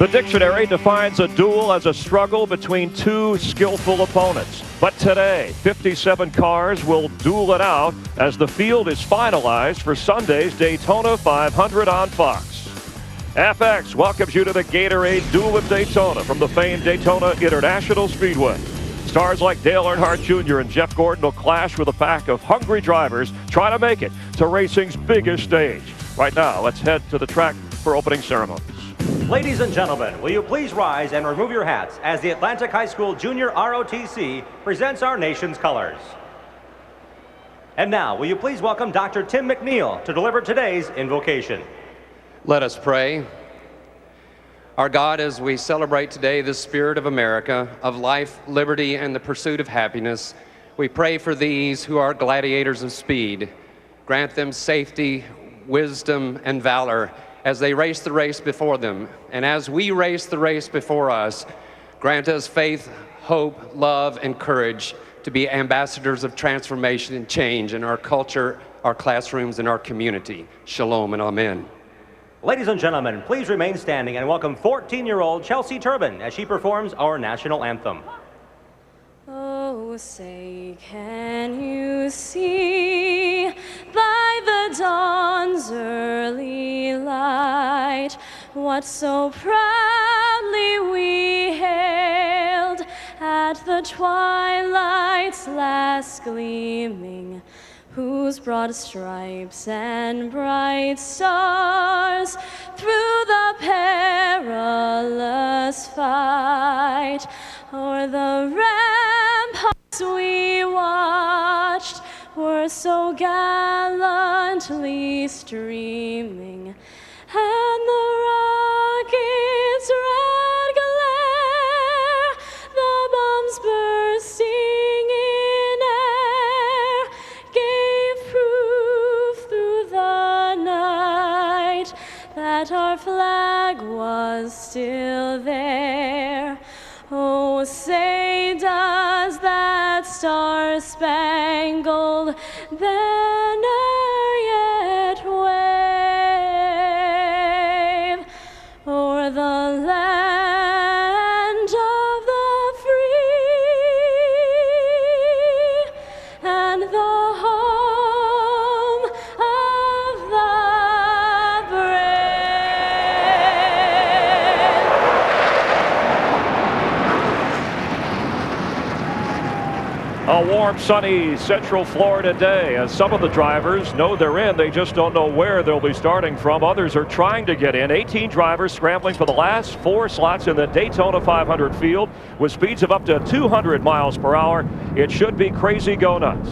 The dictionary defines a duel as a struggle between two skillful opponents. But today, 57 cars will duel it out as the field is finalized for Sunday's Daytona 500 on Fox. FX welcomes you to the Gatorade Duel at Daytona from the famed Daytona International Speedway. Stars like Dale Earnhardt Jr. and Jeff Gordon will clash with a pack of hungry drivers trying to make it to racing's biggest stage. Right now, let's head to the track for opening ceremonies. Ladies and gentlemen, will you please rise and remove your hats as the Atlantic High School Junior ROTC presents our nation's colors. And now, will you please welcome Dr. Tim McNeil to deliver today's invocation. Let us pray. Our God, as we celebrate today the spirit of America, of life, liberty, and the pursuit of happiness, we pray for these who are gladiators of speed. Grant them safety, wisdom, and valor as they race the race before them. And as we race the race before us, grant us faith, hope, love, and courage to be ambassadors of transformation and change in our culture, our classrooms, and our community. Shalom and amen. Ladies and gentlemen, please remain standing and welcome 14-year-old Chelsea Turbin as she performs our national anthem. Oh, say, can you see by the dawn's early light what so proudly we hailed at the twilight's last gleaming, whose broad stripes and bright stars through the perilous fight o'er the ramparts we watched were so gallantly streaming, and the rocket's red glare, the bombs bursting in air, gave proof through the night that our flag was still there. Oh, say does that star-spangled banner yet wave o'er the land of the free and the home of the A warm, sunny Central Florida day as some of the drivers know they're in. They just don't know where they'll be starting from. Others are trying to get in. 18 drivers scrambling for the last 4 slots in the Daytona 500 field with speeds of up to 200 miles per hour. It should be crazy go nuts.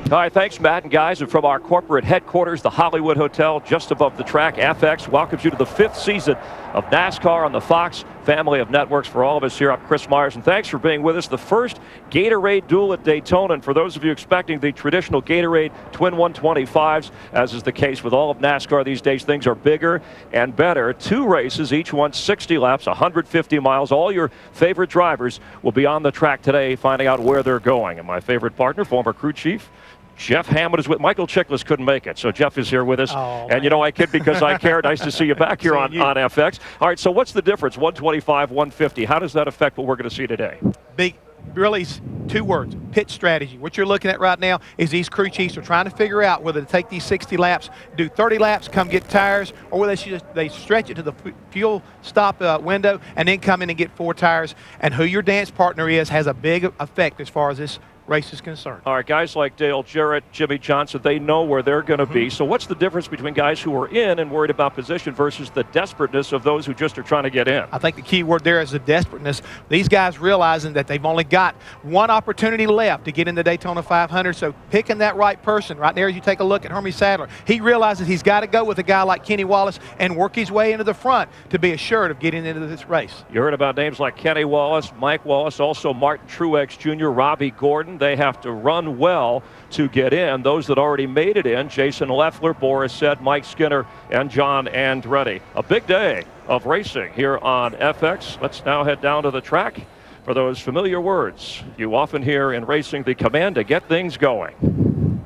All right, thanks, Matt and guys. And from our corporate headquarters, the Hollywood Hotel, just above the track, FX welcomes you to the 5th season of NASCAR on the Fox family of networks. For all of us here, I'm Chris Myers, and thanks for being with us. The first Gatorade Duel at Daytona, and for those of you expecting the traditional Gatorade Twin 125s, as is the case with all of NASCAR these days, things are bigger and better. 2 races, each one 60 laps, 150 miles. All your favorite drivers will be on the track today, finding out where they're going. And my favorite partner, former crew chief Jeff Hammond, is with. Michael Chiklis couldn't make it, so Jeff is here with us. Oh, and, you know, I kid because I care. Nice to see you back here on FX. All right, so what's the difference, 125, 150? How does that affect what we're going to see today? Big, really 2 words, pit strategy. What you're looking at right now is these crew chiefs are trying to figure out whether to take these 60 laps, do 30 laps, come get tires, or whether they stretch it to the fuel stop window and then come in and get 4 tires. And who your dance partner is has a big effect as far as this race is concerned. All right, guys like Dale Jarrett, Jimmy Johnson, they know where they're going to be. So what's the difference between guys who are in and worried about position versus the desperateness of those who just are trying to get in? I think the key word there is the desperateness. These guys realizing that they've only got one opportunity left to get in the Daytona 500, so picking that right person. Right there, as you take a look at Hermie Sadler, he realizes he's got to go with a guy like Kenny Wallace and work his way into the front to be assured of getting into this race. You heard about names like Kenny Wallace, Mike Wallace, also Martin Truex Jr., Robbie Gordon. They have to run well to get in. Those that already made it in, Jason Leffler, Boris Said, Mike Skinner, and John Andretti. A big day of racing here on FX. Let's now head down to the track for those familiar words you often hear in racing, the command to get things going.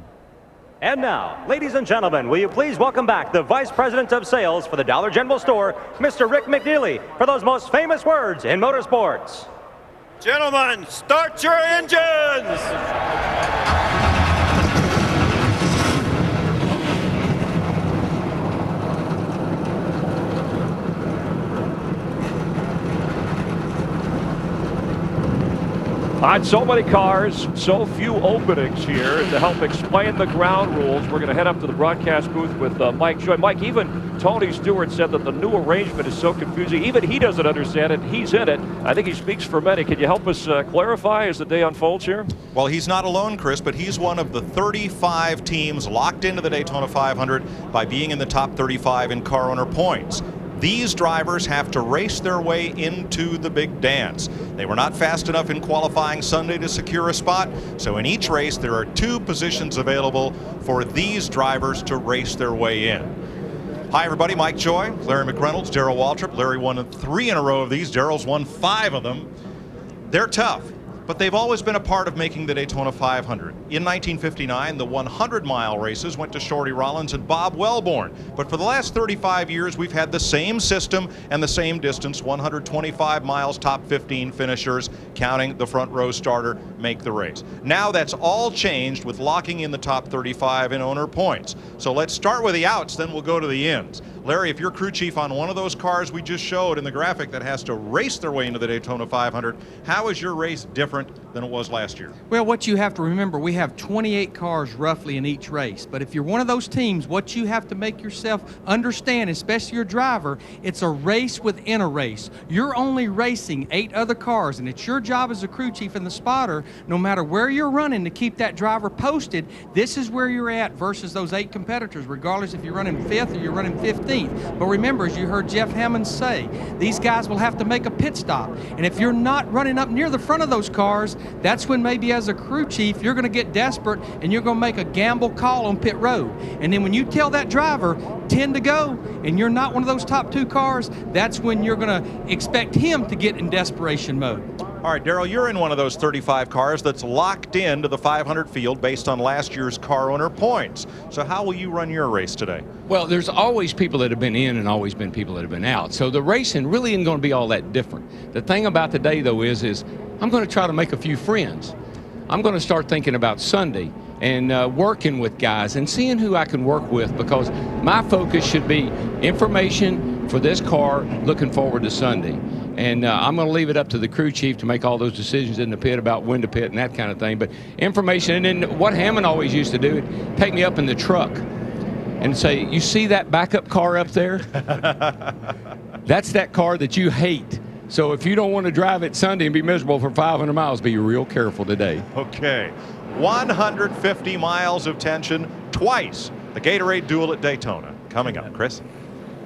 And now, ladies and gentlemen, will you please welcome back the Vice President of Sales for the Dollar General Store, Mr. Rick McNeely, for those most famous words in motorsports. Gentlemen, start your engines! All right, so many cars, so few openings here. To help explain the ground rules, we're going to head up to the broadcast booth with Mike Joy. Mike, even Tony Stewart said that the new arrangement is so confusing. Even he doesn't understand it. He's in it. I think he speaks for many. Can you help us clarify as the day unfolds here? Well, he's not alone, Chris, but he's one of the 35 teams locked into the Daytona 500 by being in the top 35 in car owner points. These drivers have to race their way into the big dance. They were not fast enough in qualifying Sunday to secure a spot, so in each race there are 2 positions available for these drivers to race their way in. Hi everybody, Mike Joy, Larry McReynolds, Darrell Waltrip. Larry won 3 in a row of these. Darrell's won 5 of them. They're tough, but they've always been a part of making the Daytona 500. In 1959, the 100-mile races went to Shorty Rollins and Bob Wellborn. But for the last 35 years, we've had the same system and the same distance, 125 miles, top 15 finishers, counting the front row starter, make the race. Now that's all changed with locking in the top 35 in owner points. So let's start with the outs, then we'll go to the ins. Larry, if you're crew chief on one of those cars we just showed in the graphic that has to race their way into the Daytona 500, how is your race different than it was last year? Well, what you have to remember, we have 28 cars roughly in each race. But if you're one of those teams, what you have to make yourself understand, especially your driver, it's a race within a race. You're only racing 8 other cars, and it's your job as a crew chief and the spotter, no matter where you're running, to keep that driver posted. This is where you're at versus those 8 competitors, regardless if you're running 5th or you're running 15th. But remember, as you heard Jeff Hammond say, these guys will have to make a pit stop. And if you're not running up near the front of those cars, that's when maybe as a crew chief, you're going to get desperate and you're going to make a gamble call on pit road. And then when you tell that driver 10 to go and you're not one of those top 2 cars, that's when you're going to expect him to get in desperation mode. All right, Darrell, you're in one of those 35 cars that's locked into the 500 field based on last year's car owner points. So how will you run your race today? Well, there's always people that have been in and always been people that have been out. So the racing really isn't going to be all that different. The thing about today, though, is I'm going to try to make a few friends. I'm going to start thinking about Sunday and working with guys and seeing who I can work with, because my focus should be information for this car looking forward to Sunday. And I'm going to leave it up to the crew chief to make all those decisions in the pit about when to pit and that kind of thing. But information, and then what Hammond always used to do, take me up in the truck and say, you see that backup car up there? That's that car that you hate. So if you don't want to drive it Sunday and be miserable for 500 miles, be real careful today. Okay, 150 miles of tension twice. The Gatorade Duel at Daytona. Coming up, Chris.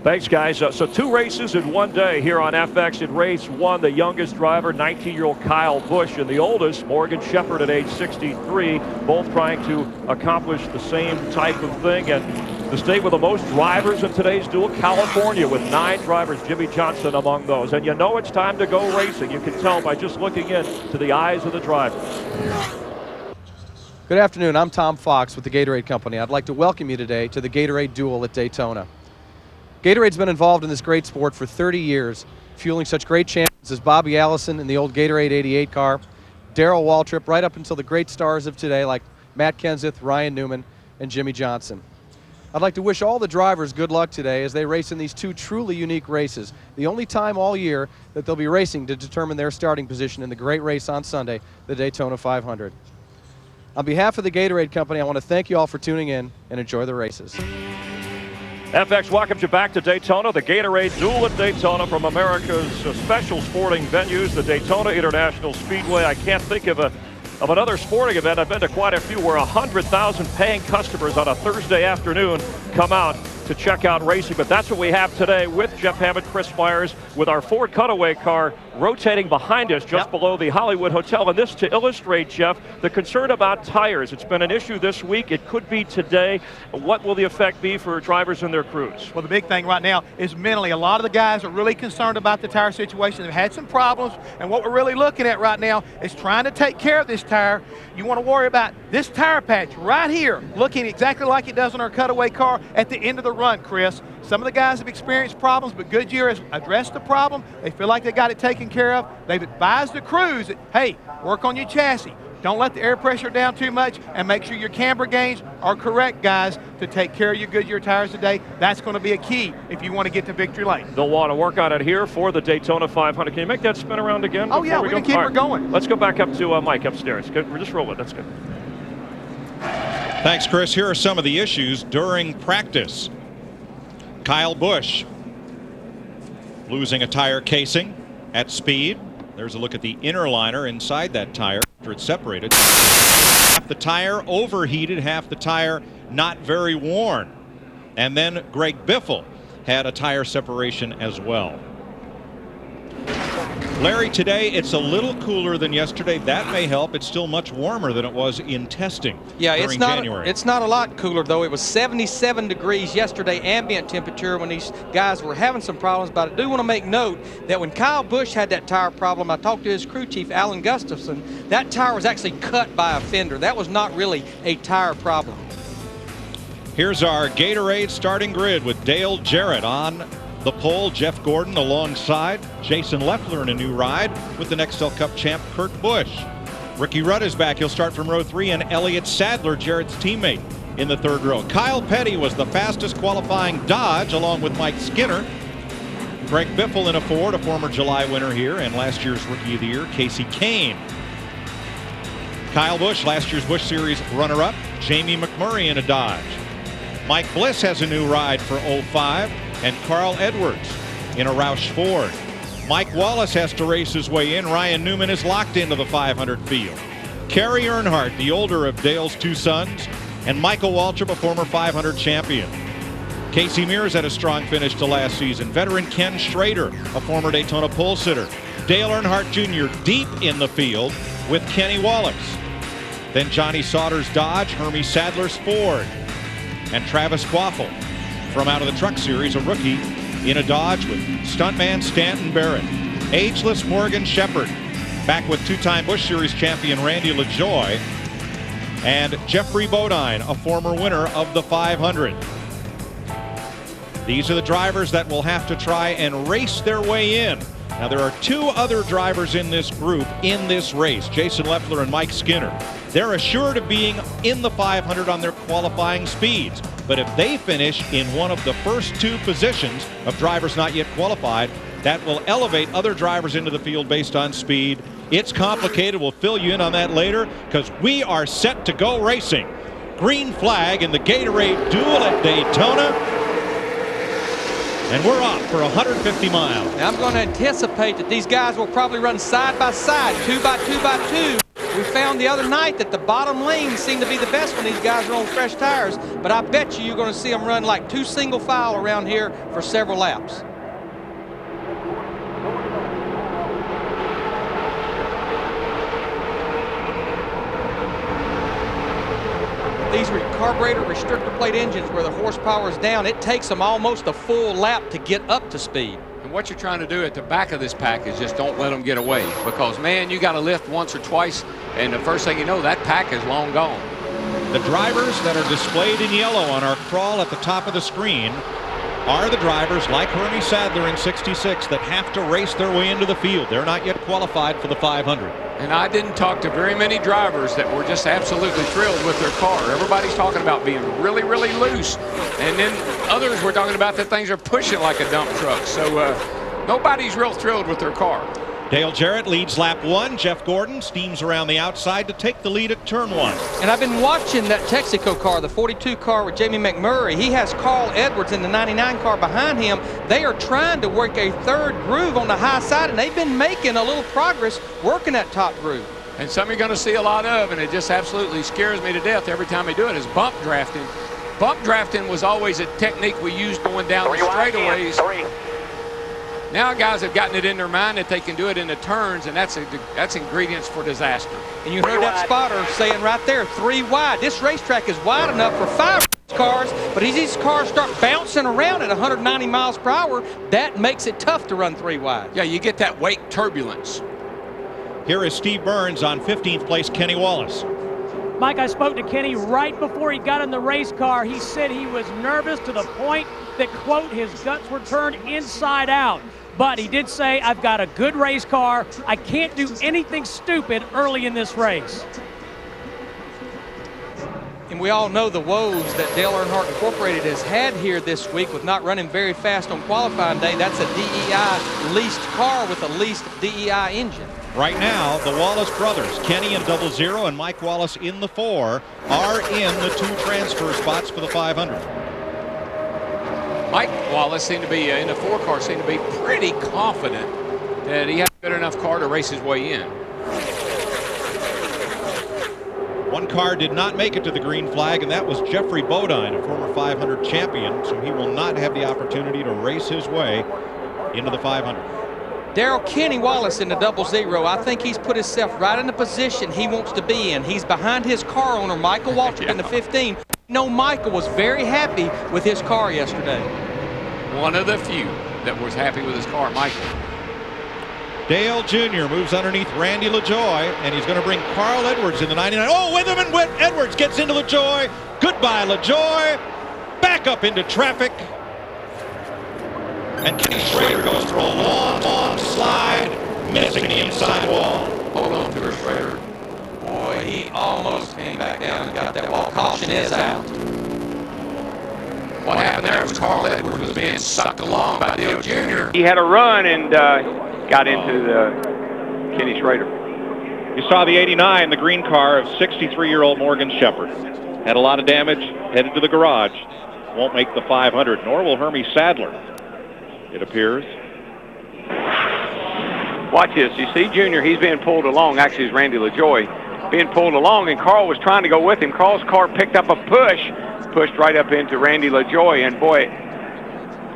Thanks, guys. So 2 races in one day here on FX. In race 1, the youngest driver, 19-year-old Kyle Busch, and the oldest, Morgan Shepherd at age 63, both trying to accomplish the same type of thing. And the state with the most drivers in today's duel, California, with 9 drivers, Jimmy Johnson among those. And you know it's time to go racing. You can tell by just looking into the eyes of the drivers. Good afternoon. I'm Tom Fox with the Gatorade Company. I'd like to welcome you today to the Gatorade Duel at Daytona. Gatorade's been involved in this great sport for 30 years, fueling such great champions as Bobby Allison in the old Gatorade 88 car, Darrell Waltrip, right up until the great stars of today like Matt Kenseth, Ryan Newman, and Jimmy Johnson. I'd like to wish all the drivers good luck today as they race in these 2 truly unique races, the only time all year that they'll be racing to determine their starting position in the great race on Sunday, the Daytona 500. On behalf of the Gatorade Company, I want to thank you all for tuning in and enjoy the races. FX welcomes you back to Daytona, the Gatorade Duel at Daytona from America's special sporting venues, the Daytona International Speedway. I can't think of another sporting event. I've been to quite a few where 100,000 paying customers on a Thursday afternoon come out to check out racing. But that's what we have today with Jeff Hammond, Chris Myers, with our Ford Cutaway car rotating behind us just below the Hollywood Hotel. And this to illustrate, Jeff, the concern about tires. It's been an issue this week. It could be today. What will the effect be for drivers and their crews? Well, the big thing right now is mentally. A lot of the guys are really concerned about the tire situation. They've had some problems, and what we're really looking at right now is trying to take care of this tire. You want to worry about this tire patch right here, looking exactly like it does on our Cutaway car at the end of the run, Chris. Some of the guys have experienced problems, but Goodyear has addressed the problem. They feel like they got it taken care of. They've advised the crews that, hey, work on your chassis. Don't let the air pressure down too much, and make sure your camber gauge are correct, guys, to take care of your Goodyear tires today. That's going to be a key if you want to get to victory lane. They'll want to work on it here for the Daytona 500. Can you make that spin around again? Oh, yeah, we can keep her going. Let's go back up to Mike upstairs. We're just rolling. That's good. Thanks, Chris. Here are some of the issues during practice. Kyle Busch losing a tire casing at speed. There's a look at the inner liner inside that tire after it's separated. Half the tire overheated, half the tire not very worn. And then Greg Biffle had a tire separation as well. Larry, today it's a little cooler than yesterday. That may help. It's still much warmer than it was in testing during January. It's not a lot cooler, though. It was 77 degrees yesterday, ambient temperature, when these guys were having some problems. But I do want to make note that when Kyle Busch had that tire problem, I talked to his crew chief, Alan Gustafson. That tire was actually cut by a fender. That was not really a tire problem. Here's our Gatorade starting grid with Dale Jarrett on the pole, Jeff Gordon alongside, Jason Leffler in a new ride with the Nextel Cup champ Kurt Busch. Ricky Rudd is back. He'll start from row 3, and Elliott Sadler, Jarrett's teammate, in the 3rd row. Kyle Petty was the fastest qualifying Dodge along with Mike Skinner. Greg Biffle in a Ford, a former July winner here, and last year's Rookie of the Year, Casey Kane. Kyle Busch, last year's Busch Series runner-up, Jamie McMurray in a Dodge. Mike Bliss has a new ride for 05. And Carl Edwards in a Roush Ford. Mike Wallace has to race his way in. Ryan Newman is locked into the 500 field. Kerry Earnhardt, the older of Dale's 2 sons, and Michael Waltrip, a former 500 champion. Casey Mears had a strong finish to last season. Veteran Ken Schrader, a former Daytona pole sitter. Dale Earnhardt Jr. deep in the field with Kenny Wallace. Then Johnny Sauter's Dodge, Hermie Sadler's Ford, and Travis Quaffle from out of the Truck Series, a rookie in a Dodge with stuntman Stanton Barrett. Ageless Morgan Shepherd, back with 2-time Busch Series champion Randy LaJoie, and Jeffrey Bodine, a former winner of the 500. These are the drivers that will have to try and race their way in. Now, there are 2 other drivers in this group in this race, Jason Leffler and Mike Skinner. They're assured of being in the 500 on their qualifying speeds. But if they finish in one of the first 2 positions of drivers not yet qualified, that will elevate other drivers into the field based on speed. It's complicated. We'll fill you in on that later because we are set to go racing. Green flag in the Gatorade Duel at Daytona. And we're off for 150 miles. Now I'm going to anticipate that these guys will probably run side by side, 2 by 2 by 2. We found the other night that the bottom lanes seem to be the best when these guys are on fresh tires, but I bet you're going to see them run like 2 single file around here for several laps. These carburetor restrictor plate engines where the horsepower is down, it takes them almost a full lap to get up to speed. And what you're trying to do at the back of this pack is just don't let them get away, because, man, you got to lift once or twice, and the first thing you know, that pack is long gone. The drivers that are displayed in yellow on our crawl at the top of the screen are the drivers like Hermie Sadler in 66 that have to race their way into the field. They're not yet qualified for the 500. And I didn't talk to very many drivers that were just absolutely thrilled with their car. Everybody's talking about being really, really loose. And then others were talking about that things are pushing like a dump truck. So nobody's real thrilled with their car. Dale Jarrett leads lap 1. Jeff Gordon steams around the outside to take the lead at turn 1. And I've been watching that Texaco car, the 42 car with Jamie McMurray. He has Carl Edwards in the 99 car behind him. They are trying to work a 3rd groove on the high side, and they've been making a little progress working that top groove. And something you're going to see a lot of, and it just absolutely scares me to death every time they do it, is bump drafting. Bump drafting was always a technique we used going down the straightaways. Now guys have gotten it in their mind that they can do it in the turns, and that's ingredients for disaster. And you heard that spotter saying right there, 3 wide. This racetrack is wide enough for 5 cars, but as these cars start bouncing around at 190 miles per hour, that makes it tough to run 3 wide. Yeah, you get that wake turbulence. Here is Steve Burns on 15th place Kenny Wallace. Mike, I spoke to Kenny right before he got in the race car. He said he was nervous to the point that, quote, his guts were turned inside out. But he did say, I've got a good race car. I can't do anything stupid early in this race. And we all know the woes that Dale Earnhardt Incorporated has had here this week with not running very fast on qualifying day. That's a DEI leased car with a leased DEI engine. Right now, the Wallace brothers, Kenny in 00 and Mike Wallace in the 4, are in the 2 transfer spots for the 500. Mike Wallace seemed to be, in the 4 car, seemed to be pretty confident that he had a good enough car to race his way in. One car did not make it to the green flag, and that was Jeffrey Bodine, a former 500 champion, so he will not have the opportunity to race his way into the 500. Darrell, Kenny Wallace in the 00, I think he's put himself right in the position he wants to be in. He's behind his car owner, Michael Waltrip, in the 15. No, Michael was very happy with his car yesterday. One of the few that was happy with his car, Michael. Dale Jr. moves underneath Randy LaJoy, and he's going to bring Carl Edwards in the 99. Oh, with him, and Edwards gets into LaJoy. Goodbye, LaJoy. Back up into traffic. And Kenny Schrader goes for a long slide, missing the inside wall. Hold on to her, Schrader. Boy, he almost came back down and got that wall. Caution is out. What happened there was Carl Edwards was being sucked along by Dale Jr. He had a run and got into Kenny Schrader. You saw the 89, the green car of 63-year-old Morgan Shepherd. Had a lot of damage, headed to the garage. Won't make the 500, nor will Hermie Sadler, it appears. Watch this. You see Junior, he's being pulled along. Actually, it's Randy LaJoy being pulled along, and Carl was trying to go with him. Carl's car picked up a pushed right up into Randy LaJoy, and boy,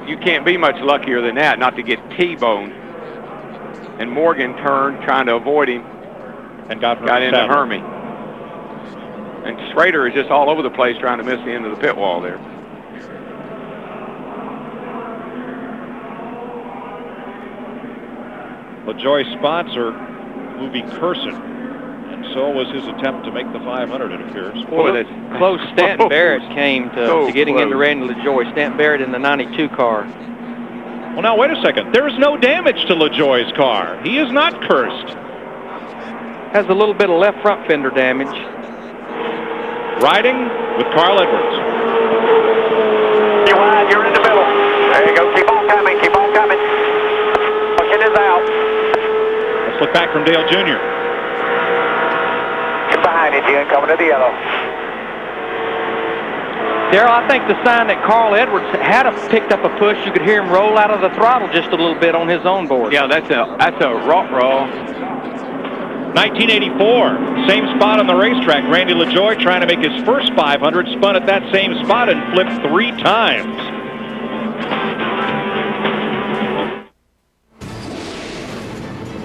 you can't be much luckier than that not to get T-boned. And Morgan turned trying to avoid him and got into Hermie. And Schrader is just all over the place trying to miss the end of the pit wall there. LaJoy's sponsor, movie Curson, and so was his attempt to make the 500, it appears. Boy, that close Stanton Barrett came to getting into Randy LaJoy. Stanton Barrett in the 92 car. Well, now, wait a second. There is no damage to LaJoy's car. He is not cursed. Has a little bit of left front fender damage. Riding with Carl Edwards. You're wide, you're in the middle. There you go. Keep on coming, keep on coming. Pushing is out. Let's look back from Dale Jr. Get behind it, June, coming to the yellow. Darrell, I think the sign that Carl Edwards had picked up a push, you could hear him roll out of the throttle just a little bit on his own board. Yeah, that's a rock roll. 1984, same spot on the racetrack. Randy LaJoy trying to make his first 500, spun at that same spot and flipped 3 times.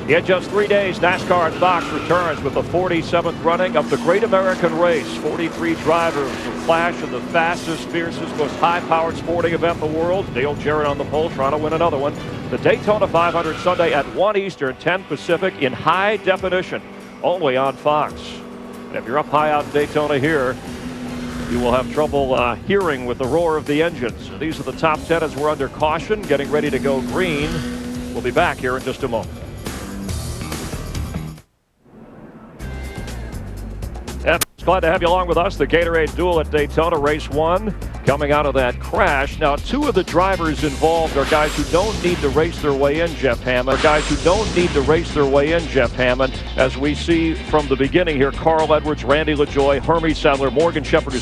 In just 3 days, NASCAR and Fox returns with the 47th running of the Great American Race. 43 drivers will clash in the fastest, fiercest, most high-powered sporting event in the world. Dale Jarrett on the pole trying to win another one. The Daytona 500 Sunday at 1 Eastern, 10 Pacific in high definition, only on Fox. And if you're up high out in Daytona here, you will have trouble hearing with the roar of the engines. These are the top 10 as we're under caution, getting ready to go green. We'll be back here in just a moment. And glad to have you along with us. The Gatorade Duel at Daytona, race 1, coming out of that crash. Now, 2 of the drivers involved are guys who don't need to race their way in, Jeff Hammond. As we see from the beginning here, Carl Edwards, Randy LaJoy, Hermie Sadler, Morgan Shepherd.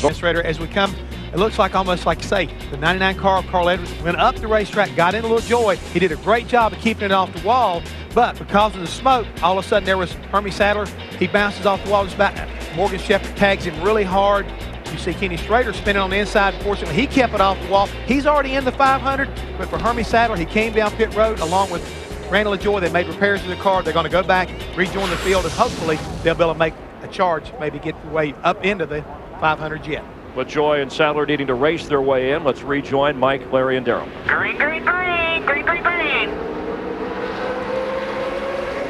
As we come, it looks like almost like, say, the 99 car of Carl Edwards went up the racetrack, got into LaJoy. He did a great job of keeping it off the wall, but because of the smoke, all of a sudden there was Hermie Sadler. He bounces off the wall just about. Morgan Shepherd tags him really hard, You see Kenny Strader spinning on the inside. Fortunately, he kept it off the wall. He's already in the 500, but for Hermie Sadler, he came down pit road along with Randy LaJoy. They made repairs to the car. They're going to go back, rejoin the field, and hopefully they'll be able to make a charge, maybe get their way up into the 500 yet. LaJoy and Sadler needing to race their way in. Let's rejoin Mike, Larry, and Darrell. Green, green, green, green, green, green.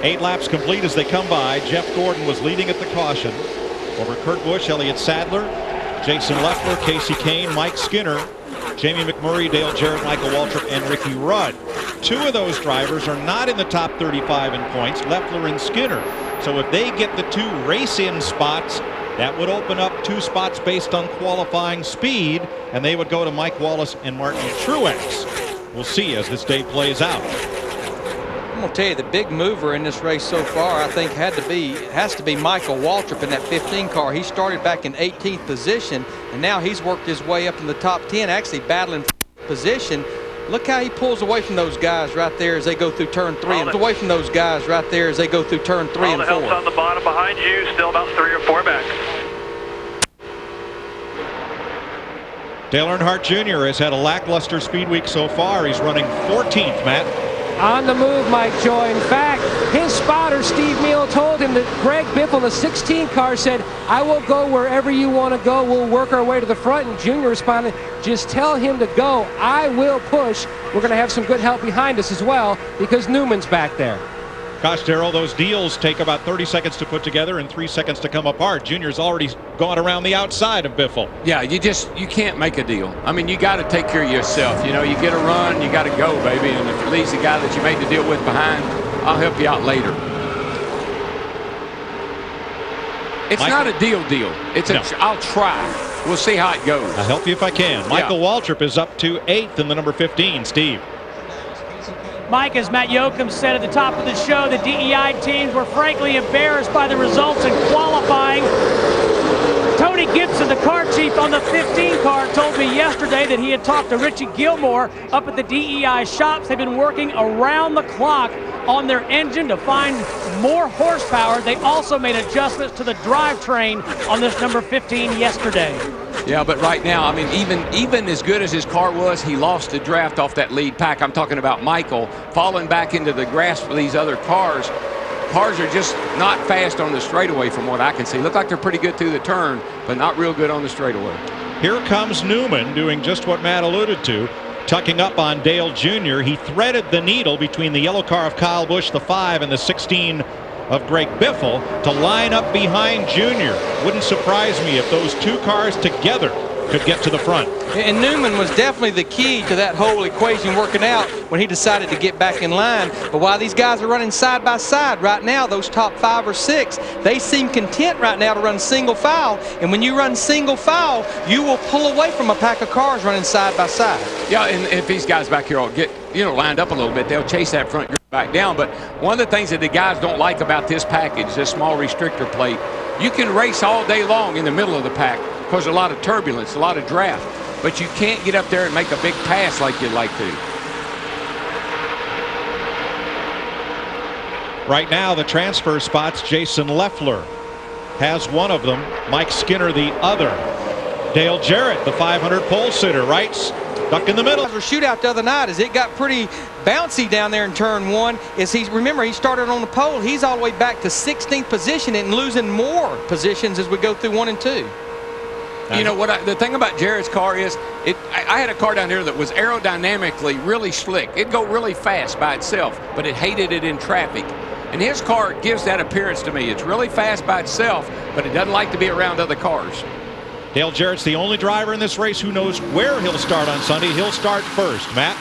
8 laps complete as they come by. Jeff Gordon was leading at the caution over Kurt Busch, Elliott Sadler, Jason Leffler, Casey Kane, Mike Skinner, Jamie McMurray, Dale Jarrett, Michael Waltrip, and Ricky Rudd. 2 of those drivers are not in the top 35 in points, Leffler and Skinner. So if they get the 2 race-in spots, that would open up 2 spots based on qualifying speed, and they would go to Mike Wallace and Martin Truex. We'll see as this day plays out. I'm going to tell you, the big mover in this race so far, I think, has to be Michael Waltrip in that 15 car. He started back in 18th position, and now he's worked his way up in the top 10, actually battling for position. Look how he pulls away from those guys right there as they go through turn 3 and away from those guys right there as they go through turn 3 and 4. All the help's on the bottom behind you, still about 3 or 4 back. Dale Earnhardt Jr. has had a lackluster speed week so far. He's running 14th, Matt. On the move, Mike Joy. In fact, his spotter, Steve Meal, told him that Greg Biffle, the 16 car, said, I will go wherever you want to go. We'll work our way to the front. And Junior responded, just tell him to go. I will push. We're going to have some good help behind us as well because Newman's back there. Gosh, Darrell, those deals take about 30 seconds to put together and 3 seconds to come apart. Junior's already gone around the outside of Biffle. Yeah, you can't make a deal. I mean, you got to take care of yourself. You know, you get a run, you got to go, baby. And if it leaves the guy that you made the deal with behind, I'll help you out later. It's not a deal. It's I'll try. We'll see how it goes. I'll help you if I can. Michael Waltrip is up to 8th in the number 15. Steve. Mike, as Matt Yoakum said at the top of the show, the DEI teams were frankly embarrassed by the results in qualifying. Tony Gibson, the car chief on the 15 car, told me yesterday that he had talked to Richie Gilmore up at the DEI shops. They've been working around the clock on their engine to find more horsepower. They also made adjustments to the drivetrain on this number 15 yesterday. Yeah, but right now, I mean, even as good as his car was, he lost the draft off that lead pack. I'm talking about Michael falling back into the grasp of these other cars. Cars are just not fast on the straightaway from what I can see. Look like they're pretty good through the turn, but not real good on the straightaway. Here comes Newman doing just what Matt alluded to, tucking up on Dale Jr. He threaded the needle between the yellow car of Kyle Busch, the 5, and the 16 of Greg Biffle to line up behind Junior. Wouldn't surprise me if those 2 cars together could get to the front. And Newman was definitely the key to that whole equation working out when he decided to get back in line. But while these guys are running side by side right now, those top 5 or 6, they seem content right now to run single file. And when you run single file, you will pull away from a pack of cars running side by side. Yeah, and if these guys back here will get lined up a little bit, they'll chase that front group back down. But one of the things that the guys don't like about this package, this small restrictor plate, you can race all day long in the middle of the pack because a lot of turbulence, a lot of draft, but you can't get up there and make a big pass like you'd like to. Right now, the transfer spots, Jason Leffler has one of them, Mike Skinner the other. Dale Jarrett, the 500 pole sitter, right stuck in the middle. The shootout the other night as it got pretty bouncy down there in turn 1. Remember, he started on the pole. He's all the way back to 16th position and losing more positions as we go through 1 and 2. You know what? The thing about Jarrett's car is, I had a car down here that was aerodynamically really slick. It'd go really fast by itself, but it hated it in traffic. And his car gives that appearance to me. It's really fast by itself, but it doesn't like to be around other cars. Dale Jarrett's the only driver in this race who knows where he'll start on Sunday. He'll start first. Matt?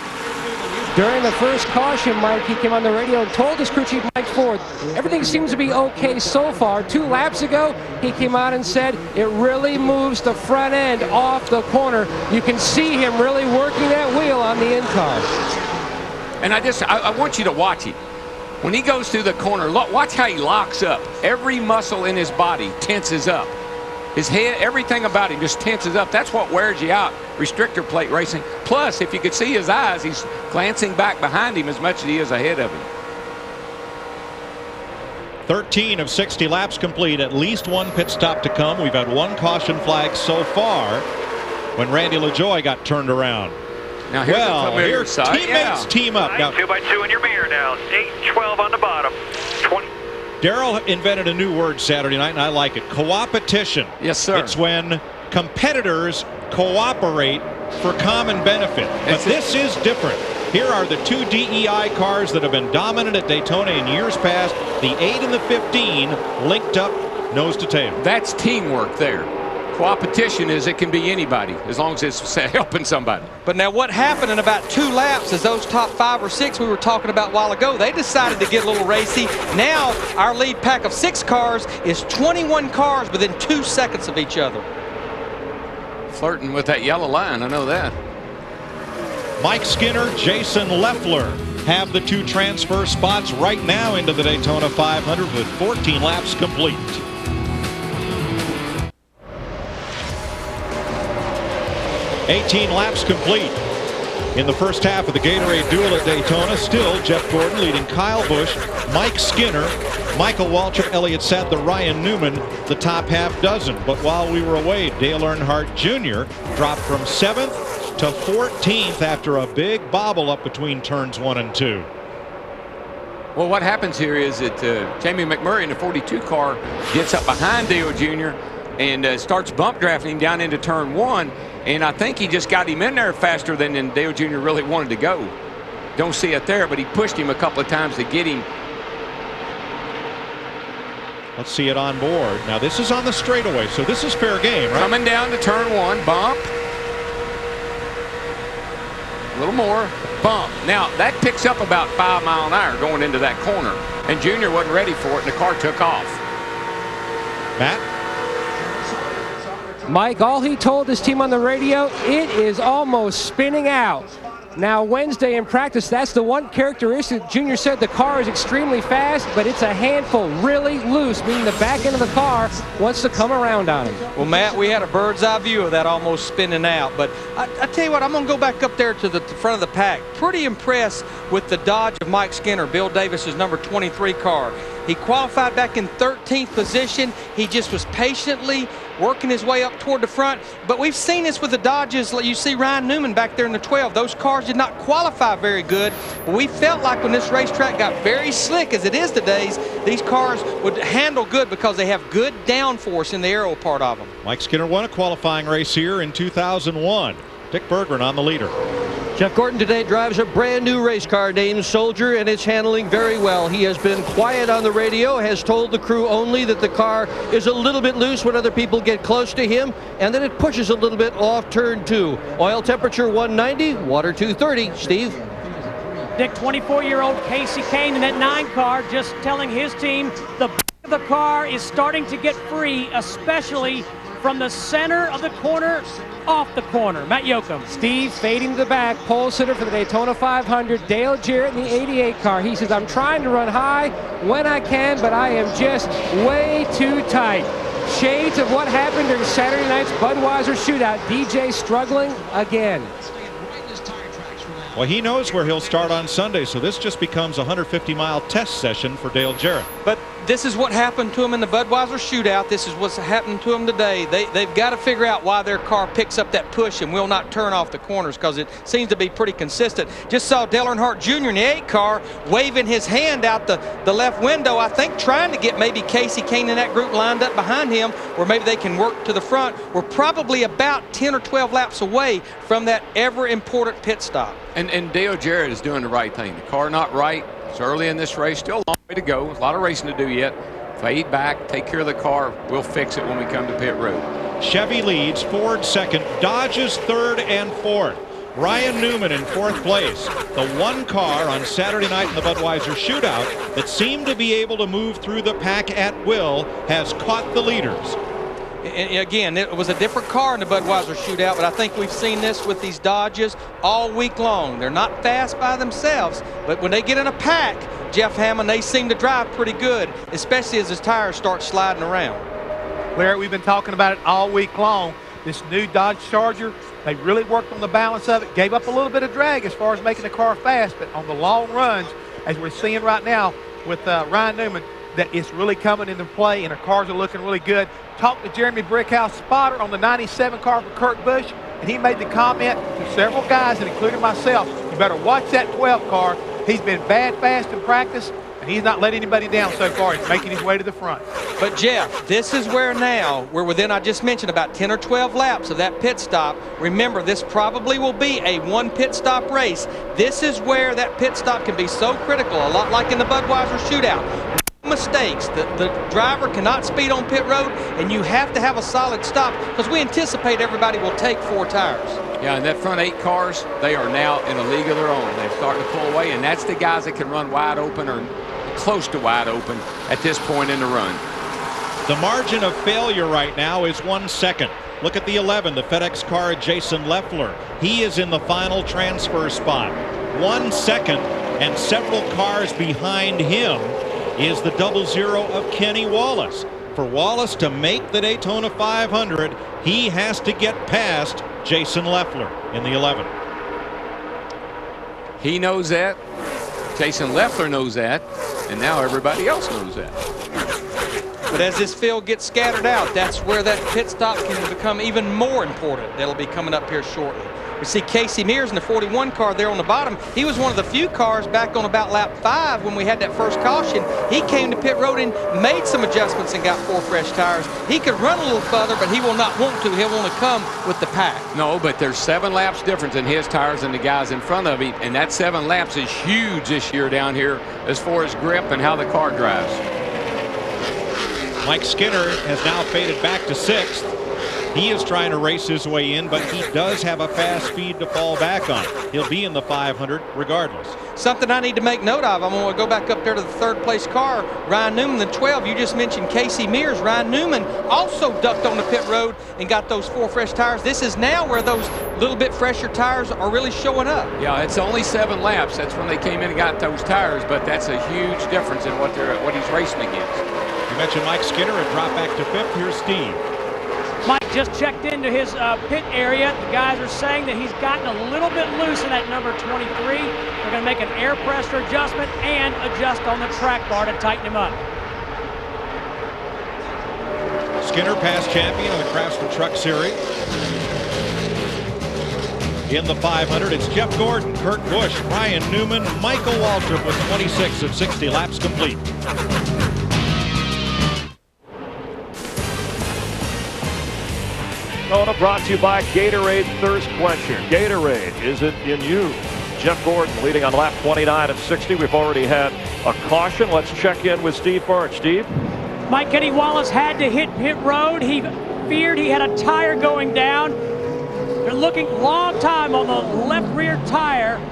During the first caution, Mike, he came on the radio and told his crew chief, Mike Ford, everything seems to be okay so far. 2 laps ago, he came out and said it really moves the front end off the corner. You can see him really working that wheel on the in-car. And I want you to watch it. When he goes through the corner, watch how he locks up. Every muscle in his body tenses up. His head, everything about him just tenses up. That's what wears you out, restrictor plate racing. Plus, if you could see his eyes, he's glancing back behind him as much as he is ahead of him. 13 of 60 laps complete. At least one pit stop to come. We've had one caution flag so far when Randy LaJoie got turned around. Now here's the familiar side. Teammates team up. Now, 2x2 in your mirror now. 8-12 on the bottom. 20. Darrell invented a new word Saturday night, and I like it. Co-opetition. Yes, sir. It's when competitors cooperate for common benefit. But this is different. Here are the two DEI cars that have been dominant at Daytona in years past. The 8 and the 15 linked up nose to tail. That's teamwork there. Co-opetition is it can be anybody as long as it's helping somebody. But now what happened in about 2 laps is those top 5 or 6 we were talking about a while ago, they decided to get a little racy. Now our lead pack of 6 cars is 21 cars within 2 seconds of each other. Flirting with that yellow line, I know that. Mike Skinner, Jason Leffler have the 2 transfer spots right now into the Daytona 500 with 14 laps complete. $18 laps complete in the first half of the Gatorade Duel at Daytona. Still, Jeff Gordon leading Kyle Busch, Mike Skinner, Michael Waltrip, Elliott Sadler, Ryan Newman, the top half dozen. But while we were away, Dale Earnhardt Jr. dropped from 7th to 14th after a big bobble up between turns 1 and 2. Well, what happens here is that Jamie McMurray in the 42 car gets up behind Dale Jr. and starts bump drafting him down into turn 1. And I think he just got him in there faster than Dale Jr. really wanted to go. Don't see it there, but he pushed him a couple of times to get him. Let's see it on board. Now this is on the straightaway, so this is fair game, right? Coming down to turn 1, bump. A little more, bump. Now that picks up about 5 miles an hour going into that corner. And Jr. wasn't ready for it, and the car took off. Matt? Mike, all he told his team on the radio, it is almost spinning out. Now, Wednesday in practice, that's the one characteristic. Junior said the car is extremely fast, but it's a handful, really loose, meaning the back end of the car wants to come around on him. Well, Matt, we had a bird's eye view of that almost spinning out. But I tell you what, I'm going to go back up there to the front of the pack. Pretty impressed with the Dodge of Mike Skinner, Bill Davis's number 23 car. He qualified back in 13th position. He just was patiently working his way up toward the front. But we've seen this with the Dodges. You see Ryan Newman back there in the 12. Those cars did not qualify very good. But we felt like when this racetrack got very slick, as it is today, these cars would handle good because they have good downforce in the aero part of them. Mike Skinner won a qualifying race here in 2001. Dick Berggren on the leader. Jeff Gordon today drives a brand new race car named Soldier, and it's handling very well. He has been quiet on the radio, has told the crew only that the car is a little bit loose when other people get close to him, and that it pushes a little bit off turn 2. Oil temperature 190, water 230. Steve? Dick, 24-year-old Casey Kane in that 9 car just telling his team the back of the car is starting to get free, especially from the center of the corner off the corner. Matt Yoakum. Steve fading to the back, pole sitter for the Daytona 500, Dale Jarrett in the 88 car. He says, I'm trying to run high when I can, but I am just way too tight. Shades of what happened during Saturday night's Budweiser shootout. DJ struggling again. Well, he knows where he'll start on Sunday, so this just becomes a 150-mile test session for Dale Jarrett. But this is what happened to him in the Budweiser shootout. This is what's happening to him today. They've got to figure out why their car picks up that push and will not turn off the corners, because it seems to be pretty consistent. Just saw Dale Earnhardt Jr. in the 8 car waving his hand out the left window, I think trying to get maybe Casey Kane in that group lined up behind him, where maybe they can work to the front. We're probably about 10 or 12 laps away from that ever-important pit stop. And Dale Jarrett is doing the right thing. The car not right. It's early in this race. Still a long way to go. A lot of racing to do yet. Fade back. Take care of the car. We'll fix it when we come to pit road. Chevy leads. Ford second. Dodge's third and fourth. Ryan Newman in 4th place. The one car on Saturday night in the Budweiser shootout that seemed to be able to move through the pack at will has caught the leaders. And again, it was a different car in the Budweiser shootout, but I think we've seen this with these Dodges all week long. They're not fast by themselves, but when they get in a pack, Jeff Hammond, they seem to drive pretty good, especially as his tires start sliding around. Larry, we've been talking about it all week long. This new Dodge Charger, they really worked on the balance of it, gave up a little bit of drag as far as making the car fast, but on the long runs, as we're seeing right now with Ryan Newman, that it's really coming into play and the cars are looking really good. Talked to Jeremy Brickhouse spotter on the 97 car for Kurt Busch, and he made the comment to several guys, and including myself, you better watch that 12 car. He's been bad fast in practice, and he's not letting anybody down so far. He's making his way to the front. But Jeff, this is where now we're within, I just mentioned, about 10 or 12 laps of that pit stop. Remember, this probably will be a one pit stop race. This is where that pit stop can be so critical, a lot like in the Budweiser shootout. No mistakes. The driver cannot speed on pit road, and you have to have a solid stop because we anticipate everybody will take 4 tires. Yeah, and that front 8 cars, they are now in a league of their own. They're starting to pull away, and that's the guys that can run wide open or close to wide open at this point in the run. The margin of failure right now is 1 second. Look at the 11, the FedEx car, Jason Leffler. He is in the final transfer spot. 1 second, and several cars behind him is the 00 of Kenny Wallace. For Wallace to make the Daytona 500, he has to get past Jason Leffler in the 11. He knows that. Jason Leffler knows that. And now everybody else knows that. But as this field gets scattered out, that's where that pit stop can become even more important. That'll be coming up here shortly. We see Casey Mears in the 41 car there on the bottom. He was one of the few cars back on about lap 5 when we had that first caution. He came to pit road and made some adjustments and got 4 fresh tires. He could run a little further, but he will not want to. He'll want to come with the pack. No, but there's 7 laps difference in his tires and the guys in front of him, and that 7 laps is huge this year down here as far as grip and how the car drives. Mike Skinner has now faded back to 6th. He is trying to race his way in, but he does have a fast speed to fall back on. He'll be in the 500 regardless. Something I need to make note of, I'm going to go back up there to the 3rd place car, Ryan Newman, the 12. You just mentioned Casey Mears. Ryan Newman also ducked on the pit road and got those 4 fresh tires. This is now where those little bit fresher tires are really showing up. Yeah, it's only 7 laps. That's when they came in and got those tires, but that's a huge difference in what he's racing against. You mentioned Mike Skinner and drop back to 5th. Here's Steve. Mike just checked into his pit area. The guys are saying that he's gotten a little bit loose in that number 23. They're going to make an air pressure adjustment and adjust on the track bar to tighten him up. Skinner, past champion of the Craftsman Truck Series. In the 500, it's Jeff Gordon, Kurt Busch, Ryan Newman, Michael Waltrip with 26 of 60 laps complete. Daytona brought to you by Gatorade Thirst Quencher. Gatorade, is it in you? Jeff Gordon leading on lap 29 of 60. We've already had a caution. Let's check in with Steve Birch. Steve? Mike, Kenny Wallace had to hit pit road. He feared he had a tire going down. They're looking long time on the left rear tire.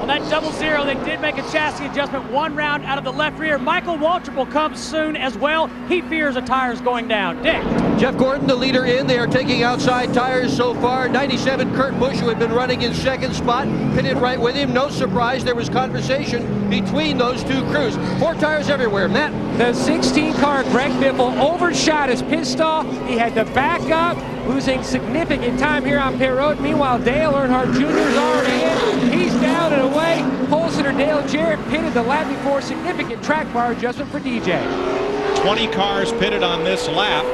On that 00, they did make a chassis adjustment 1 round out of the left rear. Michael Waltrip will come soon as well. He fears a tire's going down. Dick. Jeff Gordon, the leader in. They are taking outside tires so far. 97, Kurt Busch, who had been running in 2nd spot, pitted right with him. No surprise, there was conversation between those 2 crews. 4 tires everywhere. Matt? The 16 car, Greg Biffle, overshot his pit stall. He had to back up, losing significant time here on pit road. Meanwhile, Dale Earnhardt Jr. is already in. He's down and away. Holstener Dale Jarrett pitted the lap before. Significant track bar adjustment for DJ. 20 cars pitted on this lap.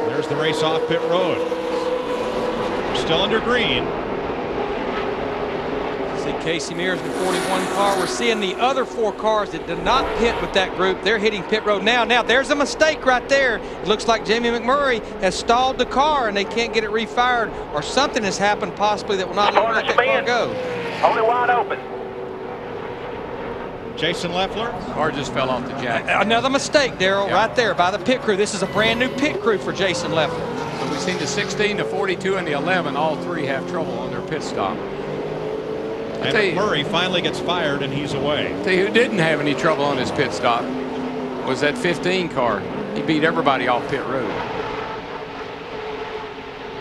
There's the race off pit road. Still under green. See Casey Mears in the 41 car. We're seeing the other 4 cars that did not pit with that group. They're hitting pit road now. Now there's a mistake right there. It looks like Jamie McMurray has stalled the car and they can't get it refired, or something has happened possibly that will not let that car go. Only wide open. Jason Leffler. Car just fell off the jack. Another mistake, Darrell, right there by the pit crew. This is a brand new pit crew for Jason Leffler. So we've seen the 16, the 42, and the 11. All 3 have trouble on their pit stop. And McMurray finally gets fired and he's away. Tell you who didn't have any trouble on his pit stop was that 15 car. He beat everybody off pit road.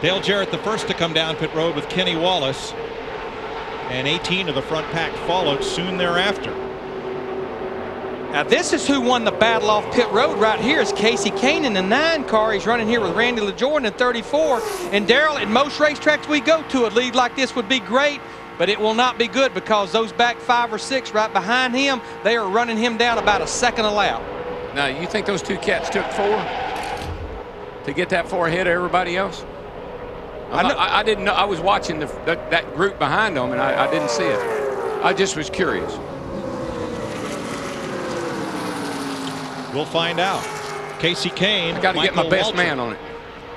Dale Jarrett the first to come down pit road with Kenny Wallace, and 18 of the front pack followed soon thereafter. Now this is who won the battle off pit road right here. Is Casey Kane in the 9 car. He's running here with Randy LaJoy in the 34. And Darrell, in most racetracks we go to, a lead like this would be great. but it will not be good because those back 5 or 6 right behind him, they are running him down about a second a lap. Now, you think those 2 cats took 4 to get that far ahead of everybody else? I didn't know. I was watching that group behind them, and I didn't see it. I just was curious. We'll find out. Casey Kane. I got to get my best man on it.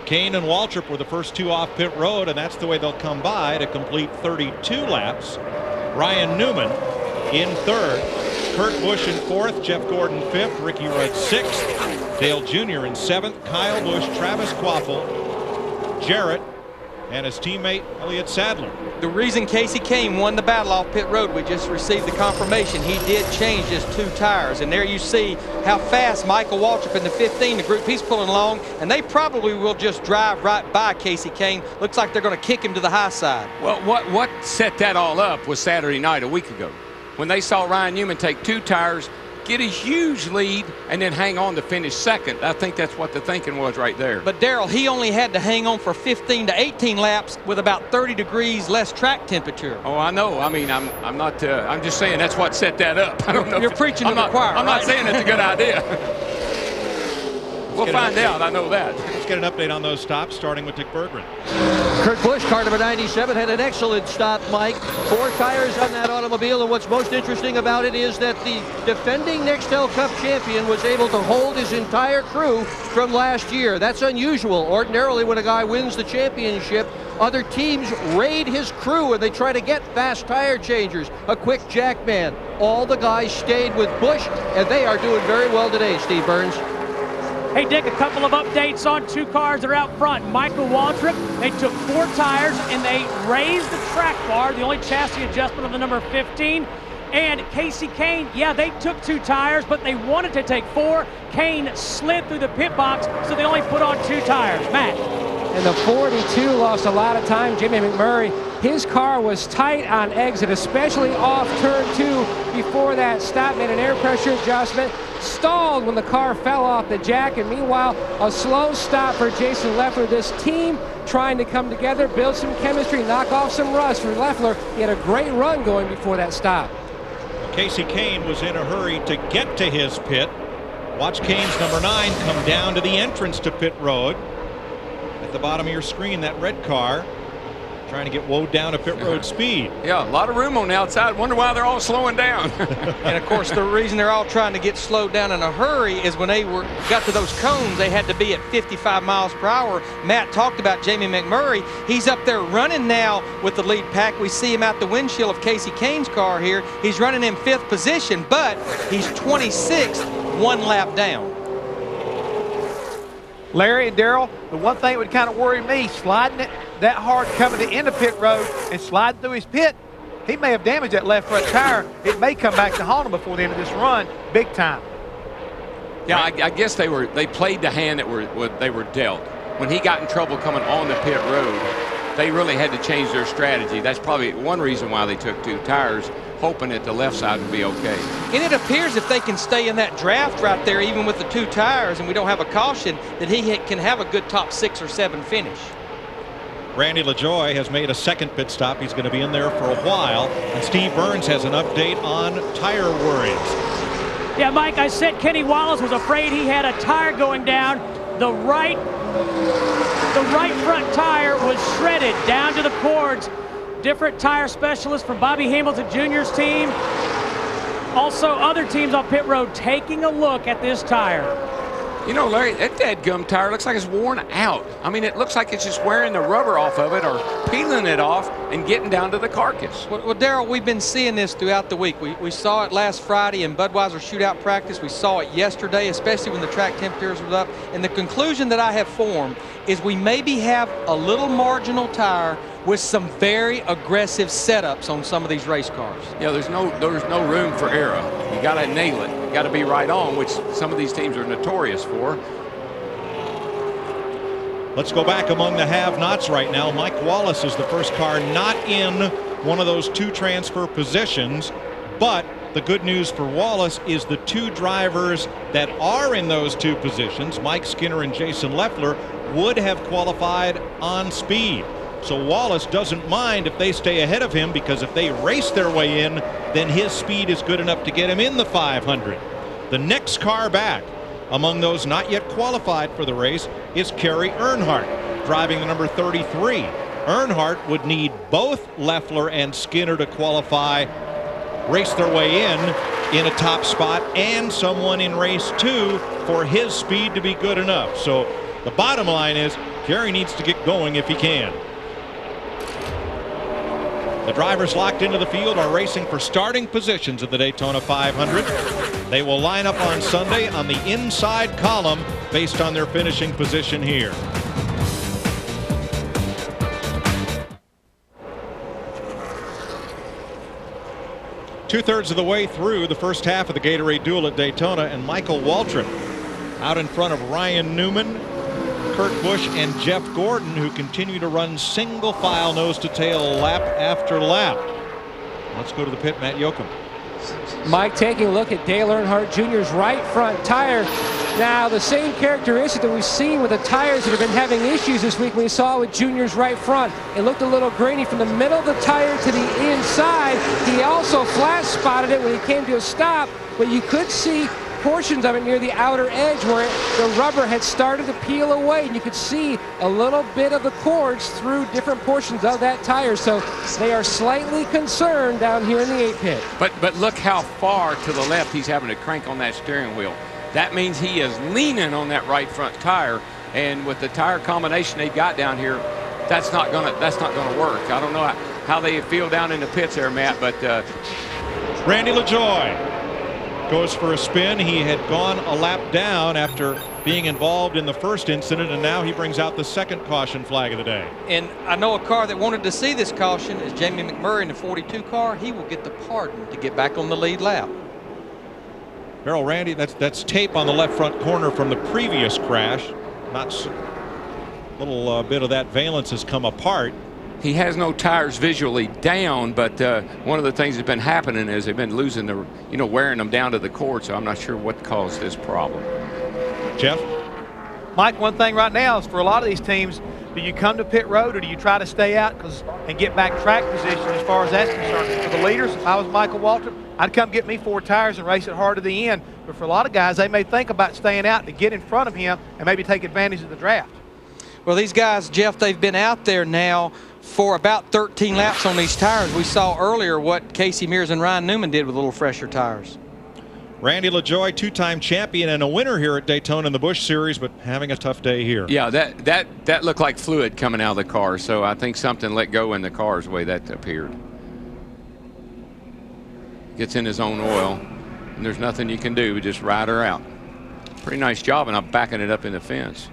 Kane and Waltrip were the first 2 off pit road, and that's the way they'll come by to complete 32 laps. Ryan Newman in 3rd. Kurt Busch in 4th. Jeff Gordon 5th. Ricky Rudd 6th. Dale Jr. in 7th. Kyle Busch, Travis Quaffle, Jarrett, and his teammate Elliott Sadler. The reason Casey Kane won the battle off pit road, we just received the confirmation. He did change his 2 tires, and there you see how fast Michael Waltrip in the 15, the group he's pulling along, and they probably will just drive right by Casey Kane. Looks like they're going to kick him to the high side. Well, what set that all up was Saturday night a week ago when they saw Ryan Newman take 2 tires, get a huge lead, and then hang on to finish 2nd. I think that's what the thinking was right there. But Darrell, he only had to hang on for 15 to 18 laps with about 30 degrees less track temperature. Oh, I know. I mean, I'm not. I'm just saying that's what set that up. I don't know. You're preaching to the choir. I'm not saying it's a good idea. We'll find out. I know that. Let's get an update on those stops, starting with Dick Berggren. Kurt Busch, car number 97, had an excellent stop, Mike. 4 tires on that automobile, and what's most interesting about it is that the defending Nextel Cup champion was able to hold his entire crew from last year. That's unusual. Ordinarily, when a guy wins the championship, other teams raid his crew and they try to get fast tire changers, a quick jackman. All the guys stayed with Busch, and they are doing very well today, Steve Burns. Hey, Dick, a couple of updates on 2 cars that are out front. Michael Waltrip, they took 4 tires and they raised the track bar, the only chassis adjustment of the number 15. And Casey Kane, yeah, they took 2 tires, but they wanted to take 4. Kane slid through the pit box, so they only put on 2 tires. Matt. And the 42 lost a lot of time. Jimmy McMurray, his car was tight on exit, especially off turn 2 before that stop, made an air pressure adjustment, stalled when the car fell off the jack, and meanwhile, a slow stop for Jason Leffler. This team trying to come together, build some chemistry, knock off some rust for Leffler. He had a great run going before that stop. Casey Kane was in a hurry to get to his pit. Watch Kane's number 9 come down to the entrance to pit road. At the bottom of your screen, that red car trying to get woed down to pit road speed. Yeah, a lot of room on the outside. Wonder why they're all slowing down. And of course, the reason they're all trying to get slowed down in a hurry is when they got to those cones, they had to be at 55 miles per hour. Matt talked about Jamie McMurray. He's up there running now with the lead pack. We see him out the windshield of Casey Kane's car here. He's running in 5th position, but he's 26th, 1 lap down. Larry and Darrell, the one thing that would kind of worry me, sliding it that hard coming to the end of pit road and sliding through his pit, he may have damaged that left front tire. It may come back to haunt him before the end of this run, big time. Yeah, I guess they played the hand that they were dealt. When he got in trouble coming on the pit road, they really had to change their strategy. That's probably one reason why they took 2 tires, hoping that the left side would be okay. And it appears if they can stay in that draft right there, even with the 2 tires, and we don't have a caution, that he can have a good top 6 or 7 finish. Randy LaJoie has made a 2nd pit stop. He's going to be in there for a while. And Steve Burns has an update on tire worries. Yeah, Mike, I said Kenny Wallace was afraid he had a tire going down. The right front tire was shredded down to the cords. Different tire specialists from Bobby Hamilton Jr.'s team. Also, other teams on pit road taking a look at this tire. You know, Larry, that dadgum tire looks like it's worn out. I mean, it looks like it's just wearing the rubber off of it or peeling it off and getting down to the carcass. Well, Darrell, we've been seeing this throughout the week. We saw it last Friday in Budweiser shootout practice. We saw it yesterday, especially when the track temperatures were up. And the conclusion that I have formed is we maybe have a little marginal tire with some very aggressive setups on some of these race cars. Yeah, there's no room for error. You got to nail it. You got to be right on, which some of these teams are notorious for. Let's go back among the have-nots right now. Mike Wallace is the first car not in one of those 2 transfer positions, but the good news for Wallace is the 2 drivers that are in those 2 positions, Mike Skinner and Jason Leffler, would have qualified on speed. So Wallace doesn't mind if they stay ahead of him, because if they race their way in, then his speed is good enough to get him in the 500. The next car back among those not yet qualified for the race is Kerry Earnhardt, driving the number 33. Earnhardt would need both Leffler and Skinner to qualify, race their way in a top spot, and someone in race 2 for his speed to be good enough. So the bottom line is Kerry needs to get going if he can. The drivers locked into the field are racing for starting positions at the Daytona 500. They will line up on Sunday on the inside column based on their finishing position here. Two-thirds of the way through the first half of the Gatorade Duel at Daytona, and Michael Waltrip out in front of Ryan Newman, Kurt Busch, and Jeff Gordon, who continue to run single file nose to tail lap after lap. Let's go to the pit. Matt Yoakum. Mike taking a look at Dale Earnhardt Jr.'s right front tire. Now, the same characteristic that we've seen with the tires that have been having issues this week, we saw with Jr.'s right front. It looked a little grainy from the middle of the tire to the inside. He also flat spotted it when he came to a stop, but you could see portions of it near the outer edge where the rubber had started to peel away, and you could see a little bit of the cords through different portions of that tire. So they are slightly concerned down here in the 8 pit. But look how far to the left he's having to crank on that steering wheel. That means he is leaning on that right front tire, and with the tire combination they've got down here, that's not gonna work. I don't know how they feel down in the pits there, Matt, but Randy LaJoie goes for a spin. He had gone a lap down after being involved in the first incident, and now he brings out the second caution flag of the day. And I know a car that wanted to see this caution is Jamie McMurray in the 42 car. He will get the pardon to get back on the lead lap. Harold, Randy, that's tape on the left front corner from the previous crash. Little bit of that valence has come apart. he has no tires visually down, but one of the things that's been happening is they've been losing the, wearing them down to the cord, so I'm not sure what caused this problem. Jeff? Mike, one thing right now is for a lot of these teams, do you come to pit road or do you try to stay out and get back track position as far as that's concerned? For the leaders, if I was Michael Waltrip, I'd come get me 4 tires and race it hard to the end. But for a lot of guys, they may think about staying out to get in front of him and maybe take advantage of the draft. Well, these guys, Jeff, they've been out there now for about 13 laps on these tires. We saw earlier what Casey Mears and Ryan Newman did with a little fresher tires. Randy LaJoie, 2-time champion and a winner here at Daytona in the Busch Series, but having a tough day here. Yeah, that looked like fluid coming out of the car, so I think something let go in the car is the way that appeared. Gets in his own oil, and there's nothing you can do but just ride her out. Pretty nice job, and I'm backing it up in the fence.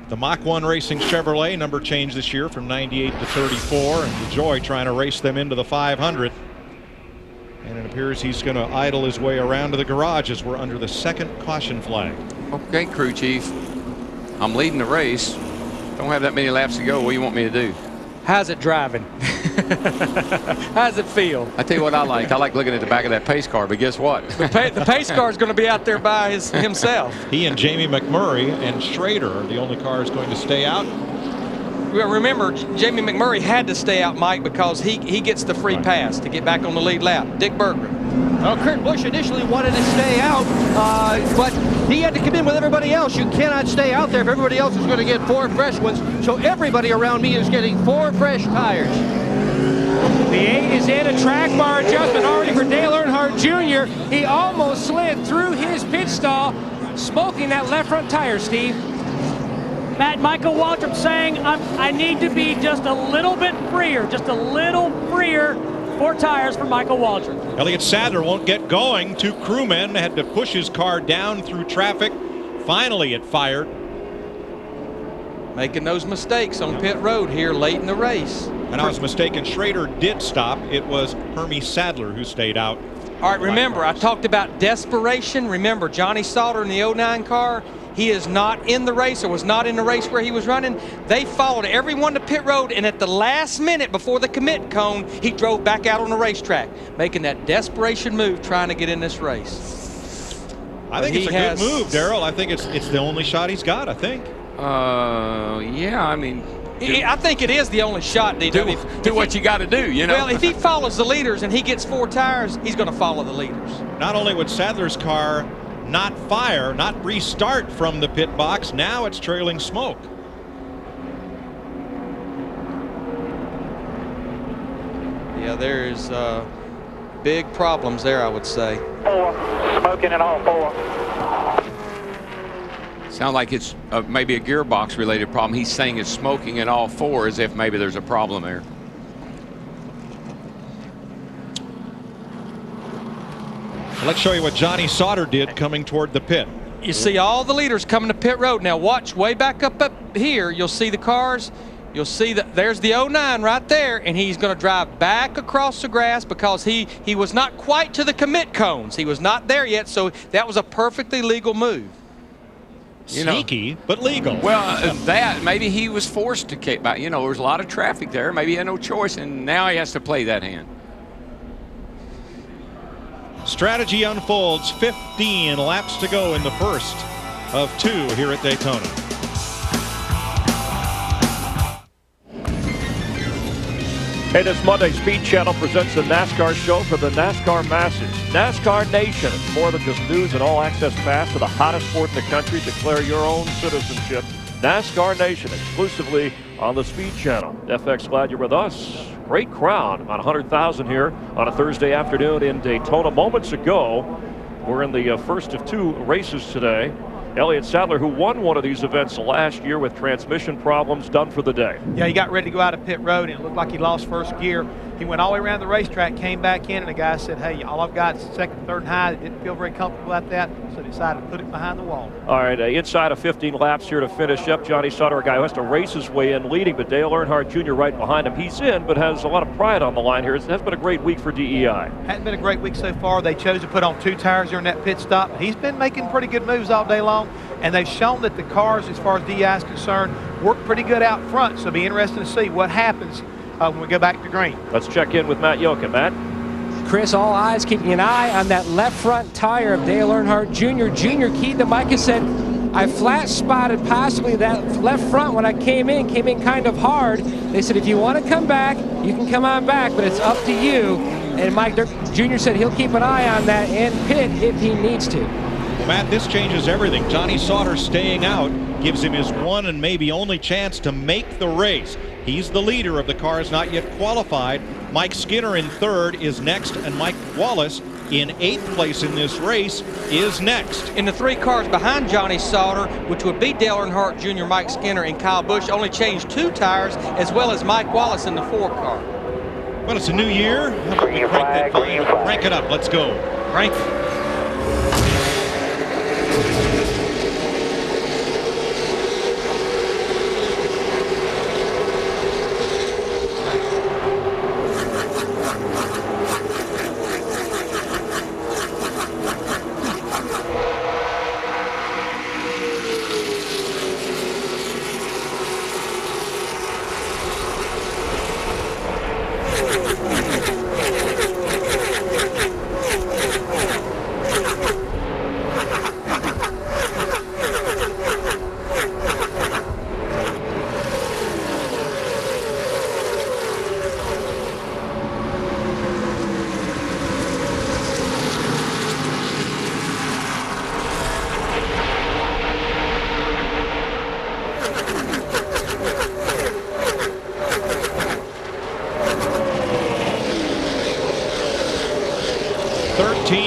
The Mach 1 Racing Chevrolet number changed this year from 98 to 34, and LaJoie trying to race them into the 500. And it appears he's going to idle his way around to the garage as we're under the second caution flag. Okay, crew chief. I'm leading the race. Don't have that many laps to go. What do you want me to do? How's it driving? How's it feel? I tell you what I like. I like looking at the back of that pace car, but guess what? The pace car is going to be out there by himself. He and Jamie McMurray and Schrader are the only cars going to stay out. Well, remember, Jamie McMurray had to stay out, Mike, because he gets the free pass to get back on the lead lap. Dick Berggren. Well, Kurt Busch initially wanted to stay out, but he had to come in with everybody else. You cannot stay out there if everybody else is going to get 4 fresh ones. So everybody around me is getting 4 fresh tires. The 8 is in, a track bar adjustment already for Dale Earnhardt Jr. He almost slid through his pit stall, smoking that left front tire, Steve. Matt, Michael Waltrip saying, I need to be just a little bit freer, just a little freer. 4 tires for Michael Waltrip. Elliott Sadler won't get going. 2 crewmen had to push his car down through traffic. Finally, it fired. Making those mistakes on pit road here late in the race. And I was mistaken. Schrader did stop. It was Hermie Sadler who stayed out. All right, remember, I talked about desperation. Remember, Johnny Sauter in the 09 car, he is not in the race or was not in the race where he was running. They followed everyone to pit road, and at the last minute before the commit cone, he drove back out on the racetrack, making that desperation move trying to get in this race. I think it's a good move, Darrell. I think it's the only shot he's got, I think. Yeah, I mean, I think it is the only shot, DW. Do what you got to do, you know. Well, if he follows the leaders and he gets 4 tires, he's going to follow the leaders. Not only would Sadler's car not fire, not restart from the pit box, now it's trailing smoke. Yeah, there's big problems there, I would say. 4, smoking in all 4. Sound like it's maybe a gearbox related problem. He's saying it's smoking in all 4 as if maybe there's a problem there. Let's show you what Johnny Sauter did coming toward the pit. You see all the leaders coming to pit road. Now watch way back up here. You'll see the cars. You'll see that there's the 09 right there, and he's going to drive back across the grass because he was not quite to the commit cones. He was not there yet, so that was a perfectly legal move. Sneaky, but legal. Well, that maybe he was forced to kick back. You know, there's a lot of traffic there. Maybe he had no choice, and now he has to play that hand. Strategy unfolds. 15 laps to go in the first of 2 here at Daytona. Hey, this Monday, Speed Channel presents the NASCAR show for the NASCAR masses. NASCAR Nation. It's more than just news and all-access pass to the hottest sport in the country. Declare your own citizenship. NASCAR Nation, exclusively on the Speed Channel. FX, glad you're with us. Great crowd, about 100,000 here on a Thursday afternoon in Daytona. Moments ago, we're in the first of 2 races today. Elliott Sadler, who won one of these events last year with transmission problems, done for the day. Yeah, he got ready to go out of pit road, and it looked like he lost first gear. He went all the way around the racetrack, came back in, and the guy said, hey, all I've got is second, third, and high. Didn't feel very comfortable at that, so decided to put it behind the wall. All right, inside of 15 laps here to finish up. Johnny Sauter, a guy who has to race his way in leading, but Dale Earnhardt Jr. right behind him. He's in, but has a lot of pride on the line here. It has been a great week for DEI. Hasn't been a great week so far. They chose to put on 2 tires during that pit stop. He's been making pretty good moves all day long, and they've shown that the cars, as far as DEI is concerned, work pretty good out front, so it'll be interesting to see what happens when we go back to green. Let's check in with Matt Yoakum. Matt? Chris, all eyes keeping an eye on that left front tire of Dale Earnhardt Jr. Jr. keyed to Mike and said, I flat spotted possibly that left front when I came in kind of hard. They said, if you want to come back, you can come on back, but it's up to you. And Mike Jr. said he'll keep an eye on that and pit if he needs to. Well, Matt, this changes everything. Johnny Sauter staying out gives him his one and maybe only chance to make the race. He's the leader of the cars not yet qualified. Mike Skinner in 3rd is next, and Mike Wallace in 8th place in this race is next. In the 3 cars behind Johnny Sauter, which would be Dale Earnhardt Jr., Mike Skinner, and Kyle Busch, only changed 2 tires, as well as Mike Wallace in the 4 car. Well, it's a new year. How about we crank that volume? Crank it up. Let's go. Crank it.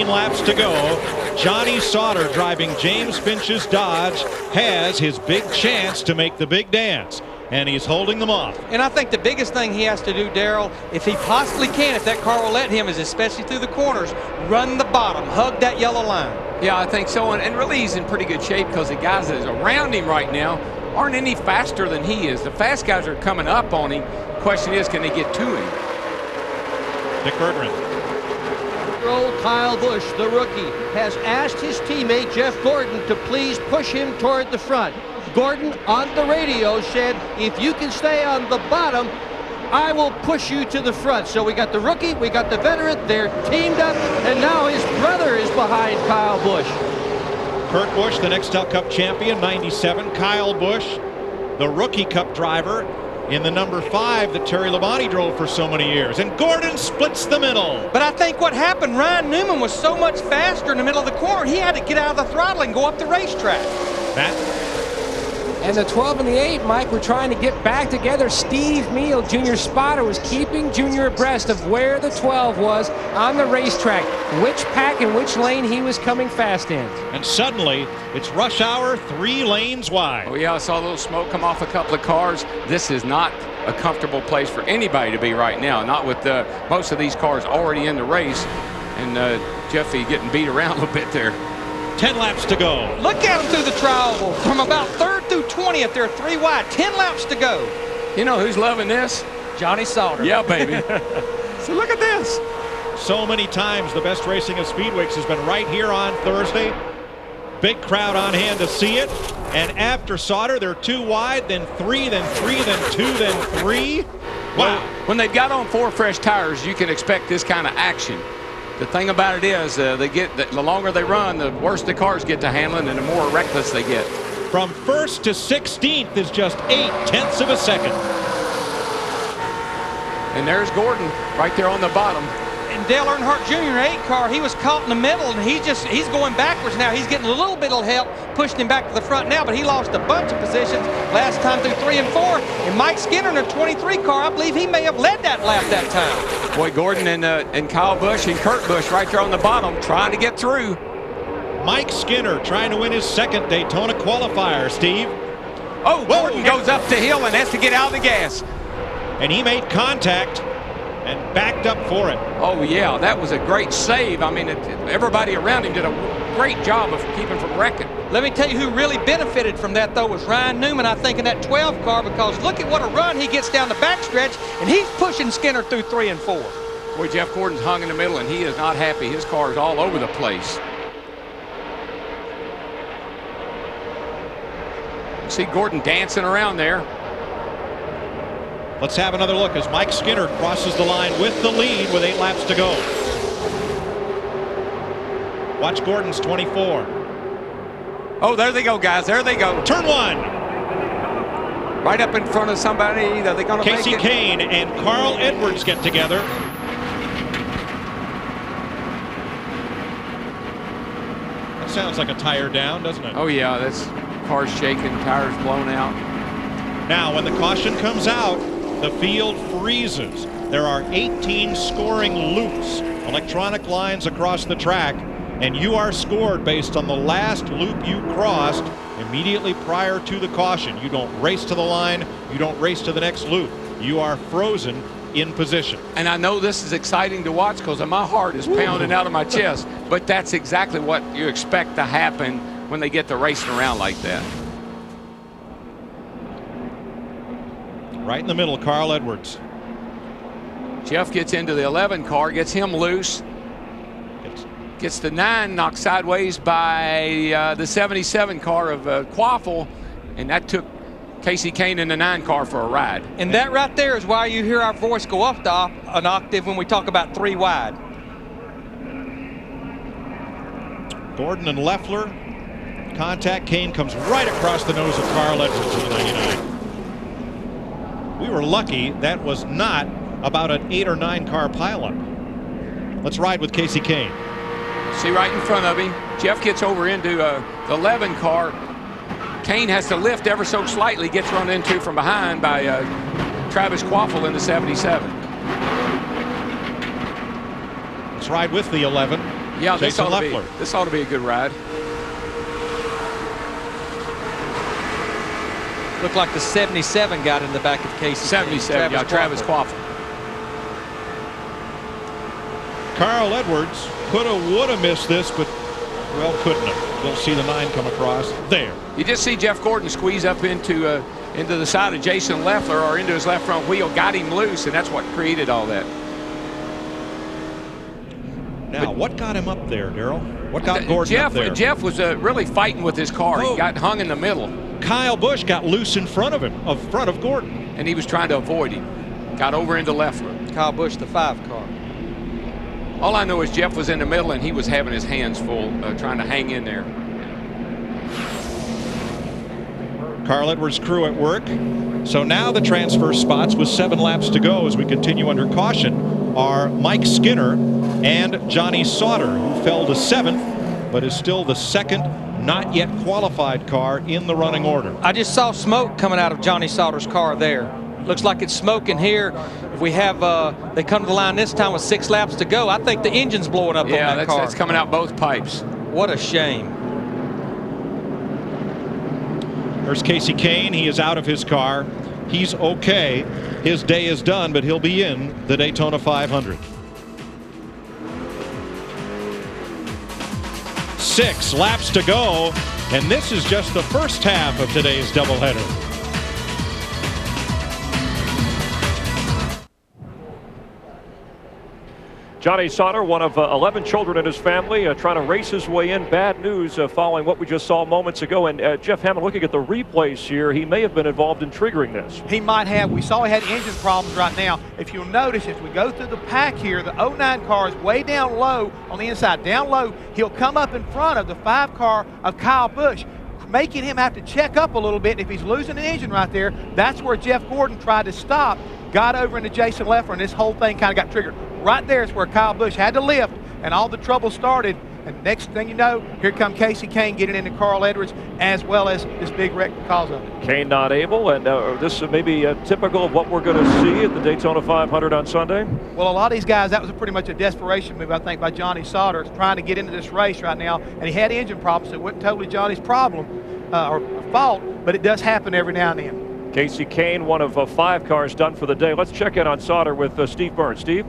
Laps to go. Johnny Sauter, driving James Finch's Dodge, has his big chance to make the big dance, and he's holding them off. And I think the biggest thing he has to do, Darrell, if he possibly can, if that car will let him, is especially through the corners, run the bottom, hug that yellow line. Yeah, I think so, and really he's in pretty good shape because the guys that are around him right now aren't any faster than he is. The fast guys are coming up on him. Question is, can they get to him? Dick Bertrand. Old Kyle Busch, the rookie, has asked his teammate Jeff Gordon to please push him toward the front. Gordon on the radio said, if you can stay on the bottom, I will push you to the front. So we got the rookie, we got the veteran, they're teamed up, and now his brother is behind Kyle Busch. Kurt Busch, the Nextel Cup champion, 97. Kyle Busch, the Rookie Cup driver, in the number 5 that Terry Labonte drove for so many years. And Gordon splits the middle. But I think what happened, Ryan Newman was so much faster in the middle of the corner, he had to get out of the throttle and go up the racetrack. Matt? And the 12 and the 8, Mike, were trying to get back together. Steve Meal, Junior spotter, was keeping Junior abreast of where the 12 was on the racetrack, which pack and which lane he was coming fast in. And suddenly, it's rush hour, 3 lanes wide. Oh, yeah, I saw a little smoke come off a couple of cars. This is not a comfortable place for anybody to be right now, not with most of these cars already in the race. And Jeffy getting beat around a little bit there. 10 laps to go. Look at him through the trial from about 3rd through 20th. They're 3 wide. 10 laps to go. You know who's loving this? Johnny Sauter. Yeah, baby. So look at this. So many times the best racing of Speedweeks has been right here on Thursday. Big crowd on hand to see it. And after Sauter, they're 2 wide, then 3, then 3, then 2, then 3. Wow. Well, when they've got on 4 fresh tires, you can expect this kind of action. The thing about it is, the longer they run, the worse the cars get to handling and the more reckless they get. From 1st to 16th is just 0.8 of a second. And there's Gordon right there on the bottom. And Dale Earnhardt Jr. 8 car, he was caught in the middle, and he's going backwards now. He's getting a little bit of help pushing him back to the front now, but he lost a bunch of positions last time through 3 and 4. And Mike Skinner in a 23 car, I believe he may have led that lap that time. Boy, Gordon and Kyle Busch and Kurt Busch right there on the bottom trying to get through. Mike Skinner trying to win his 2nd Daytona qualifier, Steve. Oh, Gordon goes up the hill and has to get out of the gas. And he made contact and backed up for it. Oh, yeah, that was a great save. I mean, everybody around him did a great job of keeping from wrecking. Let me tell you who really benefited from that, though, was Ryan Newman, I think, in that 12 car, because look at what a run he gets down the backstretch, and he's pushing Skinner through 3 and 4. Boy, Jeff Gordon's hung in the middle, and he is not happy. His car is all over the place. You see Gordon dancing around there. Let's have another look as Mike Skinner crosses the line with the lead with 8 laps to go. Watch Gordon's 24. Oh, there they go, guys. There they go. Turn 1. Right up in front of somebody. Are they going to make it? Casey Kane and Carl Edwards get together. That sounds like a tire down, doesn't it? Oh, yeah. That's cars shaking, tires blown out. Now, when the caution comes out, the field freezes. There are 18 scoring loops, electronic lines across the track, and you are scored based on the last loop you crossed immediately prior to the caution. You don't race to the line. You don't race to the next loop. You are frozen in position. And I know this is exciting to watch because my heart is pounding out of my chest, but that's exactly what you expect to happen when they get to racing around like that. Right in the middle, Carl Edwards. Jeff gets into the 11 car, gets him loose. Gets the 9 knocked sideways by the 77 car of Quaffle, and that took Casey Kane in the 9 car for a ride. And that right there is why you hear our voice go up an octave when we talk about 3 wide. Gordon and Leffler. Contact. Kane comes right across the nose of Carl Edwards in the 99. We were lucky that was not about an 8 or 9 car pileup. Let's ride with Casey Kane. See right in front of him. Jeff gets over into the 11 car. Kane has to lift ever so slightly, gets run into from behind by Travis Quaffle in the 77. Let's ride with the 11. Yeah, this ought to be a good ride. Looked like the 77 got in the back of Casey. 77, yeah, Travis Quaffle. Carl Edwards coulda, woulda missed this, but, well, couldn't have. You'll see the 9 come across there. You just see Jeff Gordon squeeze up into the side of Jason Leffler or into his left front wheel, got him loose, and that's what created all that. Now, what got him up there, Darrell? What got Gordon up there? Jeff was really fighting with his car. He got hung in the middle. Kyle Busch got loose in front of him, in front of Gordon. And he was trying to avoid him. Got over into Leffler. Kyle Busch, the 5 car. All I know is Jeff was in the middle and he was having his hands full trying to hang in there. Carl Edwards' crew at work. So now the transfer spots with 7 laps to go as we continue under caution are Mike Skinner and Johnny Sauter, who fell to 7th, but is still the second not yet qualified car in the running order. I just saw smoke coming out of Johnny Sauter's car there. Looks like it's smoking here. If we have, they come to the line this time with 6 laps to go, I think the engine's blowing up on that car. Yeah, that's coming out both pipes. What a shame. There's Casey Kane. He is out of his car. He's okay. His day is done, but he'll be in the Daytona 500. 6 laps to go, and this is just the first half of today's doubleheader. Johnny Sauter, one of 11 children in his family, trying to race his way in. Bad news following what we just saw moments ago. And Jeff Hammond, looking at the replays here, he may have been involved in triggering this. He might have. We saw he had engine problems right now. If you'll notice, as we go through the pack here, the 09 car is way down low on the inside. Down low, he'll come up in front of the 5 car of Kyle Busch, making him have to check up a little bit. If he's losing an engine right there, that's where Jeff Gordon tried to stop, got over into Jason Leffler, and this whole thing kind of got triggered. Right there is where Kyle Busch had to lift, and all the trouble started. And next thing you know, here come Casey Kane getting into Carl Edwards, as well as this big wreck because of it. Kane not able, and this may be typical of what we're going to see at the Daytona 500 on Sunday. Well, a lot of these guys, that was pretty much a desperation move, I think, by Johnny Sauter, trying to get into this race right now. And he had engine problems, so it wasn't totally Johnny's problem or fault, but it does happen every now and then. Casey Kane, one of 5 cars done for the day. Let's check in on Sauter with Steve Burns. Steve?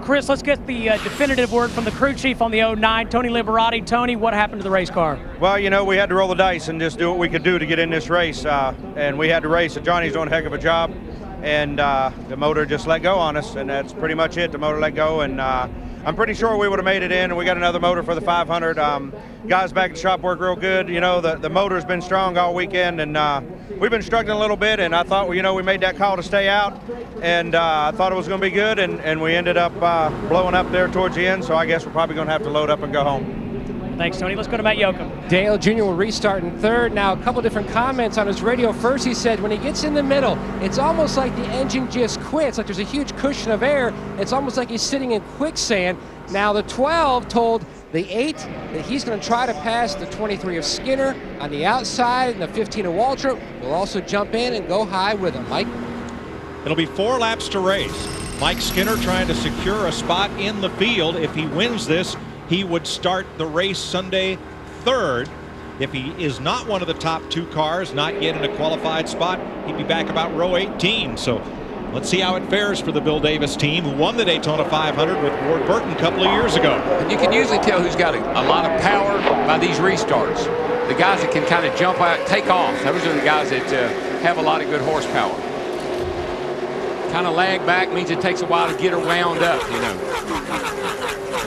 Chris, let's get the definitive word from the crew chief on the 09, Tony Liberati. Tony, what happened to the race car? Well, you know, we had to roll the dice and just do what we could do to get in this race. And we had to race. So Johnny's doing a heck of a job. And the motor just let go on us. And that's pretty much it. The motor let go. And I'm pretty sure we would have made it in. And we got another motor for the 500. Guys back at the shop work real good. You know, the motor's been strong all weekend. And we've been struggling a little bit. And I thought, you know, we made that call to stay out. And I thought it was going to be good. And we ended up blowing up there towards the end. So I guess we're probably going to have to load up and go home. Thanks, Tony. Let's go to Matt Yoakum. Dale Jr. will restart in third. Now, a couple different comments on his radio. First, he said when he gets in the middle, it's almost like the engine just quits, like there's a huge cushion of air. It's almost like he's sitting in quicksand. Now, the 12 told the 8 that he's going to try to pass the 23 of Skinner on the outside, and the 15 of Waltrip will also jump in and go high with him. Mike? It'll be 4 laps to race. Mike Skinner trying to secure a spot in the field. If he wins this, he would start the race Sunday 3rd. If he is not one of the top 2 cars, not yet in a qualified spot, he'd be back about row 18. So let's see how it fares for the Bill Davis team, who won the Daytona 500 with Ward Burton a couple of years ago. And you can usually tell who's got a lot of power by these restarts. The guys that can kind of jump out, take off. Those are the guys that have a lot of good horsepower. Kind of lag back means it takes a while to get her wound up, you know.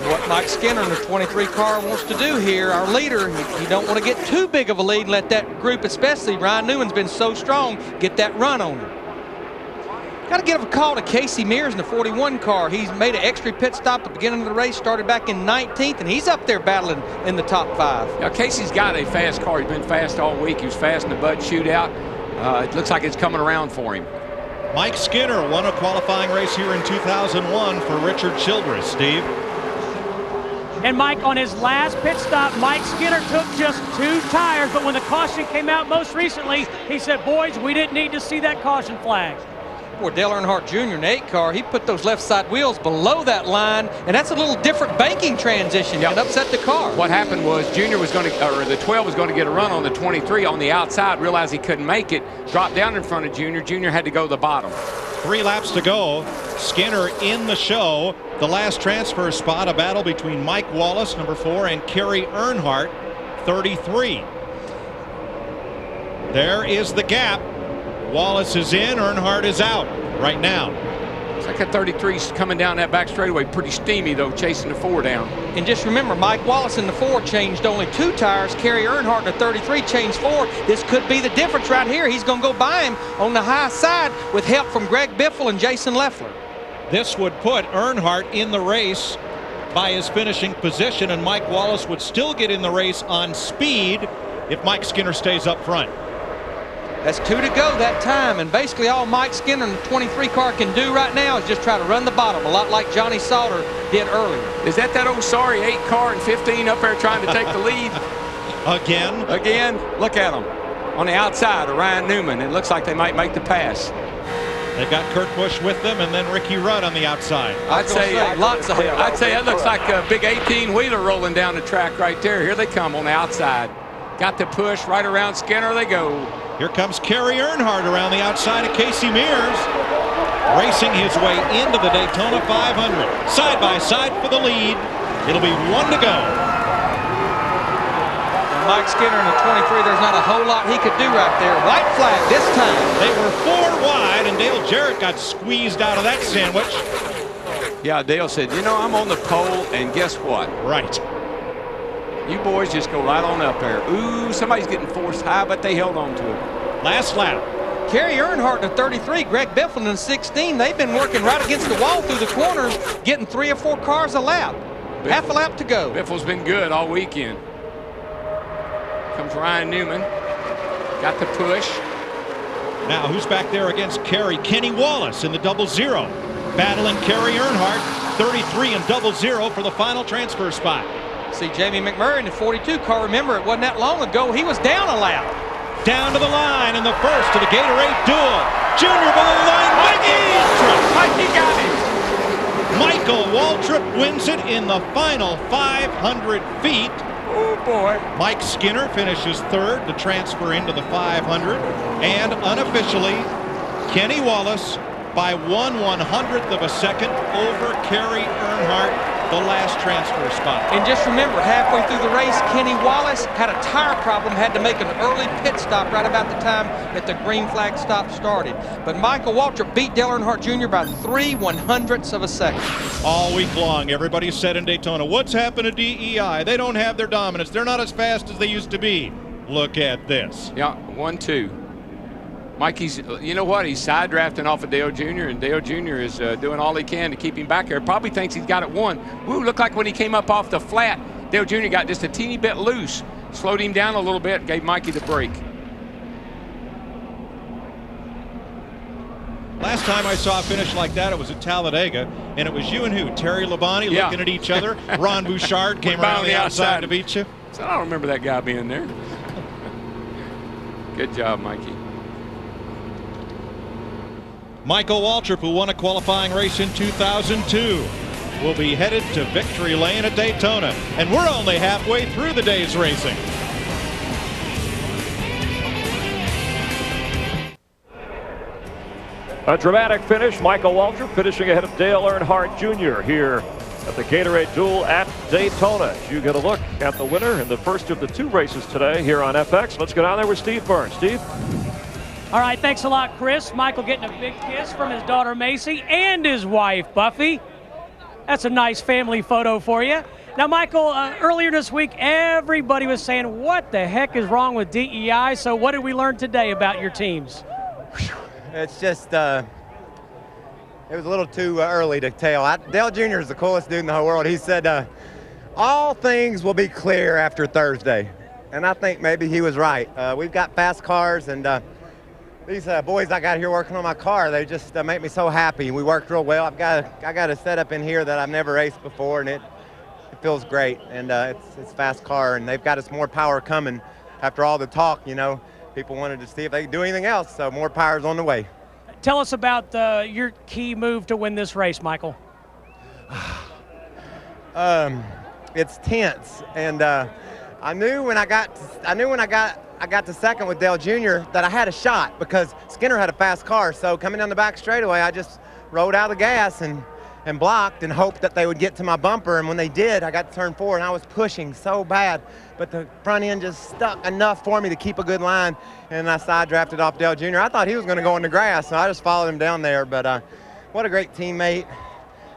What Mike Skinner in the 23 car wants to do here, our leader, he don't want to get too big of a lead and let that group, especially Ryan Newman's been so strong, get that run on him. Got to give a call to Casey Mears in the 41 car. He's made an extra pit stop at the beginning of the race, started back in 19th, and he's up there battling in the top 5. Now, Casey's got a fast car. He's been fast all week. He was fast in the Bud shootout. It looks like it's coming around for him. Mike Skinner won a qualifying race here in 2001 for Richard Childress. Steve? And Mike, on his last pit stop, Mike Skinner took just 2 tires, but when the caution came out most recently, he said, boys, we didn't need to see that caution flag. Poor Dale Earnhardt Jr. in the 8 car, he put those left side wheels below that line, and that's a little different banking transition. Yep. It upset the car. What happened was Junior was going to, or the 12 was going to get a run on the 23 on the outside, realized he couldn't make it, dropped down in front of Junior. Junior had to go to the bottom. 3 laps to go. Skinner in the show. The last transfer spot, a battle between Mike Wallace, number 4, and Kerry Earnhardt, 33. There is the gap. Wallace is in, Earnhardt is out right now. It's like a 33's coming down that back straightaway. Pretty steamy, though, chasing the 4 down. And just remember, Mike Wallace in the 4 changed only 2 tires. Kerry Earnhardt in the 33 changed 4. This could be the difference right here. He's going to go by him on the high side with help from Greg Biffle and Jason Leffler. This would put Earnhardt in the race by his finishing position, and Mike Wallace would still get in the race on speed if Mike Skinner stays up front. That's 2 to go that time, and basically all Mike Skinner and the 23 car can do right now is just try to run the bottom, a lot like Johnny Sauter did earlier. Is that old sorry 8 car and 15 up there trying to take the lead? Again? Again, look at them. On the outside of Ryan Newman, it looks like they might make the pass. They've got Kurt Busch with them, and then Ricky Rudd on the outside. I'd say that looks like a big 18-wheeler rolling down the track right there. Here they come on the outside. Got the push right around Skinner. They go. Here comes Kerry Earnhardt around the outside of Casey Mears, racing his way into the Daytona 500. Side by side for the lead. It'll be 1 to go. And Mike Skinner in the 23, there's not a whole lot he could do right there. White flag this time. They were 4 wide, and Dale Jarrett got squeezed out of that sandwich. Yeah, Dale said, you know, I'm on the pole, and guess what? Right. You boys just go right on up there. Ooh, somebody's getting forced high, but they held on to it. Last lap. Kerry Earnhardt in the 33, Greg Biffle in the 16. They've been working right against the wall through the corners, getting 3 or 4 cars a lap. Half a lap to go. Biffle's been good all weekend. Comes Ryan Newman. Got the push. Now, who's back there against Kerry? Kenny Wallace in the 00. Battling Kerry Earnhardt, 33 and 00 for the final transfer spot. See Jamie McMurray in the 42 car. Remember, it wasn't that long ago. He was down a lap. Down to the line in the first to the Gatorade Duel. Junior below the line. Mikey got him. Michael Waltrip wins it in the final 500 feet. Oh, boy. Mike Skinner finishes 3rd to transfer into the 500. And unofficially, Kenny Wallace by 1/100th of a second over Kerry Earnhardt, the last transfer spot. And just remember, halfway through the race, Kenny Wallace had a tire problem, had to make an early pit stop right about the time that the green flag stop started. But Michael Waltrip beat Dale Earnhardt Jr. by 3/100ths of a second. All week long, everybody said in Daytona, what's happened to DEI? They don't have their dominance. They're not as fast as they used to be. Look at this. Yeah, 1-2. Mikey's, you know what? He's side drafting off of Dale Jr., and Dale Jr. is doing all he can to keep him back there. Probably thinks he's got it won. Woo, looked like when he came up off the flat, Dale Jr. got just a teeny bit loose, slowed him down a little bit, and gave Mikey the break. Last time I saw a finish like that, it was at Talladega, and it was you and who? Terry Labonte looking at each other. Ron Bouchard came around the outside to beat you. So I don't remember that guy being there. Good job, Mikey. Michael Waltrip, who won a qualifying race in 2002, will be headed to victory lane at Daytona. And we're only halfway through the day's racing. A dramatic finish. Michael Waltrip finishing ahead of Dale Earnhardt Jr. here at the Gatorade Duel at Daytona. As you get a look at the winner in the first of the 2 races today here on FX. Let's get down there with Steve Burns. Steve? All right, thanks a lot, Chris. Michael getting a big kiss from his daughter Macy and his wife Buffy. That's a nice family photo for you. Now, Michael, earlier this week, everybody was saying, what the heck is wrong with DEI? So what did we learn today about your teams? It's just, it was a little too early to tell. Dale Jr. is the coolest dude in the whole world. He said, all things will be clear after Thursday. And I think maybe he was right. We've got fast cars, and these boys I got here working on my car, they just make me so happy. We worked real well. I got a setup in here that I've never raced before, and it feels great. And it's a fast car, and they've got us more power coming. After all the talk, you know, people wanted to see if they could do anything else, so more power's on the way. Tell us about your key move to win this race, Michael. It's tense, and I knew when I got to second with Dale Jr. that I had a shot because Skinner had a fast car. So coming down the back straightaway, I just rode out of the gas and blocked and hoped that they would get to my bumper. And when they did, I got to turn 4 and I was pushing so bad, but the front end just stuck enough for me to keep a good line. And I side drafted off Dale Jr. I thought he was going to go in the grass, so I just followed him down there. But what a great teammate.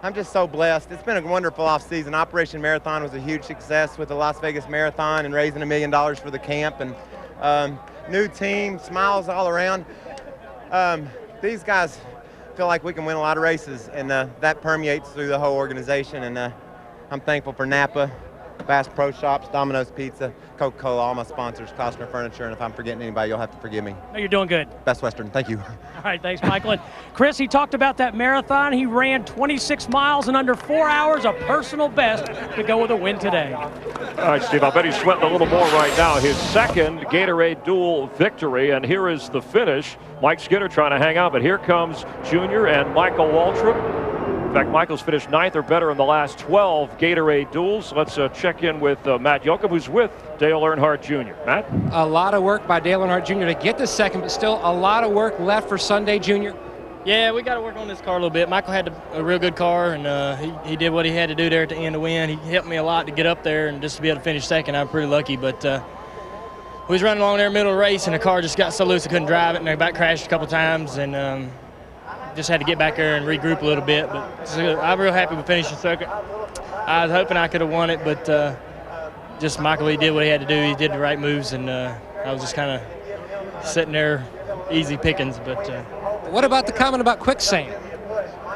I'm just so blessed. It's been a wonderful offseason. Operation Marathon was a huge success with the Las Vegas Marathon and raising $1 million for the camp. And new team, smiles all around. These guys feel like we can win a lot of races, and that permeates through the whole organization. And I'm thankful for Napa, Bass Pro Shops, Domino's Pizza, Coca-Cola, all my sponsors, Costner Furniture, and if I'm forgetting anybody, you'll have to forgive me. No, you're doing good. Best Western, thank you. All right, thanks, Michael. And Chris, he talked about that marathon. He ran 26 miles in under 4 hours, a personal best to go with a win today. All right, Steve, I bet he's sweating a little more right now. His second Gatorade Duel victory, and here is the finish. Mike Skinner trying to hang out, but here comes Junior and Michael Waltrip. In fact, Michael's finished 9th or better in the last 12 Gatorade Duels. Let's check in with Matt Yoakum, who's with Dale Earnhardt Jr. Matt? A lot of work by Dale Earnhardt Jr. to get to second, but still a lot of work left for Sunday, Junior. Yeah, we got to work on this car a little bit. Michael had a real good car, and he did what he had to do there at the end to win. He helped me a lot to get up there and just to be able to finish second. I'm pretty lucky, but we was running along there in the middle of the race, and the car just got so loose I couldn't drive it, and I back crashed a couple times, and just had to get back there and regroup a little bit. But I'm real happy with finishing second. I was hoping I could have won it, but just Michael, he did what he had to do. He did the right moves, and I was just kind of sitting there, easy pickings. But what about the comment about quicksand?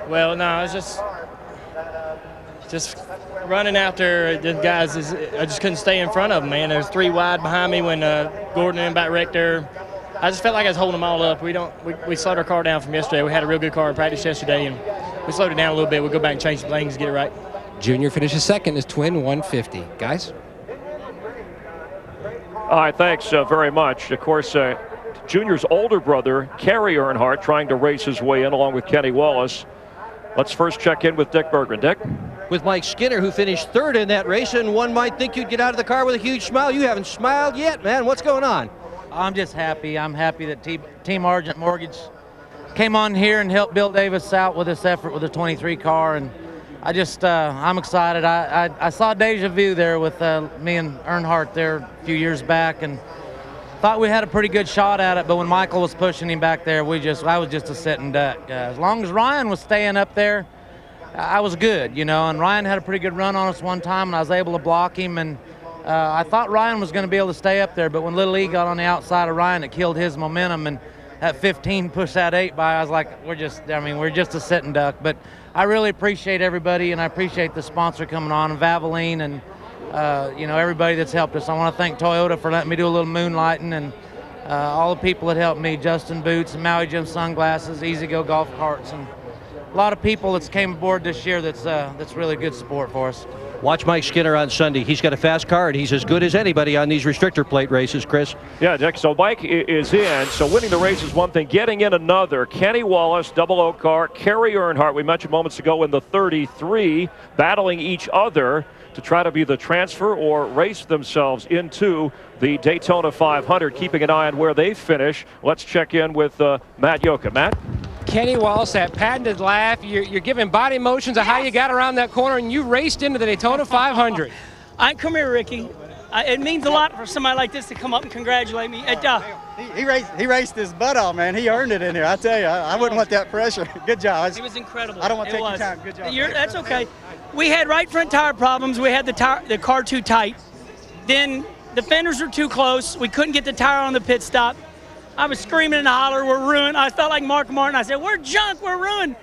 Well, no, it's just running out there. The guys, I just couldn't stay in front of them, man. There was 3 wide behind me when Gordon and back wrecked there. I just felt like I was holding them all up. We slowed our car down from yesterday. We had a real good car in practice yesterday, and we slowed it down a little bit. We'll go back and change the lanes, get it right. Junior finishes second, his twin 150. Guys? All right, thanks very much. Of course, Junior's older brother, Kerry Earnhardt, trying to race his way in along with Kenny Wallace. Let's first check in with Dick Bergman. Dick? With Mike Skinner, who finished 3rd in that race, and one might think you'd get out of the car with a huge smile. You haven't smiled yet, man. What's going on? I'm just happy. I'm happy that Team Argent Mortgage came on here and helped Bill Davis out with this effort with the 23 car, and I just I'm excited. I saw deja vu there with me and Earnhardt there a few years back, and thought we had a pretty good shot at it. But when Michael was pushing him back there, I was just a sitting duck. As long as Ryan was staying up there, I was good, you know. And Ryan had a pretty good run on us one time, and I was able to block him. And I thought Ryan was going to be able to stay up there, but when Little E got on the outside of Ryan, it killed his momentum, and that 15 pushed that 8 by. I was like, we're just a sitting duck. But I really appreciate everybody, and I appreciate the sponsor coming on, and Valvoline, and everybody that's helped us. I want to thank Toyota for letting me do a little moonlighting, and all the people that helped me, Justin Boots, and Maui Jim Sunglasses, Easy Go Golf Carts, and a lot of people that's came aboard this year that's really good support for us. Watch Mike Skinner on Sunday. He's got a fast car, and he's as good as anybody on these restrictor plate races, Chris. Yeah, Dick, so Mike is in. So winning the race is one thing. Getting in another. Kenny Wallace, double O car. Kerry Earnhardt, we mentioned moments ago, in the 33, battling each other to try to be the transfer or race themselves into the Daytona 500, keeping an eye on where they finish. Let's check in with Matt Yoakum. Matt? Kenny Wallace, that patented laugh. You're giving body motions of how you got around that corner, and you raced into the Daytona 500. Come here, Ricky. It means a lot for somebody like this to come up and congratulate me. He raced his butt off, man. He earned it in here. I tell you, I wouldn't want that pressure. Good job. It was incredible. I don't want to take your time. Good job. That's okay. We had right front tire problems. We had the car too tight. Then the fenders were too close. We couldn't get the tire on the pit stop. I was screaming and hollering, we're ruined. I felt like Mark Martin. I said, we're junk, we're ruined.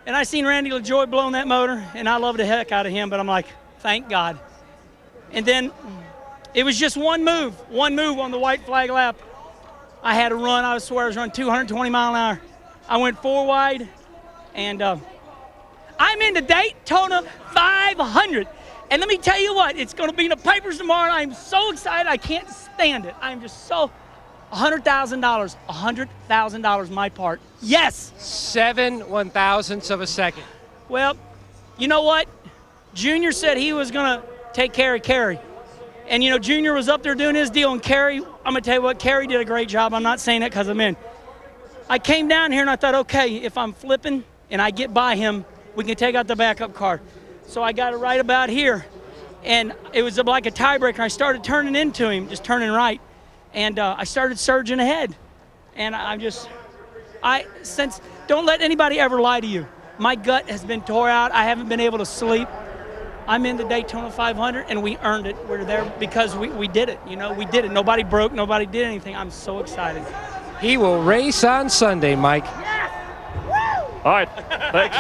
And I seen Randy LaJoy blowing that motor, and I loved the heck out of him, but I'm like, thank God. And then it was just one move on the white flag lap. I had to run. I swear I was running 220 mile an hour. I went 4 wide, and I'm in the Daytona 500. And let me tell you what, it's going to be in the papers tomorrow. I'm so excited. I can't stand it. I'm just so $100,000. $100,000 my part. Yes. 7 1,000ths of a second. Well, you know what? Junior said he was going to take care of Kerry. And, Junior was up there doing his deal, and Kerry, I'm going to tell you what, Kerry did a great job. I'm not saying that because I'm in. I came down here, and I thought, okay, if I'm flipping and I get by him, we can take out the backup car. So I got it right about here. And it was like a tiebreaker. I started turning into him, just turning right. And I started surging ahead. And don't let anybody ever lie to you. My gut has been tore out. I haven't been able to sleep. I'm in the Daytona 500, and we earned it. We're there because we did it. We did it. Nobody broke. Nobody did anything. I'm so excited. He will race on Sunday, Mike. All right. Thanks.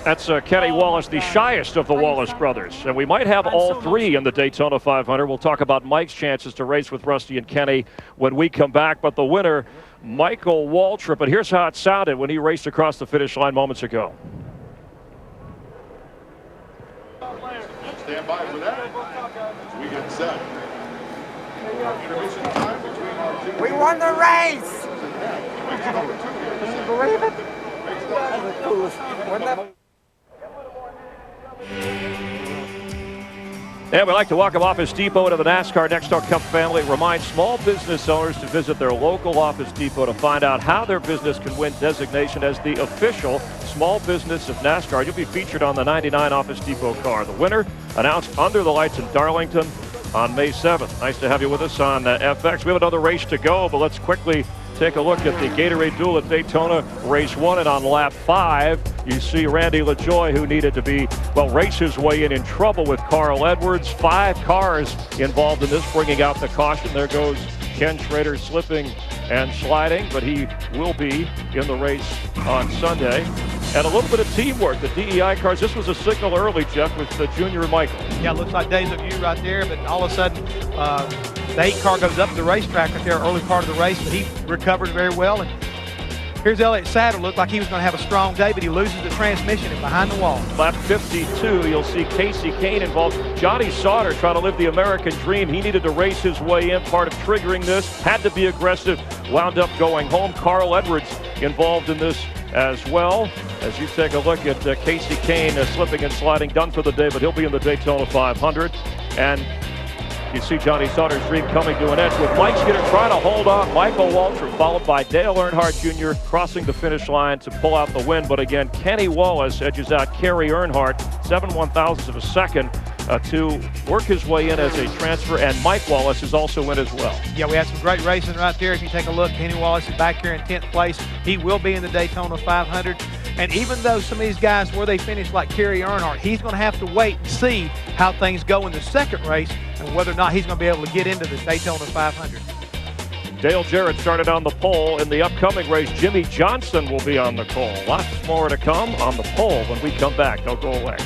That's Kenny Wallace, the shyest of the Wallace brothers. And we might have all three in the Daytona 500. We'll talk about Mike's chances to race with Rusty and Kenny when we come back. But the winner, Michael Waltrip. And here's how it sounded when he raced across the finish line moments ago. Stand by for that as we get set. We won the race! Can you believe it? That was the coolest. Wasn't that? And we'd like to welcome Office Depot to the NASCAR NEXTEL Cup family. Remind small business owners to visit their local Office Depot to find out how their business can win designation as the official small business of NASCAR. You'll be featured on the 99 Office Depot car. The winner announced under the lights in Darlington on May 7th. Nice to have you with us on FX. We have another race to go, but let's quickly take a look at the Gatorade Duel at Daytona, race 1, and on lap 5, you see Randy LaJoie, who needed to race his way in trouble with Carl Edwards. 5 cars involved in this, bringing out the caution. There goes Ken Schrader slipping and sliding, but he will be in the race on Sunday. And a little bit of teamwork. The DEI cars, this was a signal early, Jeff, with Junior and Michael. Yeah, looks like days of view right there, but all of a sudden, the 8 car goes up the racetrack right there, early part of the race, but he recovered very well. And here's Elliott Sadler. Looked like he was going to have a strong day, but he loses the transmission and behind the wall. Lap 52, you'll see Casey Kane involved. Johnny Sauter trying to live the American dream. He needed to race his way in. Part of triggering this, had to be aggressive, wound up going home. Carl Edwards involved in this as well. As you take a look at Casey Kane slipping and sliding, done for the day, but he'll be in the Daytona 500. And you see Johnny Sauter's dream coming to an end with Mike Skinner trying to hold on. Michael Waltrip followed by Dale Earnhardt Jr. crossing the finish line to pull out the win. But again, Kenny Wallace edges out Kerry Earnhardt 7/1000ths of a second to work his way in as a transfer. And Mike Wallace is also in as well. Yeah, we had some great racing right there. If you take a look, Kenny Wallace is back here in 10th place. He will be in the Daytona 500. And even though some of these guys, where they finish like Kerry Earnhardt, he's going to have to wait and see how things go in the second race and whether or not he's going to be able to get into the Daytona 500. Dale Jarrett started on the pole. In the upcoming race, Jimmy Johnson will be on the pole. Lots more to come on the pole when we come back. Don't go away.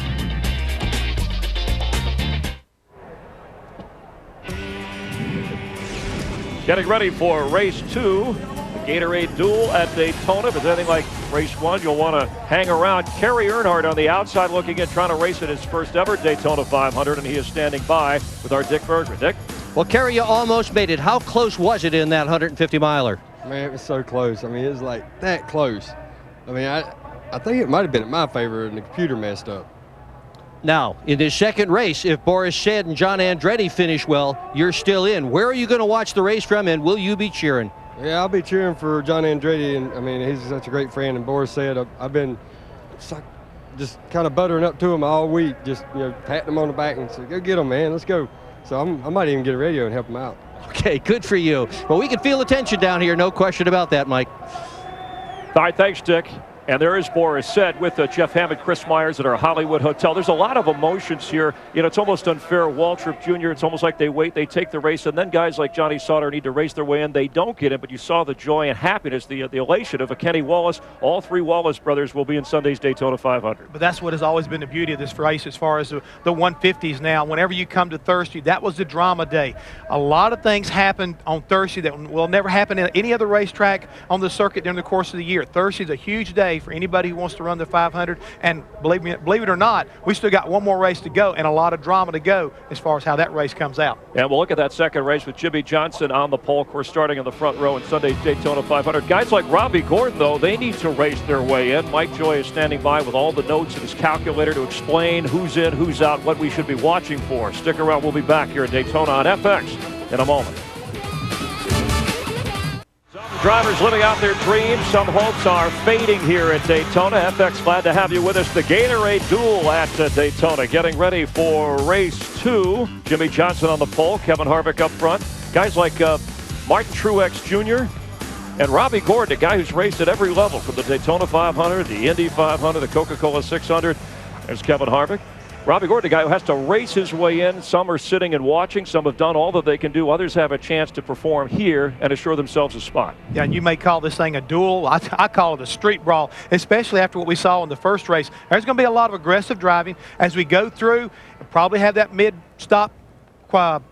Getting ready for race 2. Gatorade Duel at Daytona. If it's anything like race 1, you'll want to hang around. Kerry Earnhardt on the outside looking at trying to race at his first ever Daytona 500, and he is standing by with our Dick Berger. Dick? Well, Kerry, you almost made it. How close was it in that 150-miler? Man, it was so close. I mean, it was like that close. I mean, I think it might have been in my favor and the computer messed up. Now, in this second race, if Boris Said and John Andretti finish well, you're still in. Where are you going to watch the race from, and will you be cheering? Yeah, I'll be cheering for John Andretti, and I mean, he's such a great friend. And Boris Said, I've been just kind of buttering up to him all week, just patting him on the back and say, "Go get him, man, let's go." So I might even get a radio and help him out. Okay, good for you. Well, we can feel the tension down here, no question about that, Mike. All right, thanks, Dick. And there is Boris Said with Jeff Hammond, Chris Myers at our Hollywood Hotel. There's a lot of emotions here. It's almost unfair. Waltrip Jr., it's almost like they wait, they take the race, and then guys like Johnny Sauter need to race their way in. They don't get it, but you saw the joy and happiness, the elation of a Kenny Wallace. All 3 Wallace brothers will be in Sunday's Daytona 500. But that's what has always been the beauty of this race as far as the 150s now. Whenever you come to Thursday, that was the drama day. A lot of things happened on Thursday that will never happen at any other racetrack on the circuit during the course of the year. Thursday's a huge day for anybody who wants to run the 500, and believe it or not, we still got one more race to go and a lot of drama to go as far as how that race comes out. And we'll look at that second race with Jimmy Johnson on the pole course starting in the front row in Sunday's Daytona 500. Guys like Robbie Gordon, though, they need to race their way in. Mike Joy is standing by with all the notes in his calculator to explain who's in, who's out, what we should be watching for. Stick around. We'll be back here at Daytona on FX in a moment. Drivers living out their dreams. Some hopes are fading here at Daytona. FX glad to have you with us. The Gatorade Duel at Daytona. Getting ready for race 2. Jimmy Johnson on the pole. Kevin Harvick up front. Guys like Martin Truex Jr. and Robbie Gordon, a guy who's raced at every level from the Daytona 500, the Indy 500, the Coca-Cola 600. There's Kevin Harvick. Robbie Gordon, a guy who has to race his way in. Some are sitting and watching. Some have done all that they can do. Others have a chance to perform here and assure themselves a spot. Yeah, and you may call this thing a duel. I call it a street brawl, especially after what we saw in the first race. There's going to be a lot of aggressive driving as we go through and probably have that mid-stop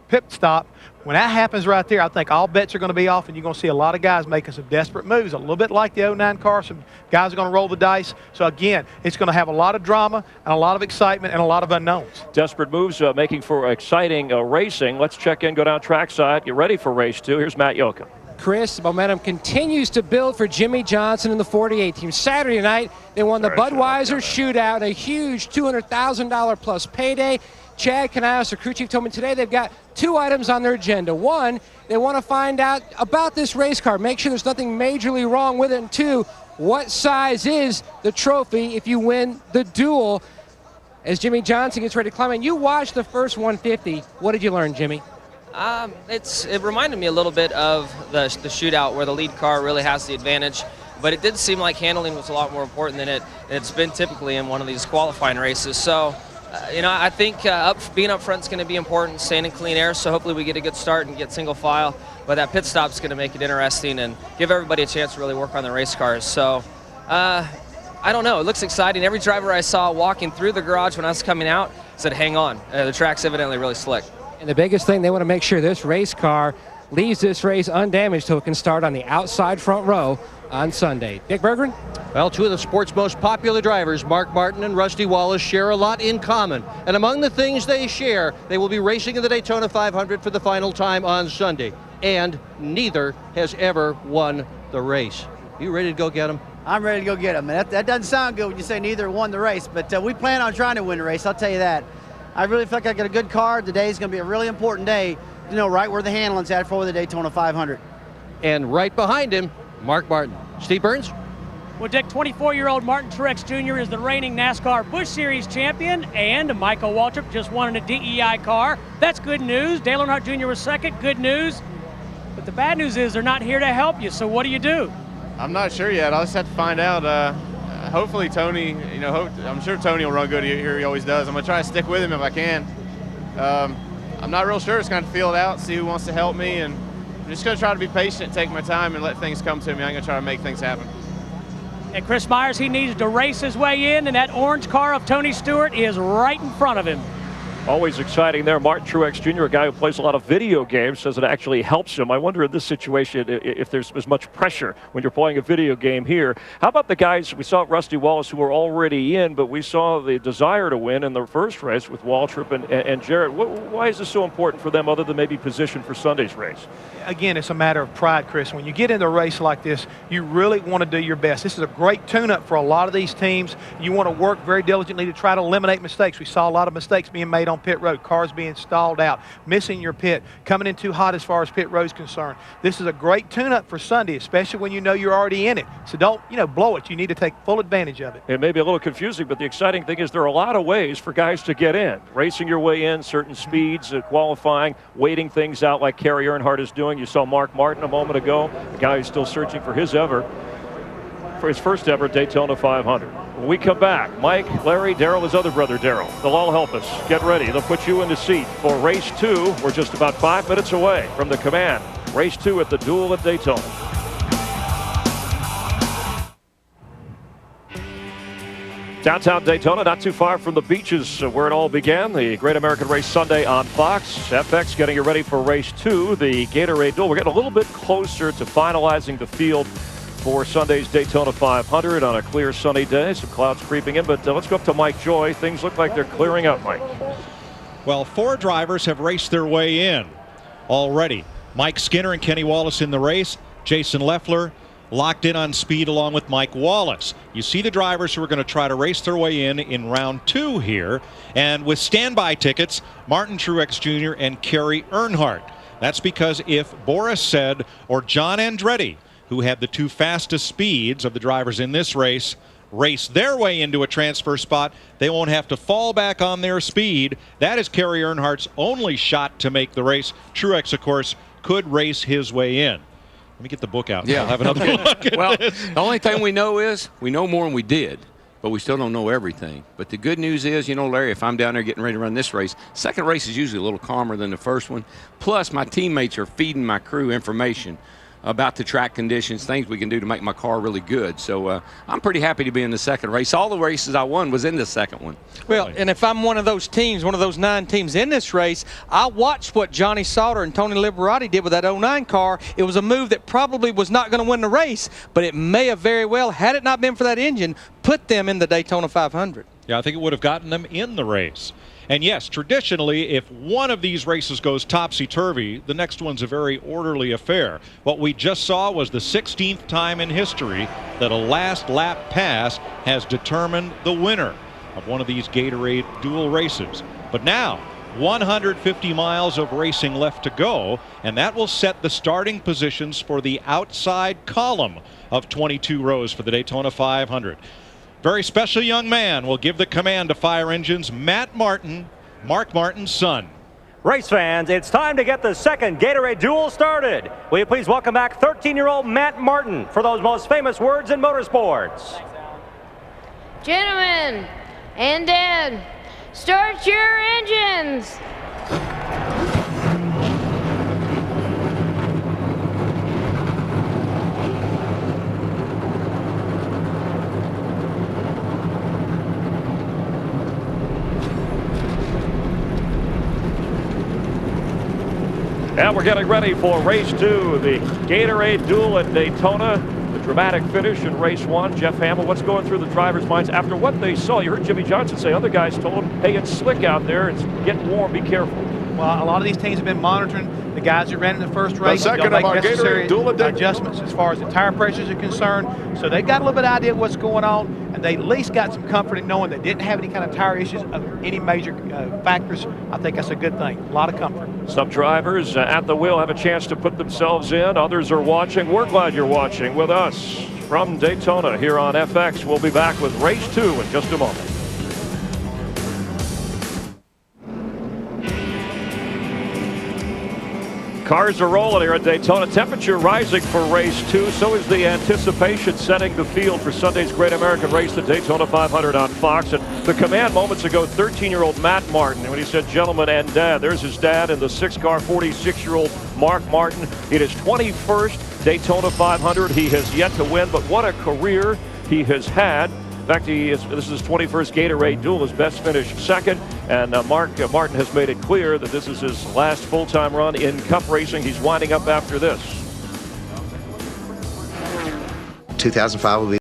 pit stop. When that happens right there, I think all bets are going to be off, and you're going to see a lot of guys making some desperate moves, a little bit like the 09 car. Some guys are going to roll the dice. So, again, it's going to have a lot of drama and a lot of excitement and a lot of unknowns. Desperate moves making for exciting racing. Let's check in, go down trackside, get ready for race 2. Here's Matt Yoakum. Chris, momentum continues to build for Jimmy Johnson and the 48 team. Saturday night, they won the Budweiser Shootout, a huge $200,000 plus payday. Chad Canales, the crew chief, told me today they've got 2 items on their agenda. 1, they want to find out about this race car, make sure there's nothing majorly wrong with it. And 2, what size is the trophy if you win the duel? As Jimmy Johnson gets ready to climb in, you watched the first 150. What did you learn, Jimmy? It reminded me a little bit of the shootout where the lead car really has the advantage, but it did seem like handling was a lot more important than it's been typically in one of these qualifying races. So, I think being up front is going to be important, staying in clean air, so hopefully we get a good start and get single file, but that pit stop is going to make it interesting and give everybody a chance to really work on the race cars. So, I don't know. It looks exciting. Every driver I saw walking through the garage when I was coming out said, hang on. The track's evidently really slick. And the biggest thing, they want to make sure this race car leaves this race undamaged so it can start on the outside front row on Sunday. Dick Berggren? Well, 2 of the sport's most popular drivers, Mark Martin and Rusty Wallace, share a lot in common. And among the things they share, they will be racing in the Daytona 500 for the final time on Sunday. And neither has ever won the race. You ready to go get them? I'm ready to go get them. That doesn't sound good when you say neither won the race, but we plan on trying to win the race, I'll tell you that. I really feel like I got a good car. Today is going to be a really important day to know right where the handling's at for the Daytona 500. And right behind him, Mark Martin. Steve Burns? Well, Dick, 24-year-old Martin Truex Jr. is the reigning NASCAR Busch Series champion, and Michael Waltrip just won in a DEI car. That's good news. Dale Earnhardt Jr. was second. Good news. But the bad news is they're not here to help you, so what do you do? I'm not sure yet. I'll just have to find out. Hopefully Tony, I'm sure Tony will run good here. He always does. I'm going to try to stick with him if I can. I'm not real sure. Just going to feel it out, see who wants to help me, and I'm just going to try to be patient, take my time, and let things come to me. I'm going to try to make things happen. And Chris Myers, he needs to race his way in, and that orange car of Tony Stewart is right in front of him. Always exciting there. Martin Truex Jr., a guy who plays a lot of video games, says it actually helps him. I wonder in this situation if there's as much pressure when you're playing a video game here. How about the guys, we saw Rusty Wallace, who were already in, but we saw the desire to win in the first race with Waltrip and Jarrett. Why is this so important for them other than maybe position for Sunday's race? Again, it's a matter of pride, Chris. When you get into a race like this, you really want to do your best. This is a great tune-up for a lot of these teams. You want to work very diligently to try to eliminate mistakes. We saw a lot of mistakes being made on pit road, cars being stalled out, missing your pit, coming in too hot as far as pit road is concerned. This is a great tune-up for Sunday, especially when you know you're already in it. So don't, blow it. You need to take full advantage of it. It may be a little confusing, but the exciting thing is there are a lot of ways for guys to get in. Racing your way in, certain speeds, qualifying, waiting things out like Kerry Earnhardt is doing. You saw Mark Martin a moment ago, a guy who's still searching for his first ever Daytona 500. When we come back, Mike, Larry, Darrell, his other brother Darrell, they'll all help us. Get ready. They'll put you in the seat for race 2. We're just about 5 minutes away from the command. Race 2 at the Duel at Daytona. Downtown Daytona, not too far from the beaches where it all began. The Great American Race Sunday on Fox. FX getting you ready for race 2, the Gatorade Duel. We're getting a little bit closer to finalizing the field for Sunday's Daytona 500 on a clear sunny day. Some clouds creeping in, but let's go up to Mike Joy. Things look like they're clearing up, Mike. Well, 4 drivers have raced their way in already. Mike Skinner and Kenny Wallace in the race. Jason Leffler locked in on speed along with Mike Wallace. You see the drivers who are going to try to race their way in round 2 here. And with standby tickets, Martin Truex Jr. and Kerry Earnhardt. That's because if Boris Said or John Andretti, who had the 2 fastest speeds of the drivers in this race, race their way into a transfer spot, they won't have to fall back on their speed. That is Kerry Earnhardt's only shot to make the race. Truex, of course, could race his way in. Let me get the book out. Yeah. I'll have another look at well, this. The only thing we know is we know more than we did. but we still don't know everything. But the good news is, you know, Larry, if I'm down there getting ready to run this race, second race is usually a little calmer than the first one. Plus, my teammates are feeding my crew information about the track conditions, things we can do to make my car really good. So I'm pretty happy to be in the second race. All the races I won was in the second one. Well, and if I'm one of those teams, one of those 9 teams in this race, I watched what Johnny Sauter and Tony Liberati did with that 09 car. It was a move that probably was not going to win the race, but it may have very well, had it not been for that engine, put them in the Daytona 500. Yeah, I think it would have gotten them in the race. And yes, traditionally, if one of these races goes topsy-turvy, the next one's a very orderly affair. What we just saw was the 16th time in history that a last lap pass has determined the winner of one of these Gatorade Duel races. But now, 150 miles of racing left to go, and that will set the starting positions for the outside column of 22 rows for the Daytona 500. Very special young man will give the command to fire engines, Matt Martin, Mark Martin's son. Race fans, it's time to get the second Gatorade Duel started. Will you please welcome back 13-year-old Matt Martin for those most famous words in motorsports. Gentlemen and Dad, start your engines. And we're getting ready for race 2, the Gatorade Duel at Daytona. The dramatic finish in race 1. Jeff Hamill, what's going through the drivers' minds after what they saw? You heard Jimmy Johnson say other guys told him, hey, it's slick out there. It's getting warm. Be careful. Well, a lot of these teams have been monitoring the guys who ran in the first race. The second They'll of our make necessary Gatorade Duel adjustments as far as the tire pressures are concerned. So they've got a little bit of idea of what's going on, and they at least got some comfort in knowing they didn't have any kind of tire issues of any major factors. I think that's a good thing. A lot of comfort. Some drivers at the wheel have a chance to put themselves in. Others are watching. We're glad you're watching with us from Daytona here on FX. We'll be back with race 2 in just a moment. Cars are rolling here at Daytona. Temperature rising for race 2. So is the anticipation setting the field for Sunday's Great American Race, the Daytona 500 on Fox. And the command moments ago, 13-year-old Matt Martin, when he said gentleman and dad, there's his dad in the 6-car 46-year-old Mark Martin. It is 21st Daytona 500. He has yet to win, but what a career he has had. In fact, this is his 21st Gatorade Duel, his best finish second. And Mark Martin has made it clear that this is his last full-time run in Cup racing. He's winding up after this. 2005 will be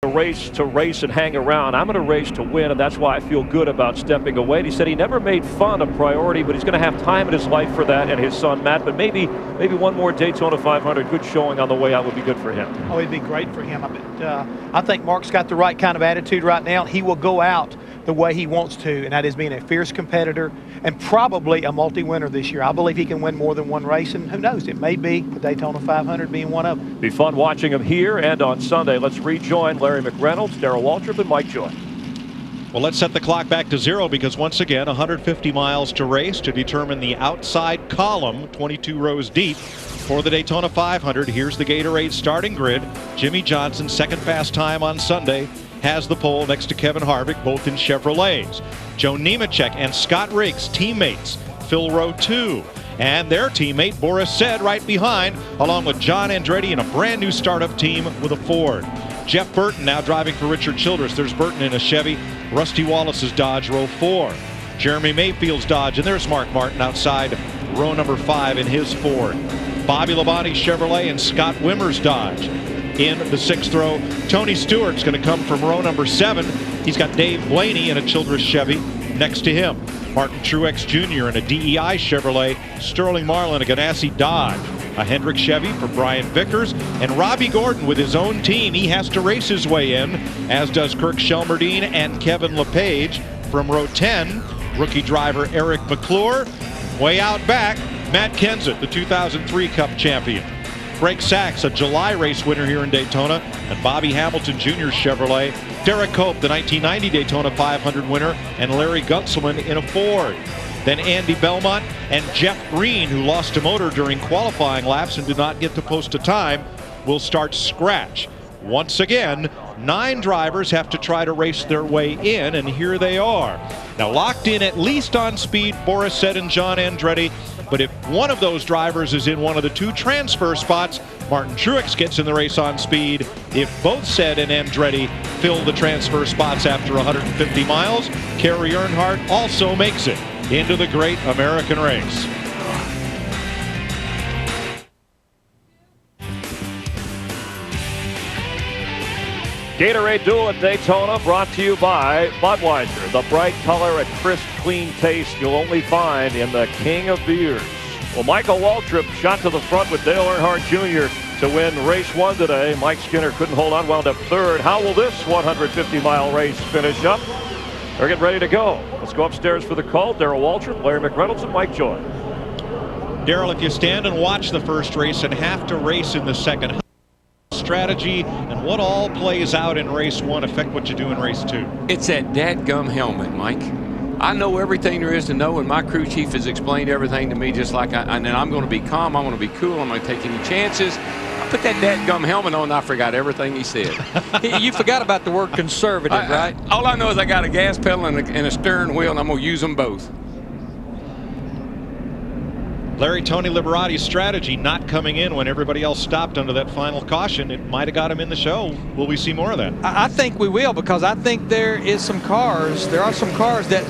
Race to race and hang around. I'm going to race to win, and that's why I feel good about stepping away. And he said he never made fun a priority, but he's going to have time in his life for that and his son Matt. But maybe one more Daytona 500 good showing on the way out would be good for him. Oh, it'd be great for him. I think Mark's got the right kind of attitude right now. He will go out the way he wants to, and that is being a fierce competitor and probably a multi-winner this year. I believe he can win more than one race, and who knows, it may be the Daytona 500 being one of them. Be fun watching him here and on Sunday. Let's rejoin Larry McReynolds, Darrell Waltrip, and Mike Joy. Well, let's set the clock back to 0 because once again, 150 miles to race to determine the outside column, 22 rows deep, for the Daytona 500. Here's the Gatorade starting grid. Jimmy Johnson, second fast time on Sunday, has the pole next to Kevin Harvick, both in Chevrolets. Joe Nemechek and Scott Riggs, teammates, fill row 2. And their teammate, Boris Said, right behind, along with John Andretti and a brand new startup team with a Ford. Jeff Burton now driving for Richard Childress. There's Burton in a Chevy. Rusty Wallace's Dodge, row 4. Jeremy Mayfield's Dodge, and there's Mark Martin outside row number 5 in his Ford. Bobby Labonte's Chevrolet and Scott Wimmer's Dodge. In the 6th row, Tony Stewart's going to come from row number 7. He's got Dave Blaney in a Childress Chevy next to him. Martin Truex Jr. in a DEI Chevrolet, Sterling Marlin a Ganassi Dodge, a Hendrick Chevy for Brian Vickers, and Robbie Gordon with his own team. He has to race his way in, as does Kirk Shelmerdine and Kevin LePage from row 10. Rookie driver Eric McClure. Way out back, Matt Kenseth, the 2003 Cup champion. Greg Sachs, a July race winner here in Daytona, and Bobby Hamilton Jr. Chevrolet. Derek Cope, the 1990 Daytona 500 winner, and Larry Gunselman in a Ford. Then Andy Belmont and Jeff Green, who lost a motor during qualifying laps and did not get to post a time, will start scratch. Once again, 9 drivers have to try to race their way in, and here they are. Now locked in at least on speed, Boris said, and John Andretti. But if one of those drivers is in one of the 2 transfer spots, Martin Truex gets in the race on speed. If both Said and Andretti fill the transfer spots after 150 miles, Kerry Earnhardt also makes it into the great American race. Gatorade Duel at Daytona, brought to you by Budweiser. The bright color and crisp, clean taste you'll only find in the king of beers. Well, Michael Waltrip shot to the front with Dale Earnhardt Jr. to win race 1 today. Mike Skinner couldn't hold on, wound up 3rd. How will this 150-mile race finish up? They're getting ready to go. Let's go upstairs for the call. Darrell Waltrip, Larry McReynolds, and Mike Joy. Darrell, if you stand and watch the first race and have to race in the second, strategy and what all plays out in race 1 affect what you do in race 2? It's that dadgum helmet, Mike. I know everything there is to know, and my crew chief has explained everything to me, just like and then I'm going to be calm, I'm going to be cool, I'm going to take any chances. I put that dadgum helmet on and I forgot everything he said. You forgot about the word conservative, right? All I know is I got a gas pedal and a steering wheel, and I'm going to use them both. Larry, Tony Liberati's strategy not coming in when everybody else stopped under that final caution, it might have got him in the show. Will we see more of that? I think we will, because I think there are some cars that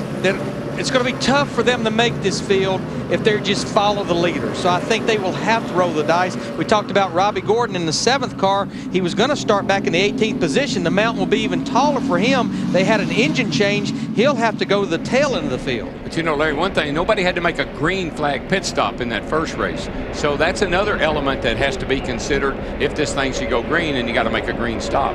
it's going to be tough for them to make this field if they just follow the leader. So I think they will have to roll the dice. We talked about Robbie Gordon in the 7th car. He was going to start back in the 18th position. The mountain will be even taller for him. They had an engine change. He'll have to go to the tail end of the field. But you know, Larry, one thing, nobody had to make a green flag pit stop in that first race. So that's another element that has to be considered if this thing should go green, and you got to make a green stop.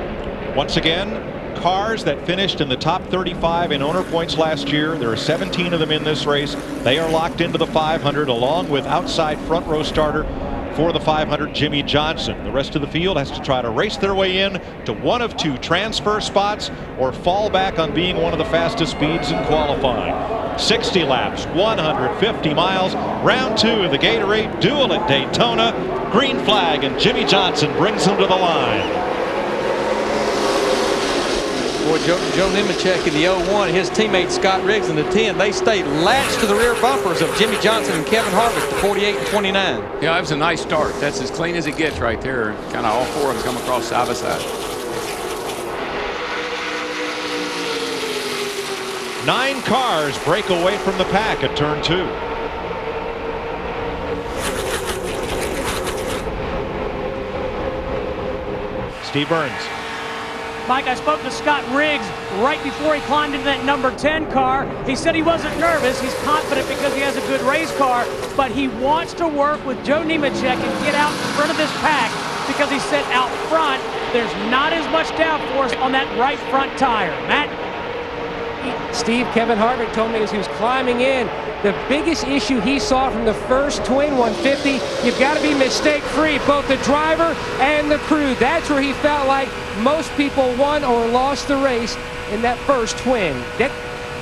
Once again, cars that finished in the top 35 in owner points last year. There are 17 of them in this race. They are locked into the 500, along with outside front row starter for the 500, Jimmy Johnson. The rest of the field has to try to race their way in to one of 2 transfer spots or fall back on being one of the fastest speeds in qualifying. 60 laps, 150 miles, round 2 of the Gatorade Duel at Daytona. Green flag, and Jimmy Johnson brings them to the line. Boy, Joe Nemechek in the 01, his teammate Scott Riggs in the 10, they stayed latched to the rear bumpers of Jimmy Johnson and Kevin Harvick, the 48 and 29. Yeah, that was a nice start. That's as clean as it gets right there. Kind of all 4 of them come across side by side. 9 cars break away from the pack at turn 2. Steve Burns. Mike, I spoke to Scott Riggs right before he climbed into that number 10 car. He said he wasn't nervous. He's confident because he has a good race car, but he wants to work with Joe Nemechek and get out in front of this pack, because he said out front, there's not as much downforce on that right front tire. Matt? Steve, Kevin Harvick told me as he was climbing in, the biggest issue he saw from the first twin 150, you've got to be mistake-free, both the driver and the crew. That's where he felt like most people won or lost the race in that first twin. Dick?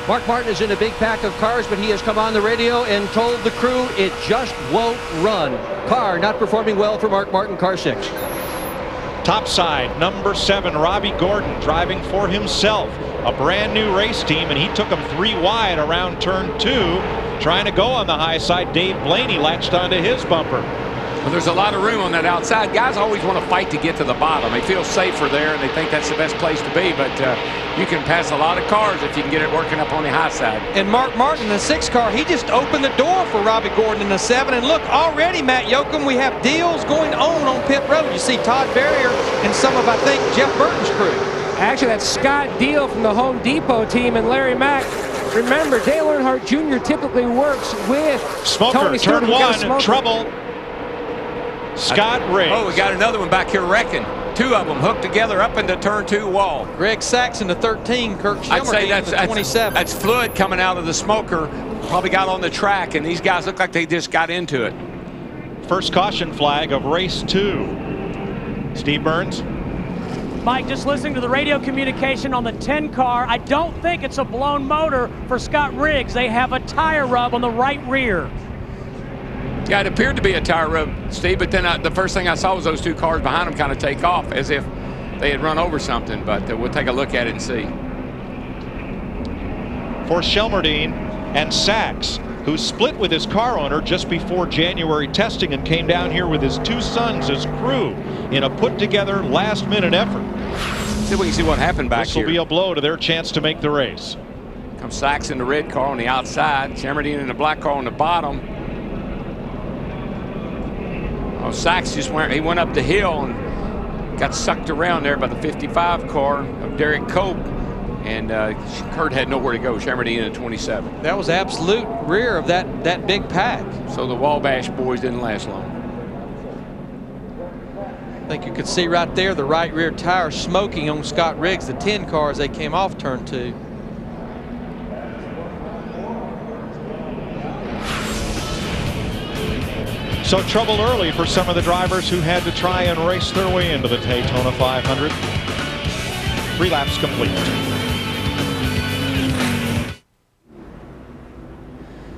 Mark Martin is in a big pack of cars, but he has come on the radio and told the crew it just won't run. Car not performing well for Mark Martin, car 6. Topside, number 7, Robbie Gordon, driving for himself. A brand new race team, and he took them 3 wide around turn 2. Trying to go on the high side, Dave Blaney latched onto his bumper. Well, there's a lot of room on that outside. Guys always want to fight to get to the bottom. They feel safer there, and they think that's the best place to be, but you can pass a lot of cars if you can get it working up on the high side. And Mark Martin in the 6 car, he just opened the door for Robbie Gordon in the 7. And look, already, Matt Yoakum, we have deals going on pit road. You see Todd Barrier and some of, I think, Jeff Burton's crew. Actually, that's Scott Deal from the Home Depot team, and Larry Mack, Remember, Dale Earnhardt Jr. typically works with Smoker, Tony Stewart. turn one, trouble. Scott Riggs. Oh, we got another one back here wrecking. Two of them hooked together up into turn 2 wall. Greg Sachs in the 13, Kirk I'd say Schilmer in the 27. That's fluid coming out of the smoker. Probably got on the track, and these guys look like they just got into it. First caution flag of race 2. Steve Burns. Mike, just listening to the radio communication on the 10 car, I don't think it's a blown motor for Scott Riggs. They have a tire rub on the right rear. Yeah, it appeared to be a tire rub, Steve, but then the first thing I saw was those two cars behind them kind of take off as if they had run over something, but we'll take a look at it and see. For Shelmerdine and Sachs, who split with his car owner just before January testing and came down here with his 2 sons as crew in a put-together last-minute effort. See if we can see what happened back here. This will be a blow to their chance to make the race. Comes Sachs in the red car on the outside, Shelmerdine in the black car on the bottom. Oh, Sachs just went up the hill and got sucked around there by the 55 car of Derek Cope, and Kurt had nowhere to go. Shelmerdine in the 27. That was absolute rear of that big pack. So the Wabash boys didn't last long. I think you could see right there the right rear tire smoking on Scott Riggs, the 10 car, as they came off turn 2. So trouble early for some of the drivers who had to try and race their way into the Daytona 500. 3 laps complete.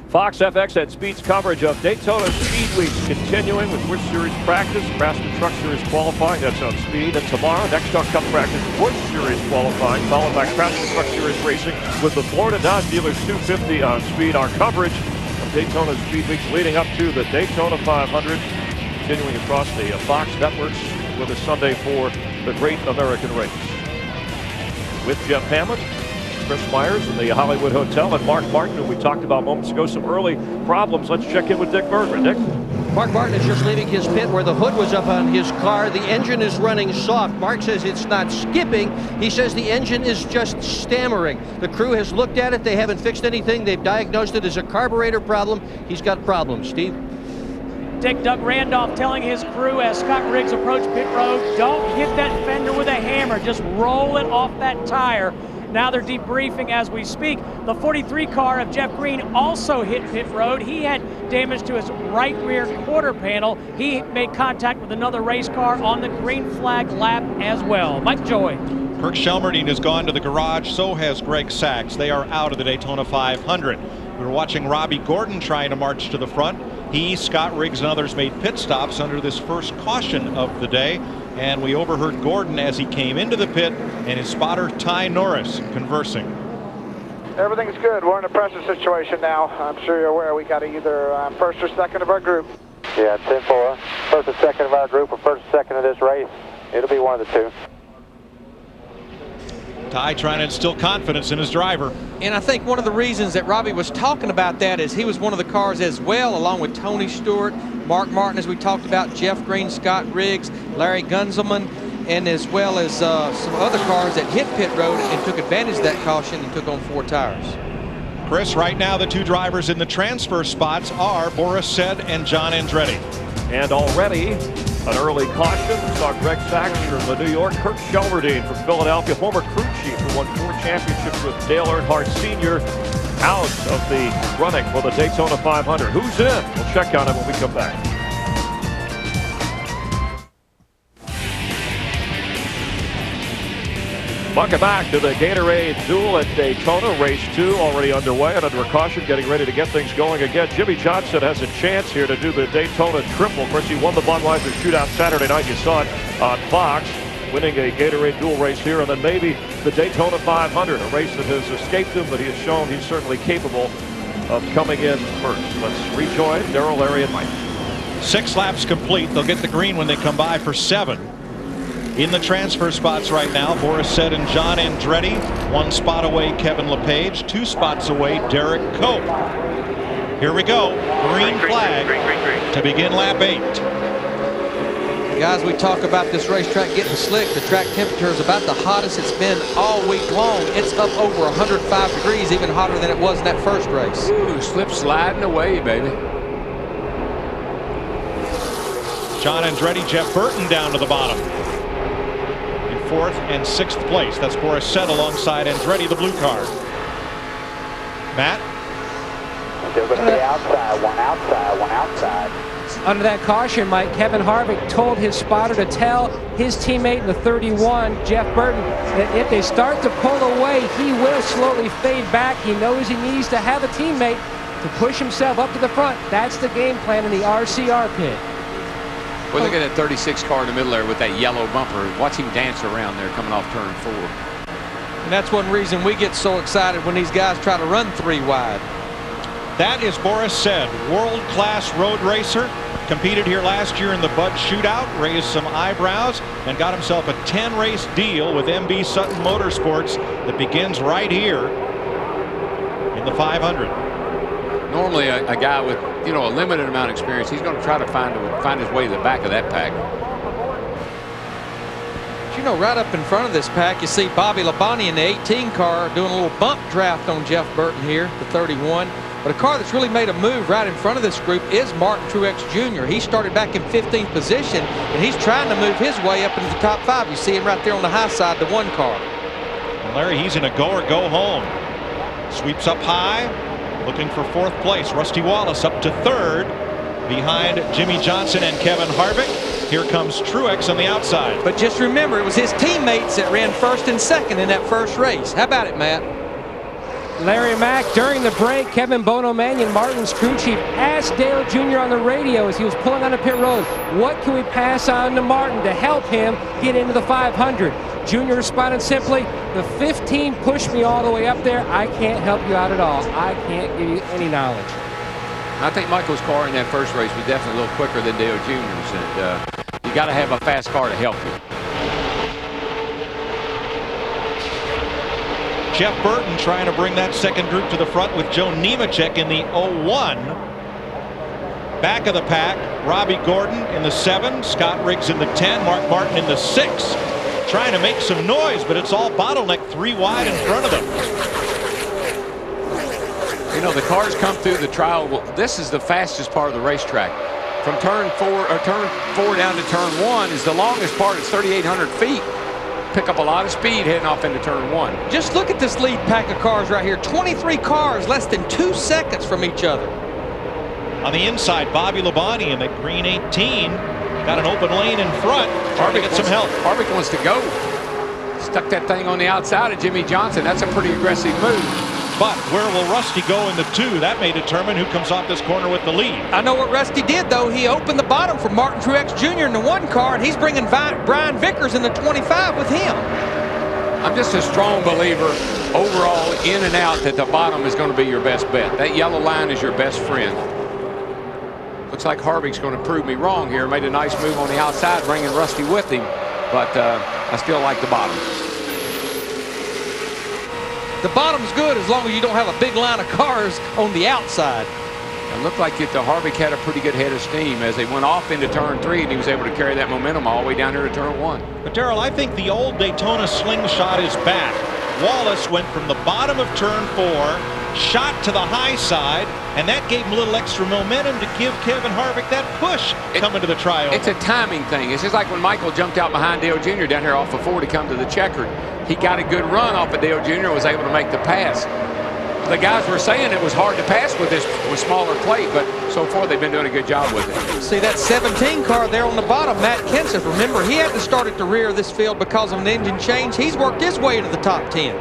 Fox FX had Speed's coverage of Daytona Speed Week continuing with Busch Series practice, Craftsman Truck Series qualifying. That's on Speed. And tomorrow, next on Cup practice, Busch Series qualifying, followed by Craftsman Truck Series racing with the Florida Dodge Dealers 250 on Speed. Our coverage of Daytona Speed Week leading up to the Daytona 500, continuing across the Fox networks with a Sunday for the Great American Race. With Jeff Hammond, Chris Myers in the Hollywood Hotel, and Mark Martin, who we talked about moments ago. Some early problems. Let's check in with Dick Bergman. Dick? Mark Martin is just leaving his pit where the hood was up on his car. The engine is running soft. Mark says it's not skipping. He says the engine is just stammering. The crew has looked at it. They haven't fixed anything. They've diagnosed it as a carburetor problem. He's got problems. Steve? Dick, Doug Randolph telling his crew as Scott Riggs approached pit road, don't hit that fender with a hammer. Just roll it off that tire. Now they're debriefing as we speak. The 43 car of Jeff Green also hit pit road. He had damage to his right rear quarter panel. He made contact with another race car on the green flag lap as well. Mike Joy. Kirk Shelmerdine has gone to the garage. So has Greg Sachs. They are out of the Daytona 500. We were watching Robbie Gordon trying to march to the front. He, Scott Riggs, and others made pit stops under this first caution of the day. And we overheard Gordon as he came into the pit and his spotter Ty Norris conversing. Everything's good. We're in a pressure situation now. I'm sure you're aware we got either first or second of our group. Yeah, 10-4. First or second of our group or first or second of this race. It'll be one of the two. Ty trying to instill confidence in his driver. And I think one of the reasons that Robbie was talking about that is he was one of the cars as well, along with Tony Stewart, Mark Martin, as we talked about, Jeff Green, Scott Riggs, Larry Gunzelman, and as well as some other cars that hit pit road and took advantage of that caution and took on 4 tires. Chris, right now the 2 drivers in the transfer spots are Boris Said and John Andretti. And already an early caution. We saw Greg Sachs from New York, Kirk Shelmerdine from Philadelphia, former crew chief who won 4 championships with Dale Earnhardt Sr. out of the running for the Daytona 500. Who's in? We'll check on it when we come back. Welcome back to the Gatorade Duel at Daytona. Race 2 already underway and under caution, getting ready to get things going again. Jimmy Johnson has a chance here to do the Daytona Triple. Of course, he won the Budweiser Shootout Saturday night. You saw it on Fox, winning a Gatorade Duel race here, and then maybe the Daytona 500, a race that has escaped him, but he has shown he's certainly capable of coming in first. Let's rejoin Darrell, Larry, and Mike. 6 laps complete. They'll get the green when they come by for 7. In the transfer spots right now, Boris Said and John Andretti. 1 spot away, Kevin LePage. 2 spots away, Derek Cope. Here we go. Green flag to begin lap 8. Guys, we talk about this racetrack getting slick. The track temperature is about the hottest it's been all week long. It's up over 105 degrees, even hotter than it was in that first race. Ooh, slip sliding away, baby. John Andretti, Jeff Burton down to the bottom. In 4th and 6th place. That's Boris Said alongside Andretti, the blue car. Matt? They're going to be outside, one outside. Under that caution, Mike, Kevin Harvick told his spotter to tell his teammate in the 31, Jeff Burton, that if they start to pull away, he will slowly fade back. He knows he needs to have a teammate to push himself up to the front. That's the game plan in the RCR pit. Well, look at that 36 car in the middle there with that yellow bumper. Watch him dance around there coming off turn 4. And that's one reason we get so excited when these guys try to run 3 wide. That is Boris Said, world-class road racer. Competed here last year in the Bud Shootout, raised some eyebrows, and got himself a 10-race deal with MB Sutton Motorsports that begins right here in the 500. Normally, a guy with, you know, a limited amount of experience, he's going to try to find his way to the back of that pack. But you know, right up in front of this pack, you see Bobby Labonte in the 18 car doing a little bump draft on Jeff Burton here, the 31. But a car that's really made a move right in front of this group is Martin Truex Jr. He started back in 15th position, and he's trying to move his way up into the top 5. You see him right there on the high side, the 1 car. And Larry, he's in a go or go home. Sweeps up high, looking for 4th place. Rusty Wallace up to 3rd, behind Jimmy Johnson and Kevin Harvick. Here comes Truex on the outside. But just remember, it was his teammates that ran 1st and 2nd in that first race. How about it, Matt? Larry Mack, during the break, Kevin Bono Mannion, Martin's crew chief, asked Dale Jr. on the radio as he was pulling on the pit road, what can we pass on to Martin to help him get into the 500? Jr. responded simply, the 15 pushed me all the way up there. I can't help you out at all. I can't give you any knowledge. I think Michael's car in that first race was definitely a little quicker than Dale Jr.'s, and you got to have a fast car to help you. Jeff Burton trying to bring that second group to the front with Joe Nemechek in the 01. Back of the pack, Robbie Gordon in the 7, Scott Riggs in the 10, Mark Martin in the 6. Trying to make some noise, but it's all bottleneck 3 wide in front of them. You know, the cars come through the trial. Well, this is the fastest part of the racetrack. From turn 4 down to turn 1 is the longest part. It's 3,800 feet. Pick up a lot of speed heading off into turn 1. Just look at this lead pack of cars right here. 23 cars, less than 2 seconds from each other. On the inside, Bobby Labonte in the green 18. Got an open lane in front. Trying to get some help. Harvick wants to go. Stuck that thing on the outside of Jimmy Johnson. That's a pretty aggressive move. But where will Rusty go in the 2? That may determine who comes off this corner with the lead. I know what Rusty did, though. He opened the bottom for Martin Truex Jr. in the 1 car, and he's bringing Brian Vickers in the 25 with him. I'm just a strong believer overall, in and out, that the bottom is going to be your best bet. That yellow line is your best friend. Looks like Harvick's going to prove me wrong here. Made a nice move on the outside, bringing Rusty with him, but I still like the bottom. The bottom's good as long as you don't have a big line of cars on the outside. It looked like Harvick had a pretty good head of steam as they went off into turn 3, and he was able to carry that momentum all the way down here to turn 1. But Darrell, I think the old Daytona slingshot is back. Wallace went from the bottom of turn 4, shot to the high side, and that gave him a little extra momentum to give Kevin Harvick that push coming to the trioval. It's a timing thing. It's just like when Michael jumped out behind Dale Jr. down here off of 4 to come to the checkered. He got a good run off of Dale Jr. and was able to make the pass. The guys were saying it was hard to pass with smaller plate, but so far they've been doing a good job with it. See that 17 car there on the bottom, Matt Kenseth. Remember, he had to start at the rear of this field because of an engine change. He's worked his way into the top 10.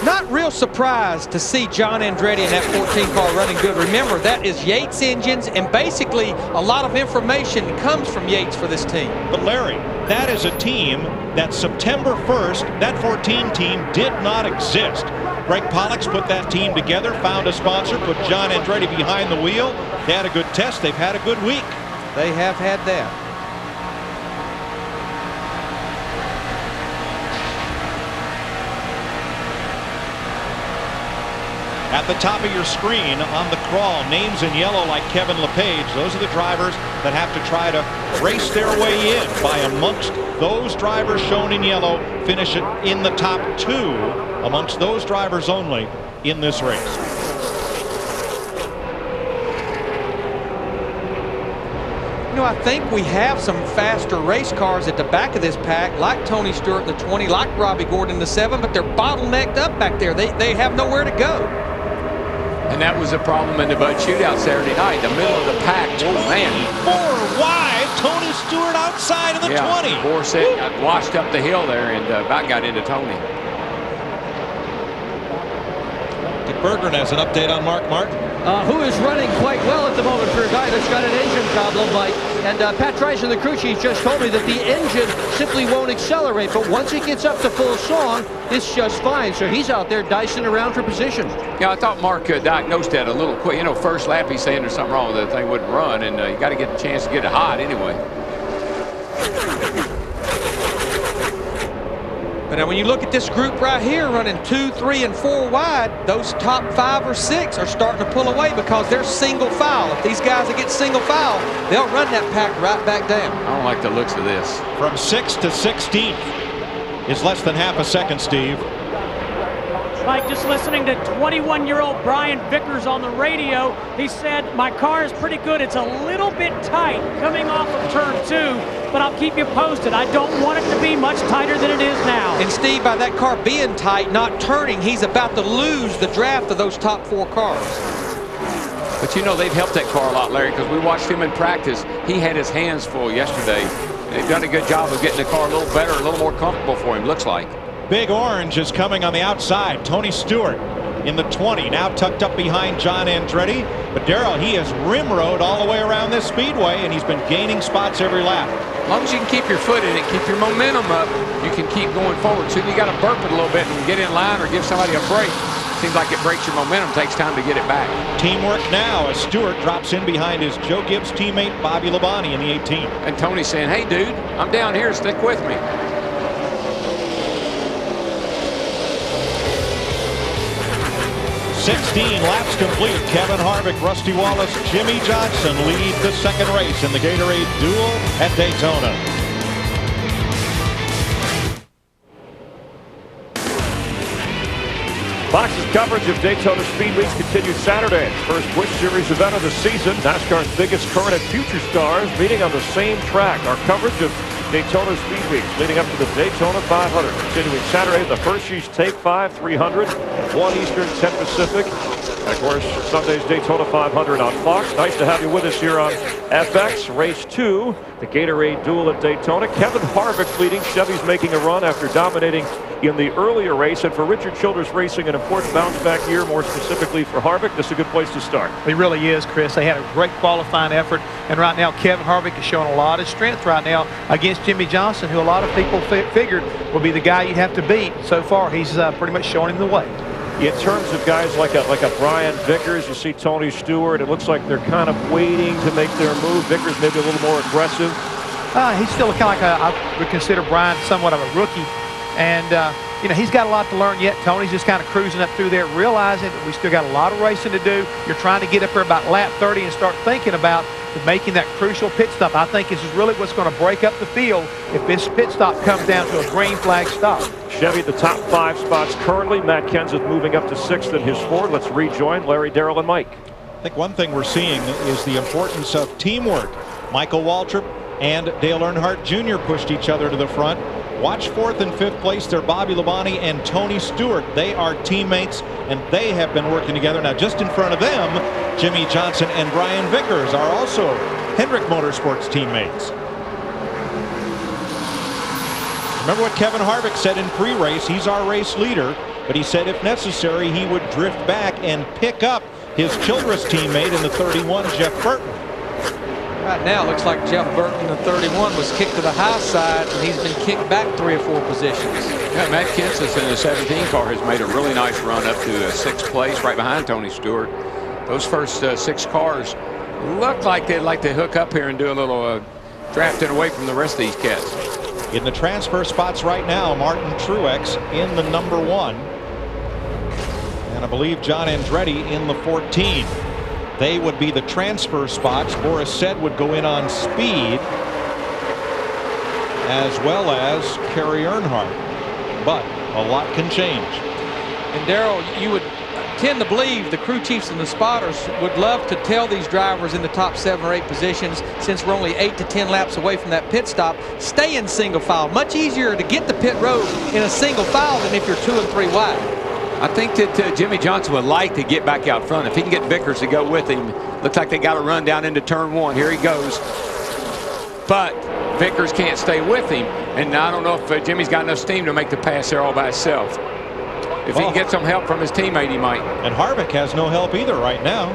Not real surprised to see John Andretti in that 14 car running good. Remember, that is Yates engines, and basically a lot of information comes from Yates for this team. But Larry, that is a team that September 1st, that 14 team did not exist. Greg Pollux put that team together, found a sponsor, put John Andretti behind the wheel. They had a good test. They've had a good week. They have had that. At the top of your screen on the crawl, names in yellow like Kevin LePage. Those are the drivers that have to try to race their way in. By amongst those drivers shown in yellow, finish it in the top 2 amongst those drivers only in this race. You know, I think we have some faster race cars at the back of this pack, like Tony Stewart in the 20, like Robbie Gordon in the 7, but they're bottlenecked up back there. They have nowhere to go. And that was a problem in the Bud Shootout Saturday night. The middle of the pack, oh man. 4 wide, Tony Stewart outside of the 20. Borsett got washed up the hill there and about got into Tony. Dick Berggren has an update on Mark Martin. Who is running quite well at the moment for a guy that's got an engine problem, Mike. And Pat Trice in the crew chief just told me that the engine simply won't accelerate, but once it gets up to full song, it's just fine. So he's out there dicing around for position. Yeah, I thought Mark diagnosed that a little quick. You know, first lap he's saying there's something wrong with it, the thing wouldn't run, and you got to get a chance to get it hot anyway. But now when you look at this group right here running 2, 3, and 4 wide, those top 5 or 6 are starting to pull away because they're single file. If these guys get single file, they'll run that pack right back down. I don't like the looks of this. From 6th to 16th is less than half a second, Steve. Mike, just listening to 21-year-old Brian Vickers on the radio, he said, my car is pretty good. It's a little bit tight coming off of turn 2, but I'll keep you posted. I don't want it to be much tighter than it is now. And Steve, by that car being tight, not turning, he's about to lose the draft of those top 4 cars. But you know, they've helped that car a lot, Larry, because we watched him in practice. He had his hands full yesterday. They've done a good job of getting the car a little better, a little more comfortable for him, looks like. Big Orange is coming on the outside. Tony Stewart in the 20, now tucked up behind John Andretti. But Darrell, he has rim road all the way around this speedway, and he's been gaining spots every lap. As long as you can keep your foot in it, keep your momentum up, you can keep going forward. So you got to burp it a little bit and get in line or give somebody a break. Seems like it breaks your momentum, takes time to get it back. Teamwork now as Stewart drops in behind his Joe Gibbs teammate Bobby Labonte in the 18. And Tony's saying, hey dude, I'm down here, stick with me. 16 laps complete. Kevin Harvick, Rusty Wallace, Jimmy Johnson lead the second race in the Gatorade Duel at Daytona. Fox's coverage of Daytona Speedway continues Saturday. First Busch Series event of the season. NASCAR's biggest current and future stars meeting on the same track. Our coverage of Daytona Speedway leading up to the Daytona 500. Continuing Saturday, the Hershey's Take 5 300, 1 Eastern, 10 Pacific. And of course, Sunday's Daytona 500 on Fox. Nice to have you with us here on FX. Race 2, the Gatorade Duel at Daytona. Kevin Harvick leading. Chevy's making a run after dominating in the earlier race. And for Richard Childress Racing, an important bounce-back year, more specifically for Harvick. This is a good place to start. It really is, Chris. They had a great qualifying effort. And right now, Kevin Harvick is showing a lot of strength right now against Jimmy Johnson, who a lot of people figured would be the guy you'd have to beat. So far, he's pretty much showing him the way. In terms of guys like a Brian Vickers, you see Tony Stewart. It looks like they're kind of waiting to make their move. Vickers maybe a little more aggressive. He's still kind of like I would consider Brian somewhat of a rookie. And, you know, he's got a lot to learn yet. Tony's just kind of cruising up through there, realizing that we still got a lot of racing to do. You're trying to get up there about lap 30 and start thinking about making that crucial pit stop. I think this is really what's going to break up the field if this pit stop comes down to a green flag stop. Chevy the top 5 spots currently. Matt Kenseth moving up to 6th in his Ford. Let's rejoin Larry, Darrell, and Mike. I think one thing we're seeing is the importance of teamwork. Michael Waltrip and Dale Earnhardt Jr. pushed each other to the front. Watch 4th and 5th place. They're Bobby Labonte and Tony Stewart. They are teammates, and they have been working together. Now, just in front of them, Jimmy Johnson and Brian Vickers are also Hendrick Motorsports teammates. Remember what Kevin Harvick said in pre-race. He's our race leader, but he said if necessary, he would drift back and pick up his Childress teammate in the 31, Jeff Burton. Right now, it looks like Jeff Burton, the 31, was kicked to the high side, and he's been kicked back 3 or 4 positions. Yeah, Matt Kenseth in the 17 car has made a really nice run up to 6th place, right behind Tony Stewart. Those first 6 cars look like they'd like to hook up here and do a little drafting away from the rest of these cats. In the transfer spots right now, Martin Truex in the number 1. And I believe John Andretti in the 14. They would be the transfer spots. Boris Said would go in on speed, as well as Kerry Earnhardt. But a lot can change. And Darrell, you would tend to believe the crew chiefs and the spotters would love to tell these drivers in the top 7 or 8 positions, since we're only 8 to 10 laps away from that pit stop, stay in single file. Much easier to get the pit road in a single file than if you're 2 and 3 wide. I think that Jimmy Johnson would like to get back out front. If he can get Vickers to go with him. Looks like they got to run down into turn 1. Here he goes. But Vickers can't stay with him. And I don't know if Jimmy's got enough steam to make the pass there all by himself. If he can get some help from his teammate, he might. And Harvick has no help either right now.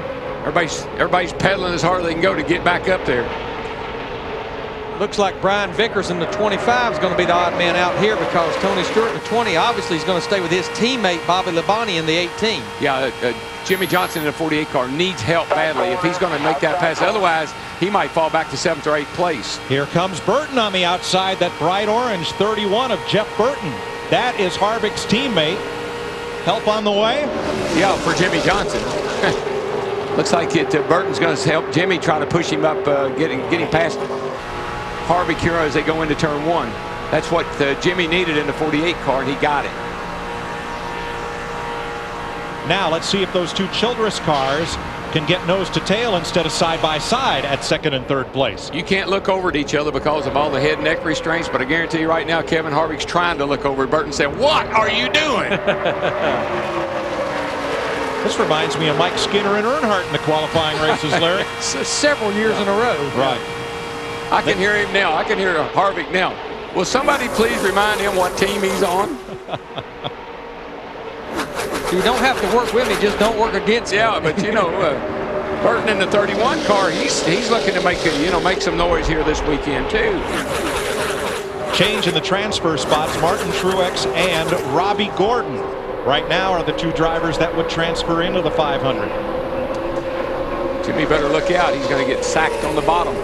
Everybody's pedaling as hard as they can go to get back up there. Looks like Brian Vickers in the 25 is going to be the odd man out here, because Tony Stewart in the 20 obviously is going to stay with his teammate Bobby Labonte in the 18. Yeah, Jimmy Johnson in the 48 car needs help badly if he's going to make that pass. Otherwise, he might fall back to 7th or 8th place. Here comes Burton on the outside. That bright orange 31 of Jeff Burton. That is Harvick's teammate. Help on the way? Yeah, for Jimmy Johnson. Looks like Burton's going to help Jimmy try to push him up, getting past Harvick here as they go into turn 1. That's what Jimmy needed in the 48 car, and he got it. Now let's see if those two Childress cars can get nose to tail instead of side by side at 2nd and 3rd place. You can't look over at each other because of all the head and neck restraints, but I guarantee you right now, Kevin Harvick's trying to look over at Burton and say, "What are you doing?" This reminds me of Mike Skinner and Earnhardt in the qualifying races, Larry. Several years in a row. Right. I can hear him now. I can hear Harvick now. Will somebody please remind him what team he's on? You don't have to work with me, just don't work against me. Yeah, but you know, Burton in the 31 car, he's looking to make make some noise here this weekend too. Change in the transfer spots. Martin Truex and Robbie Gordon right now are the two drivers that would transfer into the 500. Jimmy better look out. He's going to get sacked on the bottom.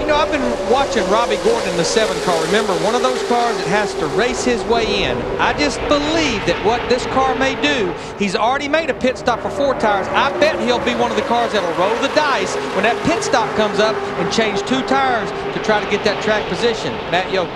You know, I've been watching Robbie Gordon in the 7 car. Remember, one of those cars that has to race his way in. I just believe that what this car may do, he's already made a pit stop for 4 tires. I bet he'll be one of the cars that'll roll the dice when that pit stop comes up and change 2 tires to try to get that track position. Matt Yoker.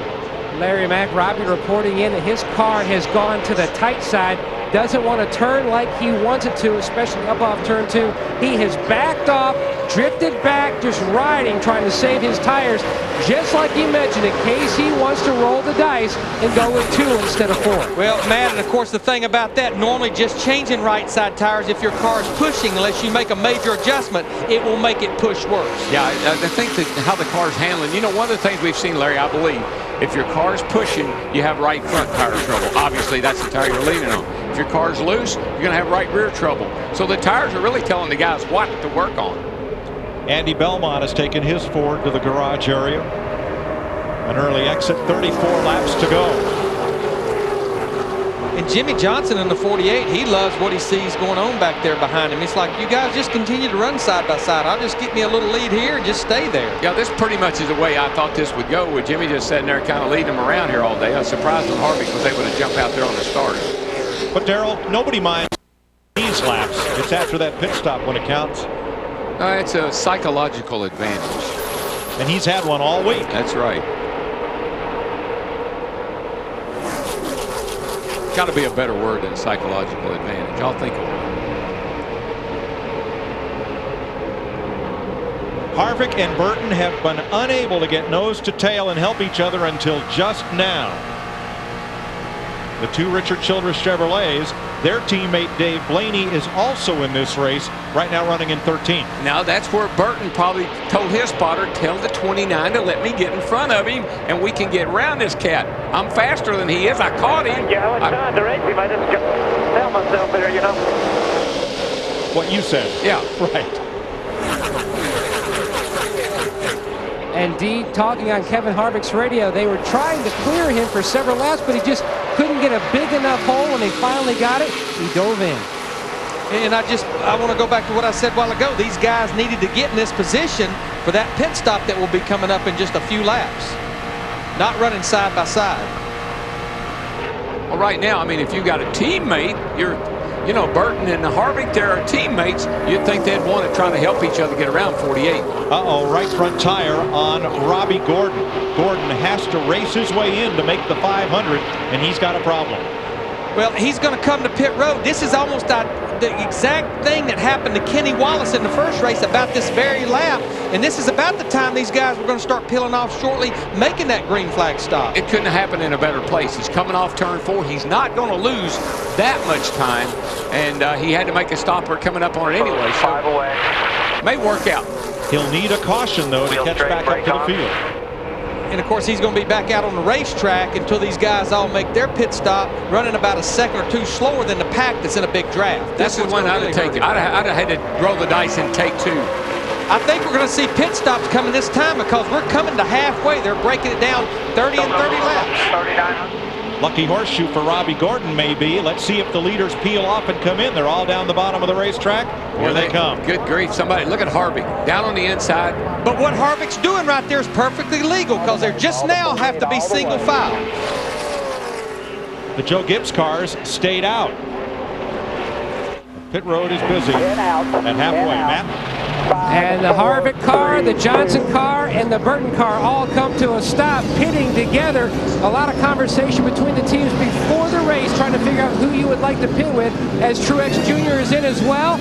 Larry Mack, Robbie reporting in that his car has gone to the tight side. Doesn't want to turn like he wanted to, especially up off turn 2. He has backed off, drifted back, just riding, trying to save his tires, just like you mentioned, in case he wants to roll the dice and go with 2 instead of 4. Well, Matt, and of course the thing about that, normally just changing right side tires, if your car is pushing, unless you make a major adjustment, it will make it push worse. Yeah, I think that how the car's handling, you know, one of the things we've seen, Larry, I believe, if your car's pushing, you have right front tire trouble. Obviously, that's the tire you're leaning on. If your car's loose, you're going to have right rear trouble. So the tires are really telling the guys what to work on. Andy Belmont has taken his Ford to the garage area. An early exit, 34 laps to go. And Jimmy Johnson in the 48, he loves what he sees going on back there behind him. It's like, you guys just continue to run side by side. I'll just get me a little lead here and just stay there. Yeah, this pretty much is the way I thought this would go, with Jimmy just sitting there kind of leading him around here all day. I was surprised when Harvick was able to jump out there on the start. But Darrell, nobody minds these laps. It's after that pit stop when it counts. It's a psychological advantage. And he's had one all week. That's right. Got to be a better word than psychological advantage. I'll think of it. Harvick and Burton have been unable to get nose to tail and help each other until just now. The two Richard Childress Chevrolets, their teammate Dave Blaney is also in this race, right now running in 13. Now that's where Burton probably told his spotter, tell the 29 to let me get in front of him and we can get around this cat. I'm faster than he is. I caught him. Yeah, I was trying to race him. I just tell myself there, you know. What you said. Yeah. Right. Indeed, talking on Kevin Harvick's radio, they were trying to clear him for several laps, but he just couldn't get a big enough hole. When they finally got it, he dove in. And I want to go back to what I said a while ago. These guys needed to get in this position for that pit stop that will be coming up in just a few laps. Not running side by side. Well, right now, I mean, if you got a teammate, you know, Burton and Harvick, they're teammates. You'd think they'd want to try to help each other get around 48. Uh-oh, right front tire on Robbie Gordon. Gordon has to race his way in to make the 500, and he's got a problem. Well, he's going to come to pit road. This is almost the exact thing that happened to Kenny Wallace in the first race about this very lap. And this is about the time these guys were going to start peeling off shortly, making that green flag stop. It couldn't have happened in a better place. He's coming off turn 4. He's not going to lose that much time. And he had to make a stopper coming up on it anyway. So may work out. He'll need a caution, though, to catch back up to the field. And, of course, he's going to be back out on the racetrack until these guys all make their pit stop, running about a second or two slower than the pack that's in a big draft. That's the one I'd have taken. I'd have had to roll the dice and take 2. I think we're going to see pit stops coming this time because we're coming to halfway. They're breaking it down 30 and 30 laps. Lucky horseshoe for Robbie Gordon, maybe. Let's see if the leaders peel off and come in. They're all down the bottom of the racetrack. Here they come. Good grief. Somebody, look at Harvick down on the inside. But what Harvick's doing right there is perfectly legal because they just now have to be single file. The Joe Gibbs cars stayed out. Pit road is busy at halfway. Matt? And the Harvick car, the Johnson car, and the Burton car all come to a stop, pitting together. A lot of conversation between the teams before the race, trying to figure out who you would like to pit with, as Truex Jr. is in as well.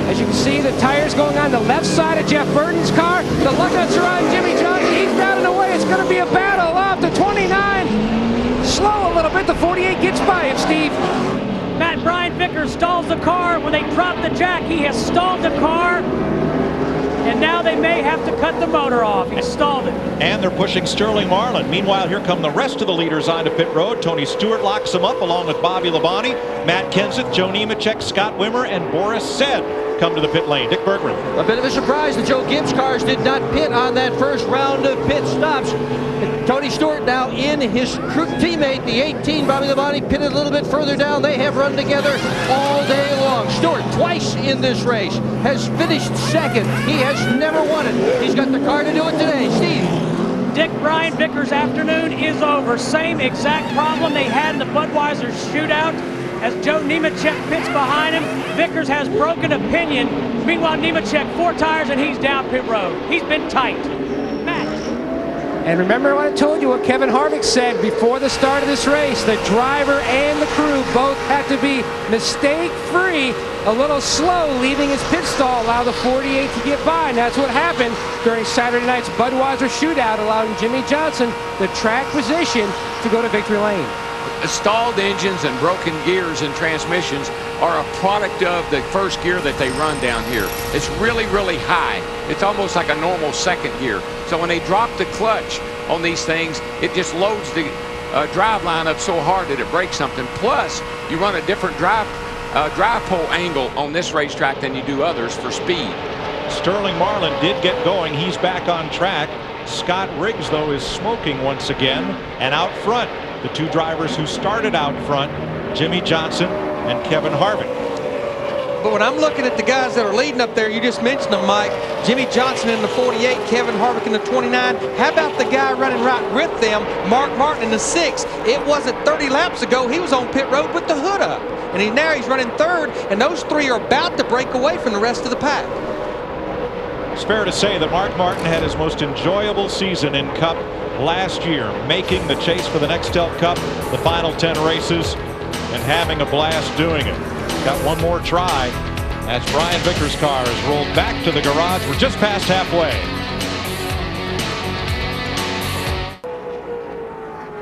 As you can see, the tires going on the left side of Jeff Burton's car. The lug nuts are on Jimmy Johnson. He's down and away. It's going to be a battle off the 29. Slow a little bit. The 48 gets by him, Steve. Matt, Brian Vickers stalls the car. When they drop the jack, he has stalled the car. And now they may have to cut the motor off. He stalled it. And they're pushing Sterling Marlin. Meanwhile, here come the rest of the leaders onto pit road. Tony Stewart locks them up along with Bobby Labonte, Matt Kenseth, Joe Nemechek, Scott Wimmer, and Boris Said come to the pit lane. Dick Bergman. A bit of a surprise. The Joe Gibbs cars did not pit on that first round of pit stops. Tony Stewart now in his teammate, the 18, Bobby Labonte, pitted a little bit further down. They have run together all day long. Stewart, twice in this race, has finished second. He has never won it. He's got the car to do it today. Steve. Dick, Brian Vickers' afternoon is over. Same exact problem they had in the Budweiser shootout. As Joe Nemechek pits behind him, Vickers has broken opinion. Meanwhile, Nemechek 4 tires and he's down pit road. He's been tight. Matt. And remember what I told you, what Kevin Harvick said before the start of this race. The driver and the crew both have to be mistake-free, a little slow, leaving his pit stall, allow the 48 to get by. And that's what happened during Saturday night's Budweiser shootout, allowing Jimmy Johnson the track position to go to victory lane. Stalled engines and broken gears and transmissions are a product of the first gear that they run down here. It's really, really high. It's almost like a normal second gear. So when they drop the clutch on these things, it just loads the drive line up so hard that it breaks something. Plus, you run a different drive pole angle on this racetrack than you do others for speed. Sterling Marlin did get going. He's back on track. Scott Riggs, though, is smoking once again. And out front, the 2 drivers who started out front, Jimmy Johnson and Kevin Harvick. But when I'm looking at the guys that are leading up there, you just mentioned them, Mike. Jimmy Johnson in the 48, Kevin Harvick in the 29. How about the guy running right with them, Mark Martin in the 6? It wasn't 30 laps ago. He was on pit road with the hood up. And now he's running 3rd, and those 3 are about to break away from the rest of the pack. It's fair to say that Mark Martin had his most enjoyable season in Cup last year, making the chase for the Nextel Cup, the final 10 races, and having a blast doing it. Got one more try as Brian Vickers' car is rolled back to the garage. We're just past halfway.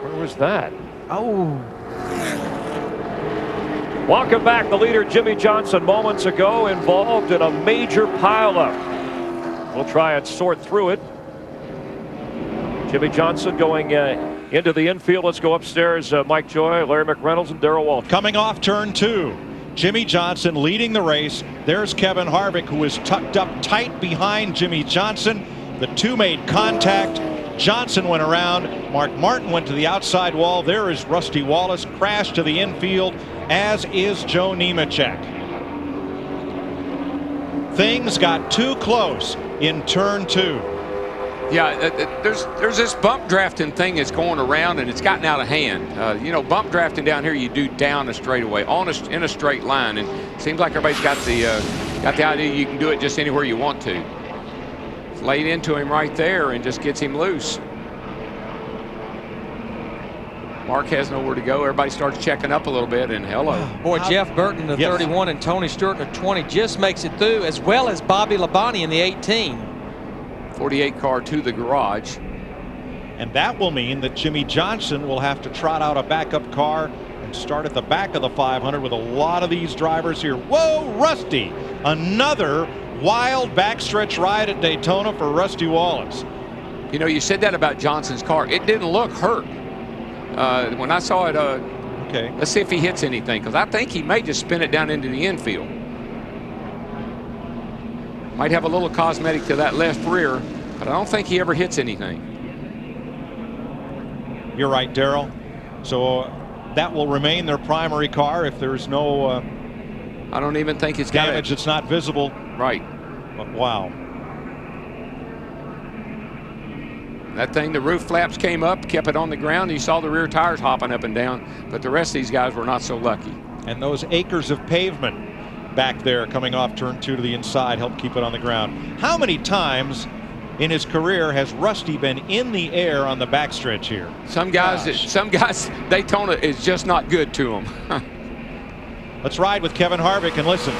Where was that? Oh. Welcome back. The leader, Jimmy Johnson, moments ago involved in a major pileup. We'll try and sort through it. Jimmy Johnson going into the infield. Let's go upstairs. Mike Joy, Larry McReynolds, and Darrell Waltrip. Coming off turn 2. Jimmy Johnson leading the race. There's Kevin Harvick, who is tucked up tight behind Jimmy Johnson. The 2 made contact. Johnson went around. Mark Martin went to the outside wall. There is Rusty Wallace, crashed to the infield, as is Joe Nemechek. Things got too close in turn 2. Yeah, there's this bump drafting thing that's going around, and it's gotten out of hand. You know, bump drafting down here, you do down a straightaway, in a straight line, and it seems like everybody's got the idea you can do it just anywhere you want to. It's laid into him right there and just gets him loose. Mark has nowhere to go. Everybody starts checking up a little bit, and hello. Boy, Jeff Burton, the 31, and Tony Stewart, the 20, just makes it through, as well as Bobby Labonte in the 18. 48 car to the garage. And that will mean that Jimmy Johnson will have to trot out a backup car and start at the back of the 500 with a lot of these drivers here. Whoa, Rusty! Another wild backstretch ride at Daytona for Rusty Wallace. You know, you said that about Johnson's car. It didn't look hurt. When I saw it, okay, let's see if he hits anything, because I think he may just spin it down into the infield. Might have a little cosmetic to that left rear, but I don't think he ever hits anything. You're right, Darrell. So that will remain their primary car if there's no I don't even think it's damage that's not visible. Right. But wow. That thing, the roof flaps came up, kept it on the ground. You saw the rear tires hopping up and down, but the rest of these guys were not so lucky. And those acres of pavement back there coming off turn 2 to the inside helped keep it on the ground. How many times in his career has Rusty been in the air on the backstretch here? Some guys, Daytona is just not good to them. Let's ride with Kevin Harvick and listen.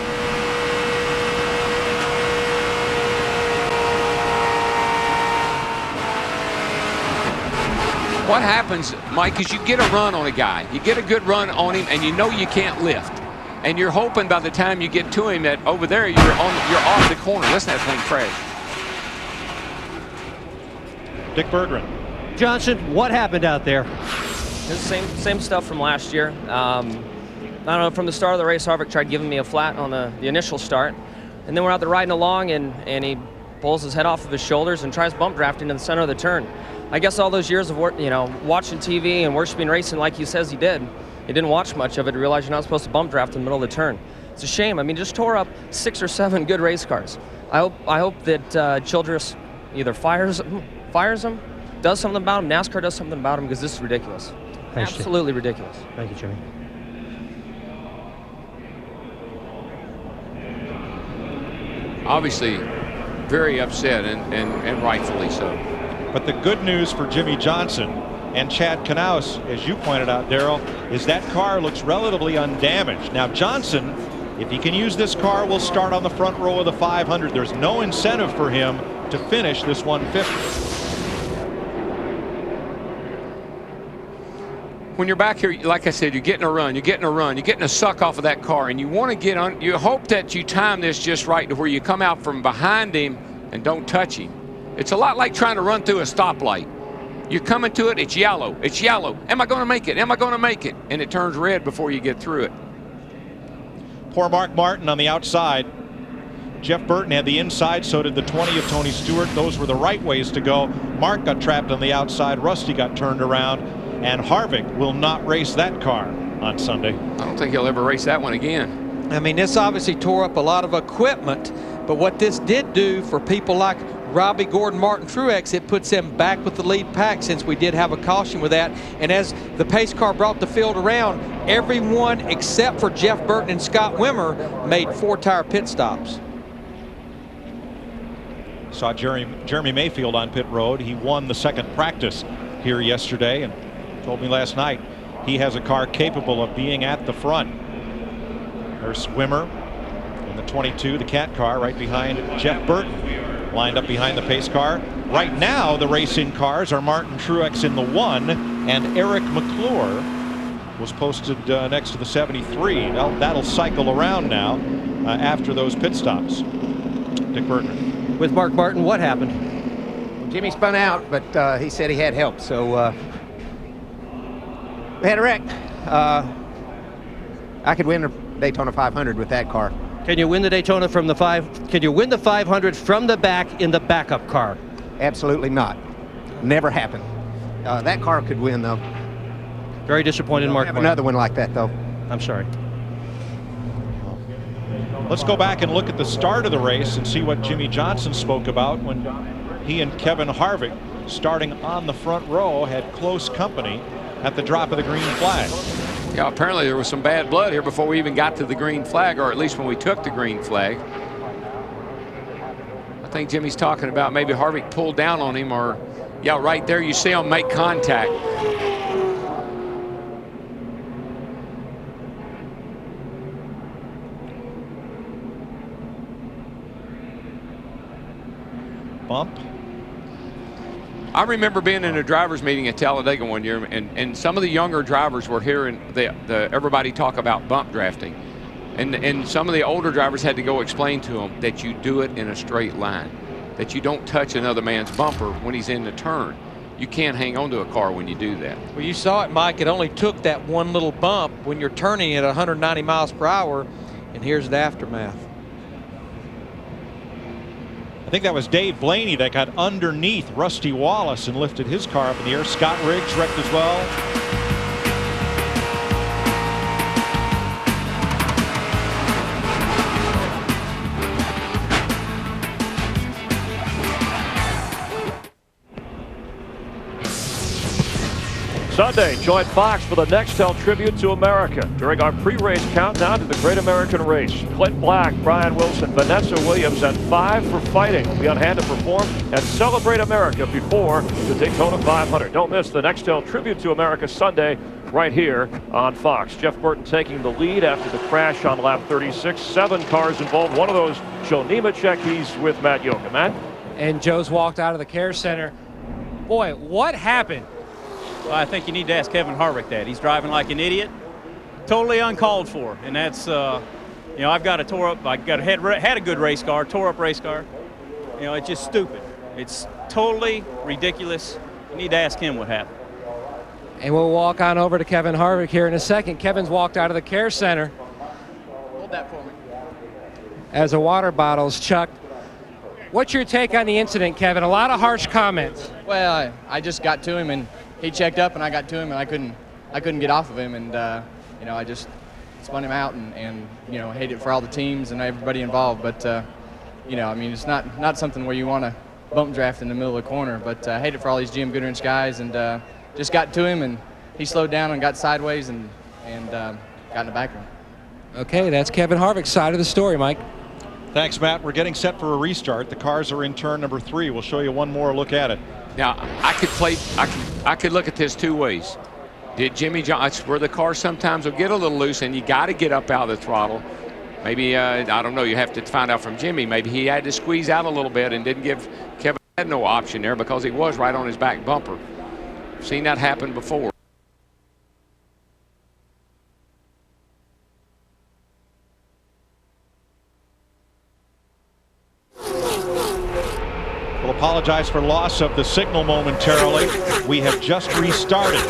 What happens, Mike, is you get a run on a guy. You get a good run on him, and you know you can't lift. And you're hoping by the time you get to him that over there you're off the corner. Listen to that thing crash. Dick Berggren. Johnson, what happened out there? It's the same stuff from last year. I don't know, from the start of the race, Harvick tried giving me a flat on the initial start. And then we're out there riding along, and he pulls his head off of his shoulders and tries bump drafting in the center of the turn. I guess all those years of watching TV and worshiping racing like he says he didn't watch much of it to realize you're not supposed to bump draft in the middle of the turn. It's a shame. I mean, just tore up 6 or 7 good race cars. I hope that Childress either fires him, does something about him, NASCAR does something about him, because this is ridiculous. Thanks, absolutely ridiculous. Thank you, Jimmy. Obviously very upset, and rightfully so. But the good news for Jimmy Johnson and Chad Knaus, as you pointed out, Darrell, is that car looks relatively undamaged. Now Johnson, if he can use this car, will start on the front row of the 500. There's no incentive for him to finish this 150. When you're back here, like I said, you're getting a run, you're getting a suck off of that car, and you want to get on. You hope that you time this just right to where you come out from behind him and don't touch him. It's a lot like trying to run through a stoplight. You're coming to it, it's yellow. Am I going to make it? Am I going to make it? And it turns red before you get through it. Poor Mark Martin on the outside. Jeff Burton had the inside, so did the 20 of Tony Stewart. Those were the right ways to go. Mark got trapped on the outside. Rusty got turned around. And Harvick will not race that car on Sunday. I don't think he'll ever race that one again. I mean, this obviously tore up a lot of equipment, but what this did do for people like Robbie Gordon, Martin Truex, it puts them back with the lead pack, since we did have a caution with that. And as the pace car brought the field around, everyone except for Jeff Burton and Scott Wimmer made 4-tire pit stops. Saw Jeremy Mayfield on pit road. He won the second practice here yesterday and told me last night he has a car capable of being at the front. There's Wimmer in the 22, the cat car, right behind Jeff Burton, lined up behind the pace car. Right now the racing cars are Martin Truex in the 1, and Eric McClure was posted next to the 73. That'll cycle around now after those pit stops. Dick Berggren. With Mark Martin, what happened? Well, Jimmy spun out, but he said he had help, so we had a wreck. I could win the Daytona 500 with that car. Can you win the Daytona from the Can you win the 500 from the back in the backup car? Absolutely not. Never happened. That car could win, though. Very disappointed, Mark have Martin. Another one like that, though. I'm sorry. Let's go back and look at the start of the race and see what Jimmy Johnson spoke about when He and Kevin Harvick, starting on the front row, had close company at the drop of the green flag. Yeah, apparently there was some bad blood here before we even got to the green flag, or at least when we took the green flag. I think Jimmy's talking about maybe Harvick pulled down on him, or yeah, right there you see him make contact. Bump. I remember being in a driver's meeting at Talladega one year, and some of the younger drivers were hearing everybody talk about bump drafting. And some of the older drivers had to go explain to them that you do it in a straight line, that you don't touch another man's bumper when he's in the turn. You can't hang on to a car when you do that. Well, you saw it, Mike. It only took that one little bump when you're turning at 190 miles per hour, and here's the aftermath. I think that was Dave Blaney that got underneath Rusty Wallace and lifted his car up in the air. Scott Riggs wrecked as well. Sunday, join Fox for the Nextel Tribute to America during our pre-race countdown to the Great American Race. Clint Black, Brian Wilson, Vanessa Williams, and 5 for Fighting will be on hand to perform and celebrate America before the Daytona 500. Don't miss the Nextel Tribute to America Sunday right here on Fox. Jeff Burton taking the lead after the crash on lap 36. 7 cars involved. One of those, Joe Nemechek. He's with Matt Yoakum. Matt? And Joe's walked out of the care center. Boy, what happened? Well, I think you need to ask Kevin Harvick that. He's driving like an idiot, totally uncalled for, and that's, you know, I've got a tore up, I got had a good race car, tore up race car. You know, it's just stupid. It's totally ridiculous. You need to ask him what happened. And we'll walk on over to Kevin Harvick here in a second. Kevin's walked out of the care center. Hold that for me. As a water bottle's chucked. What's your take on the incident, Kevin? A lot of harsh comments. Well, I just got to him and he checked up, and I got to him, and I couldn't get off of him, and you know, I just spun him out, and you know, hate it for all the teams and everybody involved. But you know, I mean, it's not something where you want to bump draft in the middle of the corner. But I hate it for all these GM Goodwrench guys, and just got to him, and he slowed down and got sideways and got in the back of him. Okay, that's Kevin Harvick's side of the story, Mike. Thanks, Matt. We're getting set for a restart. The cars are in turn number 3. We'll show you one more look at it. Now, I could look at this 2 ways. Did Jimmy Johnson, where the car sometimes will get a little loose and you got to get up out of the throttle. Maybe, I don't know, you have to find out from Jimmy. Maybe he had to squeeze out a little bit and didn't give Kevin had no option there because he was right on his back bumper. Seen that happen before. We'll apologize for loss of the signal momentarily. We have just restarted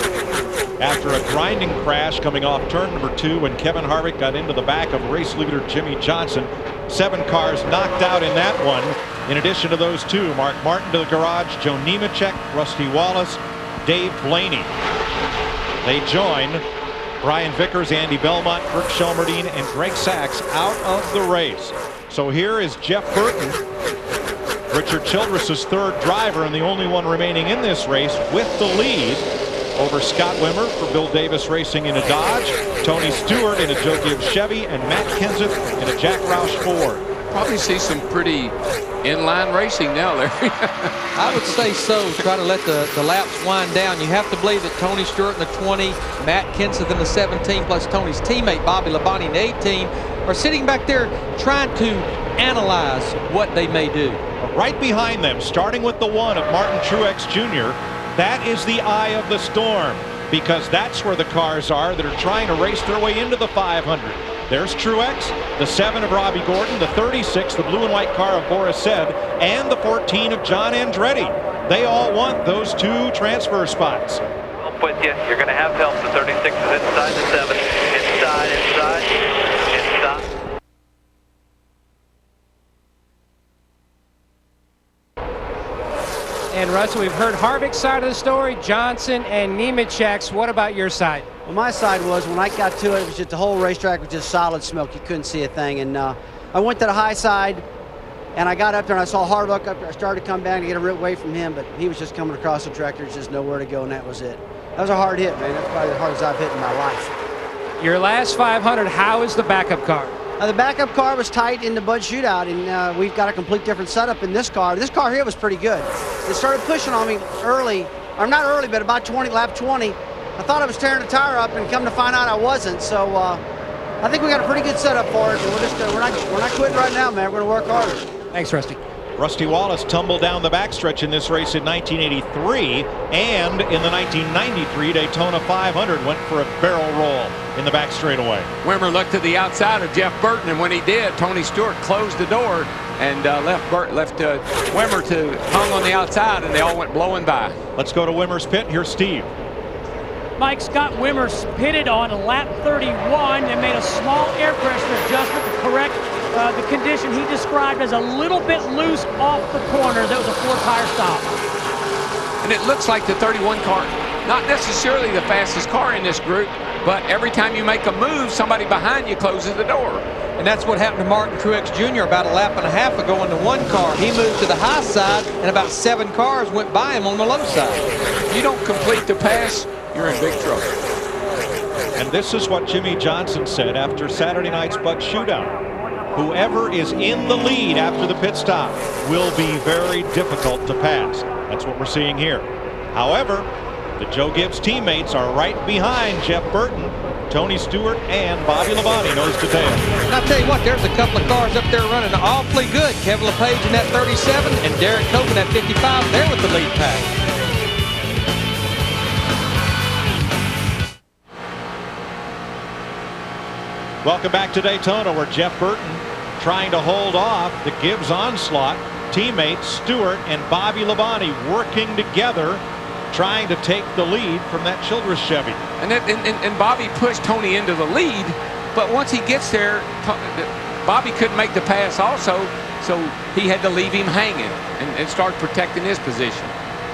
after a grinding crash coming off turn number 2 when Kevin Harvick got into the back of race leader Jimmy Johnson. 7 cars knocked out in that one. In addition to those 2, Mark Martin to the garage, Joe Nemechek, Rusty Wallace, Dave Blaney. They join Brian Vickers, Andy Belmont, Kirk Shelmerdine, and Greg Sachs out of the race. So here is Jeff Burton, Richard Childress's 3rd driver and the only one remaining in this race with the lead over Scott Wimmer for Bill Davis Racing in a Dodge, Tony Stewart in a Joe Gibbs Chevy, and Matt Kenseth in a Jack Roush Ford. Probably see some pretty inline racing now there. I would say so. Try to let the laps wind down. You have to believe that Tony Stewart in the 20, Matt Kenseth in the 17, plus Tony's teammate Bobby Labonte in the 18 are sitting back there trying to analyze what they may do. Right behind them, starting with the 1 of Martin Truex Jr., that is the eye of the storm, because that's where the cars are that are trying to race their way into the 500. There's Truex, the 7 of Robbie Gordon, the 36, the blue and white car of Boris Said, and the 14 of John Andretti. They all want those 2 transfer spots. I'm with you. You're going to have help. The 36 is inside the 7. Inside. And Russell, we've heard Harvick's side of the story, Johnson and Nemechek's. What about your side? Well, my side was, when I got to it, it was just the whole racetrack was just solid smoke. You couldn't see a thing. And I went to the high side, And I got up there and I saw Harlock up there. I started to come back to get away from him, but he was just coming across the track. There's just nowhere to go, and that was it. That was a hard hit, man. That's probably the hardest I've hit in my life. Your last 500, how is the backup car? The backup car was tight in the Bud Shootout, and we've got a complete different setup in this car. This car here was pretty good. It started pushing on me early, or not early, but about lap 20. I thought I was tearing the tire up, and come to find out I wasn't. So I think we got a pretty good setup for it. And we're not quitting right now, man. We're going to work harder. Thanks, Rusty. Rusty Wallace tumbled down the backstretch in this race in 1983, and in the 1993 Daytona 500 went for a barrel roll in the back straightaway. Wimmer looked to the outside of Jeff Burton, and when he did, Tony Stewart closed the door and left Wimmer to hung on the outside, and they all went blowing by. Let's go to Wimmer's pit. Here's Steve. Mike, Scott Wimmer pitted on lap 31 and made a small air pressure adjustment to correct the condition he described as a little bit loose off the corner. That was a 4-tire stop. And it looks like the 31 car, not necessarily the fastest car in this group, but every time you make a move, somebody behind you closes the door. And that's what happened to Martin Truex Jr. about a lap and a half ago in the one car. He moved to the high side, and about 7 cars went by him on the low side. If you don't complete the pass, you're in big trouble. And this is what Jimmy Johnson said after Saturday night's Bud Shootout. Whoever is in the lead after the pit stop will be very difficult to pass. That's what we're seeing here. However, the Joe Gibbs teammates are right behind Jeff Burton, Tony Stewart, and Bobby Labonte nose to tail. And I'll tell you what, there's a couple of cars up there running awfully good. Kevin LePage in that 37 and Derek Cope in that 55. They're with the lead pack. Welcome back to Daytona, where Jeff Burton trying to hold off the Gibbs onslaught. Teammates Stewart and Bobby Labonte working together, trying to take the lead from that Childress Chevy. And Bobby pushed Tony into the lead, but once he gets there, Bobby couldn't make the pass also, so he had to leave him hanging and start protecting his position.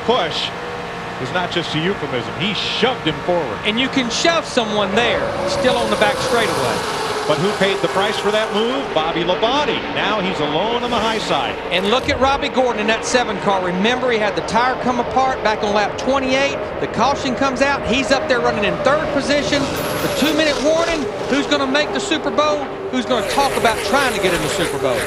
Push is not just a euphemism. He shoved him forward. And you can shove someone there, still on the back straightaway. But who paid the price for that move? Bobby Labonte. Now he's alone on the high side. And look at Robbie Gordon in that 7 car. Remember, he had the tire come apart back on lap 28. The caution comes out. He's up there running in 3rd position. The 2-minute warning. Who's going to make the Super Bowl? Who's going to talk about trying to get in the Super Bowl?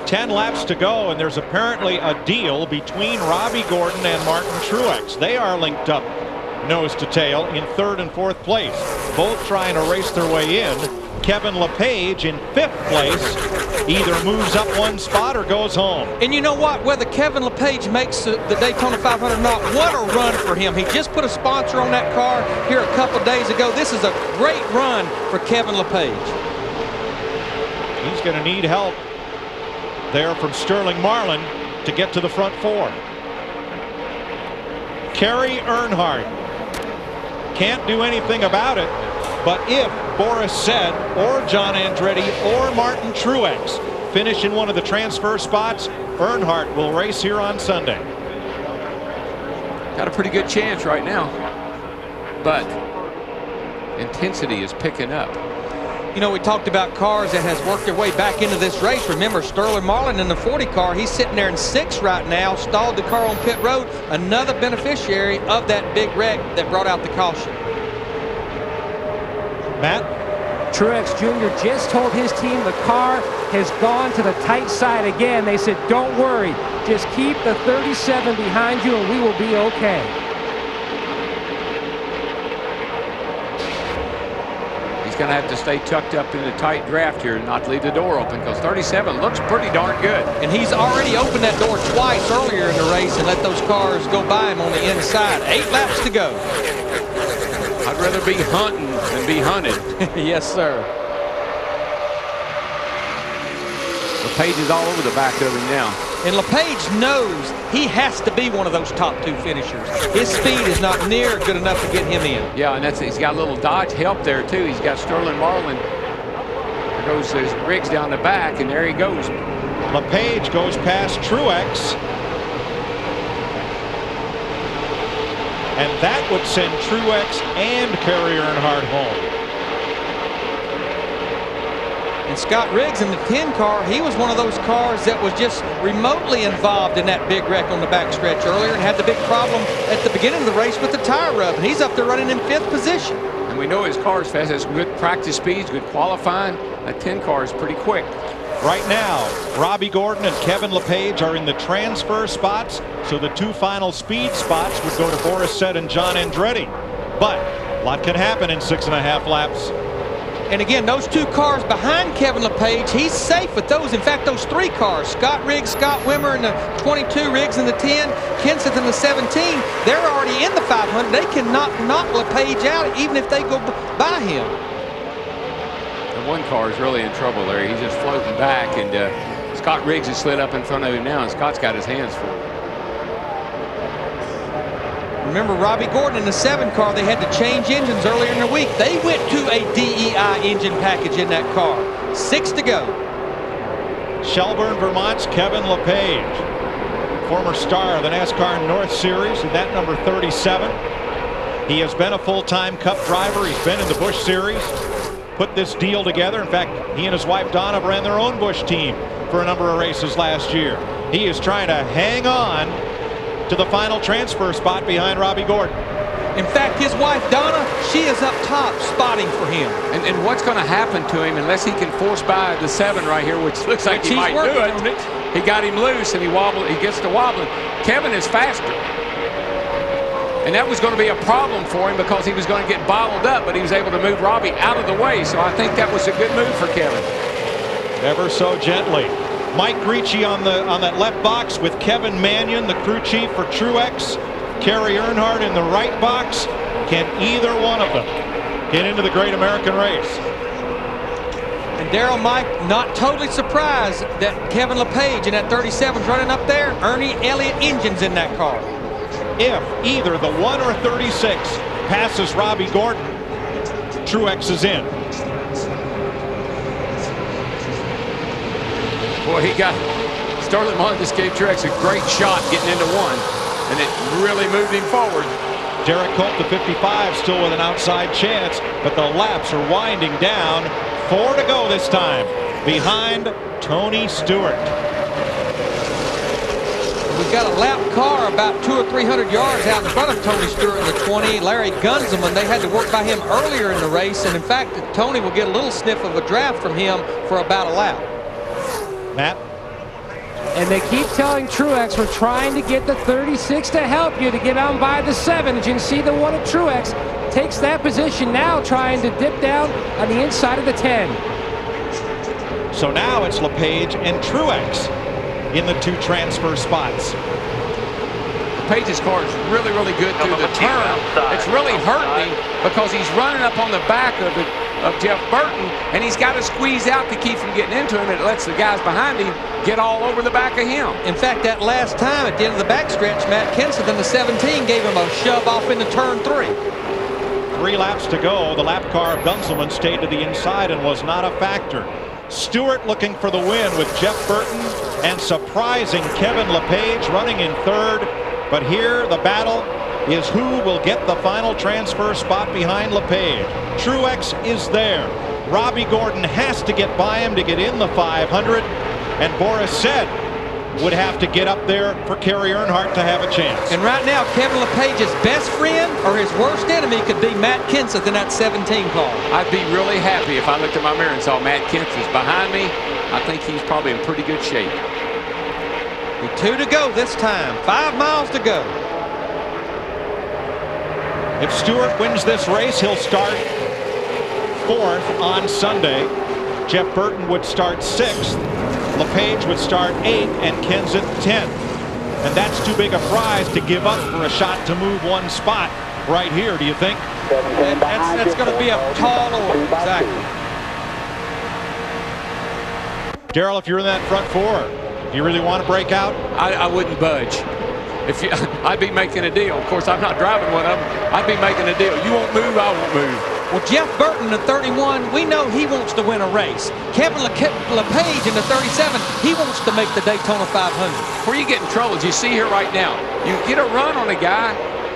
10 laps to go, and there's apparently a deal between Robbie Gordon and Martin Truex. They are linked up nose to tail in 3rd and 4th place, both trying to race their way in. Kevin LePage in 5th place either moves up 1 spot or goes home. And you know what? Whether Kevin LePage makes the Daytona 500 or not, what a run for him. He just put a sponsor on that car here a couple days ago. This is a great run for Kevin LePage. He's going to need help there from Sterling Marlin to get to the front 4. Kerry Earnhardt can't do anything about it, but if Boris Said or John Andretti or Martin Truex finish in one of the transfer spots, Earnhardt will race here on Sunday. Got a pretty good chance right now, but intensity is picking up. You know, we talked about cars that has worked their way back into this race. Remember, Sterling Marlin in the 40 car, he's sitting there in 6th right now, stalled the car on pit road, another beneficiary of that big wreck that brought out the caution. Matt? Truex Jr. just told his team the car has gone to the tight side again. They said, don't worry, just keep the 37 behind you and we will be okay. He's going to have to stay tucked up in the tight draft here and not leave the door open, because 37 looks pretty darn good. And he's already opened that door twice earlier in the race and let those cars go by him on the inside. 8 laps to go. I'd rather be hunting than be hunted. Yes, sir. LePage is all over the back of him now. And LePage knows he has to be one of those top 2 finishers. His speed is not near good enough to get him in. Yeah, and he's got a little Dodge help there, too. He's got Sterling Marlin. There goes his Riggs down the back, and there he goes. LePage goes past Truex. And that would send Truex and Kerry Earnhardt home. And And Scott Riggs in the 10 car, he was one of those cars that was just remotely involved in that big wreck on the backstretch earlier and had the big problem at the beginning of the race with the tire rub. And he's up there running in 5th position. And we know his car is fast, has good practice speeds, good qualifying. That 10 car is pretty quick. Right now, Robbie Gordon and Kevin LePage are in the transfer spots, so the 2 final speed spots would go to Boris Said and John Andretti. But a lot can happen in 6.5 laps. And again, those 2 cars behind Kevin LePage, he's safe with those. In fact, those 3 cars, Scott Riggs, Scott Wimmer in the 22, Riggs in the 10, Kenseth in the 17, they're already in the 500. They cannot knock LePage out even if they go by him. The 1 car is really in trouble there. He's just floating back, and Scott Riggs has slid up in front of him now, and Scott's got his hands full. Remember Robbie Gordon in the 7 car, they had to change engines earlier in the week. They went to a DEI engine package in that car. 6 to go. Shelburne, Vermont's Kevin LePage, former star of the NASCAR North Series, and that number 37. He has been a full-time Cup driver. He's been in the Busch Series, put this deal together. In fact, he and his wife Donna ran their own Busch team for a number of races last year. He is trying to hang on to the final transfer spot behind Robbie Gordon. In fact, his wife Donna, she is up top spotting for him. And what's going to happen to him unless he can force by the 7 right here, which looks like he might do it. He got him loose and he gets to wobbling. Kevin is faster. And that was going to be a problem for him because he was going to get bottled up, but he was able to move Robbie out of the way. So I think that was a good move for Kevin. Ever so gently. Mike Ricci on that left box with Kevin Mannion, the crew chief for Truex. Kerry Earnhardt in the right box. Can either one of them get into the Great American Race? And Darrell, Mike, not totally surprised that Kevin LePage in that 37's running up there. Ernie Elliott engines in that car. If either the 1 or 36 passes Robbie Gordon, Truex is in. Boy, Sterling Martin just gave Truex a great shot getting into 1, and it really moved him forward. Derek Colt, the 55, still with an outside chance, but the laps are winding down. 4 to go this time, behind Tony Stewart. We've got a lap car about 200 or 300 yards out in front of Tony Stewart in the 20. Larry Gunzelman, they had to work by him earlier in the race, and in fact, Tony will get a little sniff of a draft from him for about a lap. Matt? And they keep telling Truex, we're trying to get the 36 to help you to get on by the 7. As you can see, the 1 of Truex takes that position now, trying to dip down on the inside of the 10. So now it's LePage and Truex in the 2 transfer spots. LePage's car is really, really good through the turn. It's really hurting him because he's running up on the back of Jeff Burton, and he's got to squeeze out to keep from getting into him. It lets the guys behind him get all over the back of him. In fact, that last time at the end of the backstretch, Matt Kenseth in the 17 gave him a shove off into turn 3. 3 laps to go. The lap car of Gunzelman stayed to the inside and was not a factor. Stewart looking for the win with Jeff Burton and surprising Kevin LePage running in 3rd. But here the battle is who will get the final transfer spot behind LePage. Truex is there. Robbie Gordon has to get by him to get in the 500. And Boris Said would have to get up there for Kerry Earnhardt to have a chance. And right now, Kevin LePage's best friend or his worst enemy could be Matt Kenseth in that 17 car. I'd be really happy if I looked at my mirror and saw Matt Kenseth behind me. I think he's probably in pretty good shape. 2 to go this time. 5 miles to go. If Stewart wins this race, he'll start 4th on Sunday. Jeff Burton would start 6th. LePage would start 8th and Kenseth 10th. And that's too big a prize to give up for a shot to move 1 spot right here, do you think? That's going to be a tall order. Exactly. Darrell, if you're in that front 4, do you really want to break out? I wouldn't budge. I'd be making a deal. Of course, I'm not driving one of them. I'd be making a deal. You won't move, I won't move. Well, Jeff Burton, the 31, we know he wants to win a race. Kevin LePage in the 37, he wants to make the Daytona 500. Where you get in trouble, as you see here right now, you get a run on a guy,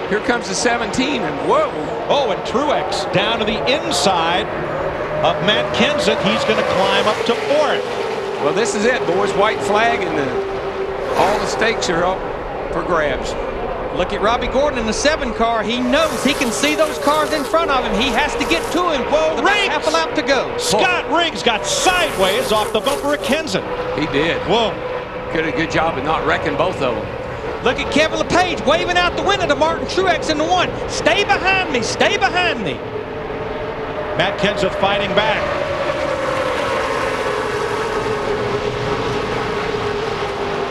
here comes the 17, and whoa. Oh, and Truex down to the inside of Matt Kenseth. He's going to climb up to 4th. Well, this is it, boys. White flag, and all the stakes are up for grabs. Look at Robbie Gordon in the 7 car. He knows he can see those cars in front of him. He has to get to him. Whoa, Riggs! Half a lap to go. Scott Riggs got sideways off the bumper of Kenseth. He did. Whoa. Did a good job of not wrecking both of them. Look at Kevin LePage waving out the window to Martin Truex in the 1. Stay behind me. Stay behind me. Matt Kenseth fighting back.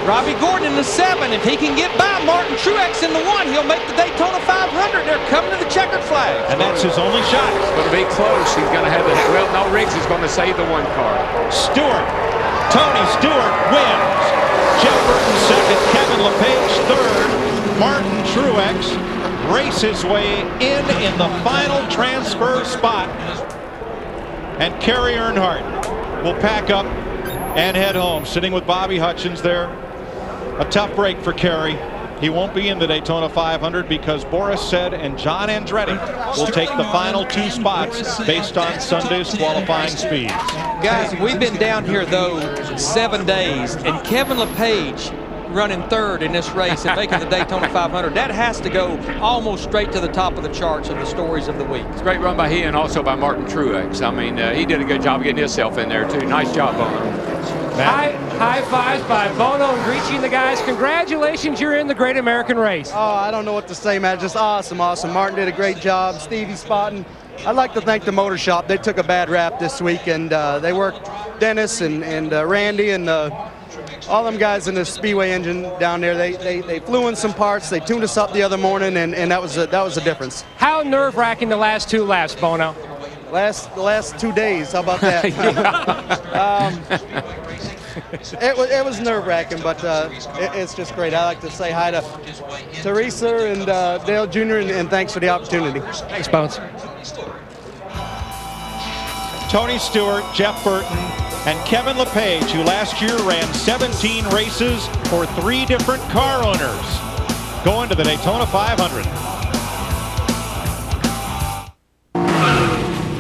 Robbie Gordon in the 7. If he can get by Martin Truex in the 1, he'll make the Daytona 500. They're coming to the checkered flag. And that's his only shot. It's going to be close. He's going to have the, well, no, Riggs is going to save the 1 car. Stewart. Tony Stewart wins. Jeff Burton second. Kevin LePage third. Martin Truex races way in the final transfer spot. And Kerry Earnhardt will pack up and head home. Sitting with Bobby Hutchins there. A tough break for Kerry. He won't be in the Daytona 500 because Boris said and John Andretti will take the final 2 spots based on Sunday's qualifying speeds. Guys, we've been down here, though, 7 days, and Kevin LePage running 3rd in this race and making the Daytona 500. That has to go almost straight to the top of the charts of the stories of the week. It's a great run by he and also by Martin Truex. I mean, he did a good job getting himself in there, too. Nice job, Bono. High fives by Bono and Gricci and the guys. Congratulations, you're in the Great American Race. Oh, I don't know what to say, man. Just awesome. Martin did a great job. Stevie spotting. I'd like to thank the motor shop. They took a bad rap this week, and they worked Dennis and Randy and all them guys in the Speedway engine down there. They flew in some parts. They tuned us up the other morning, and that was a difference. How nerve-wracking the last 2 laps, Bono? The last 2 days. How about that? It was nerve-wracking, but it's just great. I like to say hi to Teresa and Dale Jr. and thanks for the opportunity. Thanks, Bones. Tony Stewart, Jeff Burton, and Kevin LePage, who last year ran 17 races for 3 different car owners, going to the Daytona 500.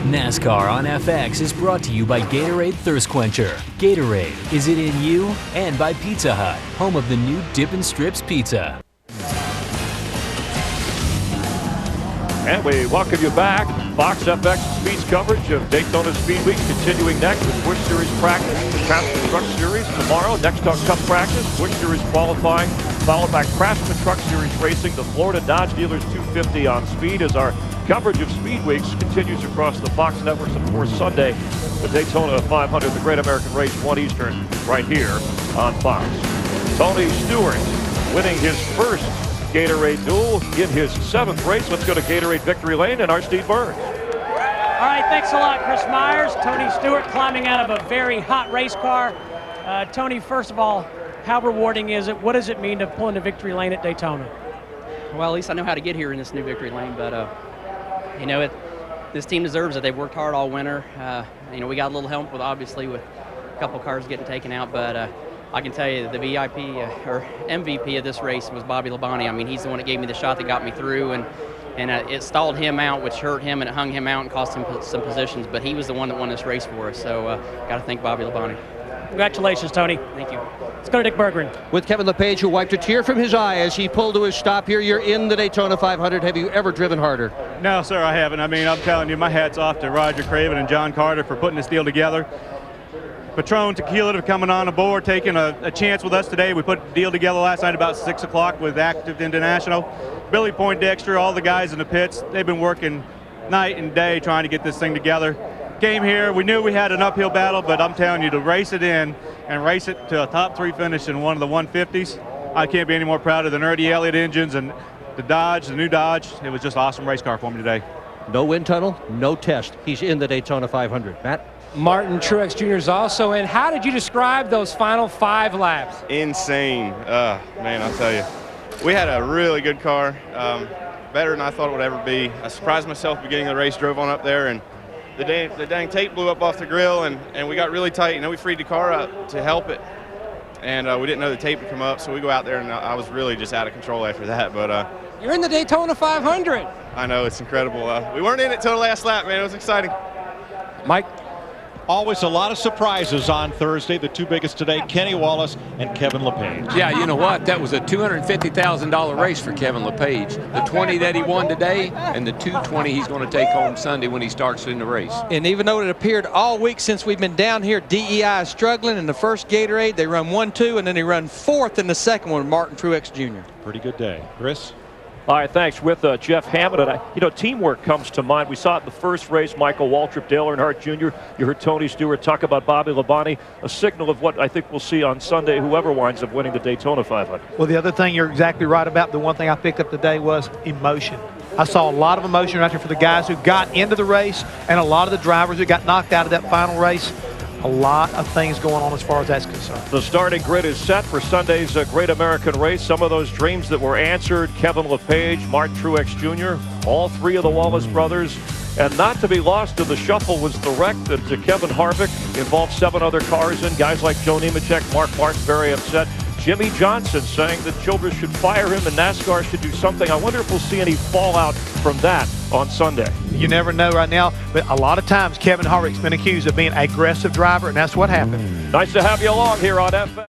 NASCAR on FX is brought to you by Gatorade Thirst Quencher. Gatorade, is it in you? And by Pizza Hut, home of the new Dip and Strips Pizza. And we welcome you back. Fox FX Speeds coverage of Daytona Speed Week continuing next with Busch Series practice, the Craftsman Truck Series tomorrow. Next on Cup practice, Busch Series qualifying, followed by Craftsman Truck Series racing. The Florida Dodge Dealers 250 on speed as our coverage of Speed Weeks continues across the Fox networks. Of course, Sunday, the Daytona 500, the Great American Race, 1 Eastern, right here on Fox. Tony Stewart winning his first Gatorade Duel in his 7th race. Let's go to Gatorade Victory Lane and our Steve Burns. All right, thanks a lot, Chris Myers. Tony Stewart climbing out of a very hot race car. Tony, first of all, how rewarding is it? What does it mean to pull into Victory Lane at Daytona? Well, at least I know how to get here in this new Victory Lane, but you know, this team deserves it. They've worked hard all winter. You know, we got a little help with a couple cars getting taken out, but I can tell you that the VIP or MVP of this race was Bobby Labonte. I mean, he's the one that gave me the shot that got me through, and it stalled him out, which hurt him, and it hung him out and cost him some positions. But he was the one that won this race for us, so got to thank Bobby Labonte. Congratulations, Tony. Thank you. Let's go to Dick Berggren. With Kevin LePage, who wiped a tear from his eye as he pulled to his stop here. You're in the Daytona 500. Have you ever driven harder? No, sir, I haven't. I mean, I'm telling you, my hat's off to Roger Craven and John Carter for putting this deal together. Patron Tequila for coming on aboard, taking a chance with us today. We put the deal together last night about 6 o'clock with Active International. Billy Poindexter, all the guys in the pits, they've been working night and day trying to get this thing together. Came here, we knew we had an uphill battle, but I'm telling you, to race it in and race it to a top 3 finish in one of the 150s, I can't be any more proud of the Nerdy Elliott engines and the new Dodge. It was just an awesome race car for me today. No wind tunnel, no test. He's in the Daytona 500. Matt? Martin Truex Jr. is also in. How did you describe those final 5 laps? Insane. Man, I'll tell you. We had a really good car, better than I thought it would ever be. I surprised myself beginning of the race, drove on up there, and the dang tape blew up off the grill, and we got really tight. And then we freed the car up to help it, and we didn't know the tape would come up, so we go out there, and I was really just out of control after that. But you're in the Daytona 500. I know, it's incredible. We weren't in it till the last lap, man. It was exciting. Mike? Always a lot of surprises on Thursday. The two biggest today, Kenny Wallace and Kevin LePage. Yeah, you know what? That was a $250,000 race for Kevin LePage. The 20 that he won today and the 220 he's going to take home Sunday when he starts in the race. And even though it appeared all week since we've been down here, DEI is struggling. In the first Gatorade, they run 1-2, and then they run 4th in the second one, Martin Truex Jr. Pretty good day. Chris? All right, thanks. With Jeff Hammond, and teamwork comes to mind. We saw it in the first race, Michael Waltrip, Dale Earnhardt Jr. You heard Tony Stewart talk about Bobby Labonte, a signal of what I think we'll see on Sunday, whoever winds up winning the Daytona 500. Well, the other thing you're exactly right about, the one thing I picked up today was emotion. I saw a lot of emotion right there for the guys who got into the race and a lot of the drivers who got knocked out of that final race. A lot of things going on as far as that's concerned. The starting grid is set for Sunday's Great American Race. Some of those dreams that were answered, Kevin LePage, Martin Truex Jr., all three of the Wallace brothers. And not to be lost in the shuffle was the wreck that Kevin Harvick involved 7 other cars in. Guys like Joe Nemechek, Mark Martin very upset. Jimmy Johnson saying that Childress should fire him and NASCAR should do something. I wonder if we'll see any fallout from that on Sunday. You never know right now, but a lot of times Kevin Harvick's been accused of being an aggressive driver, and that's what happened. Nice to have you along here on FX.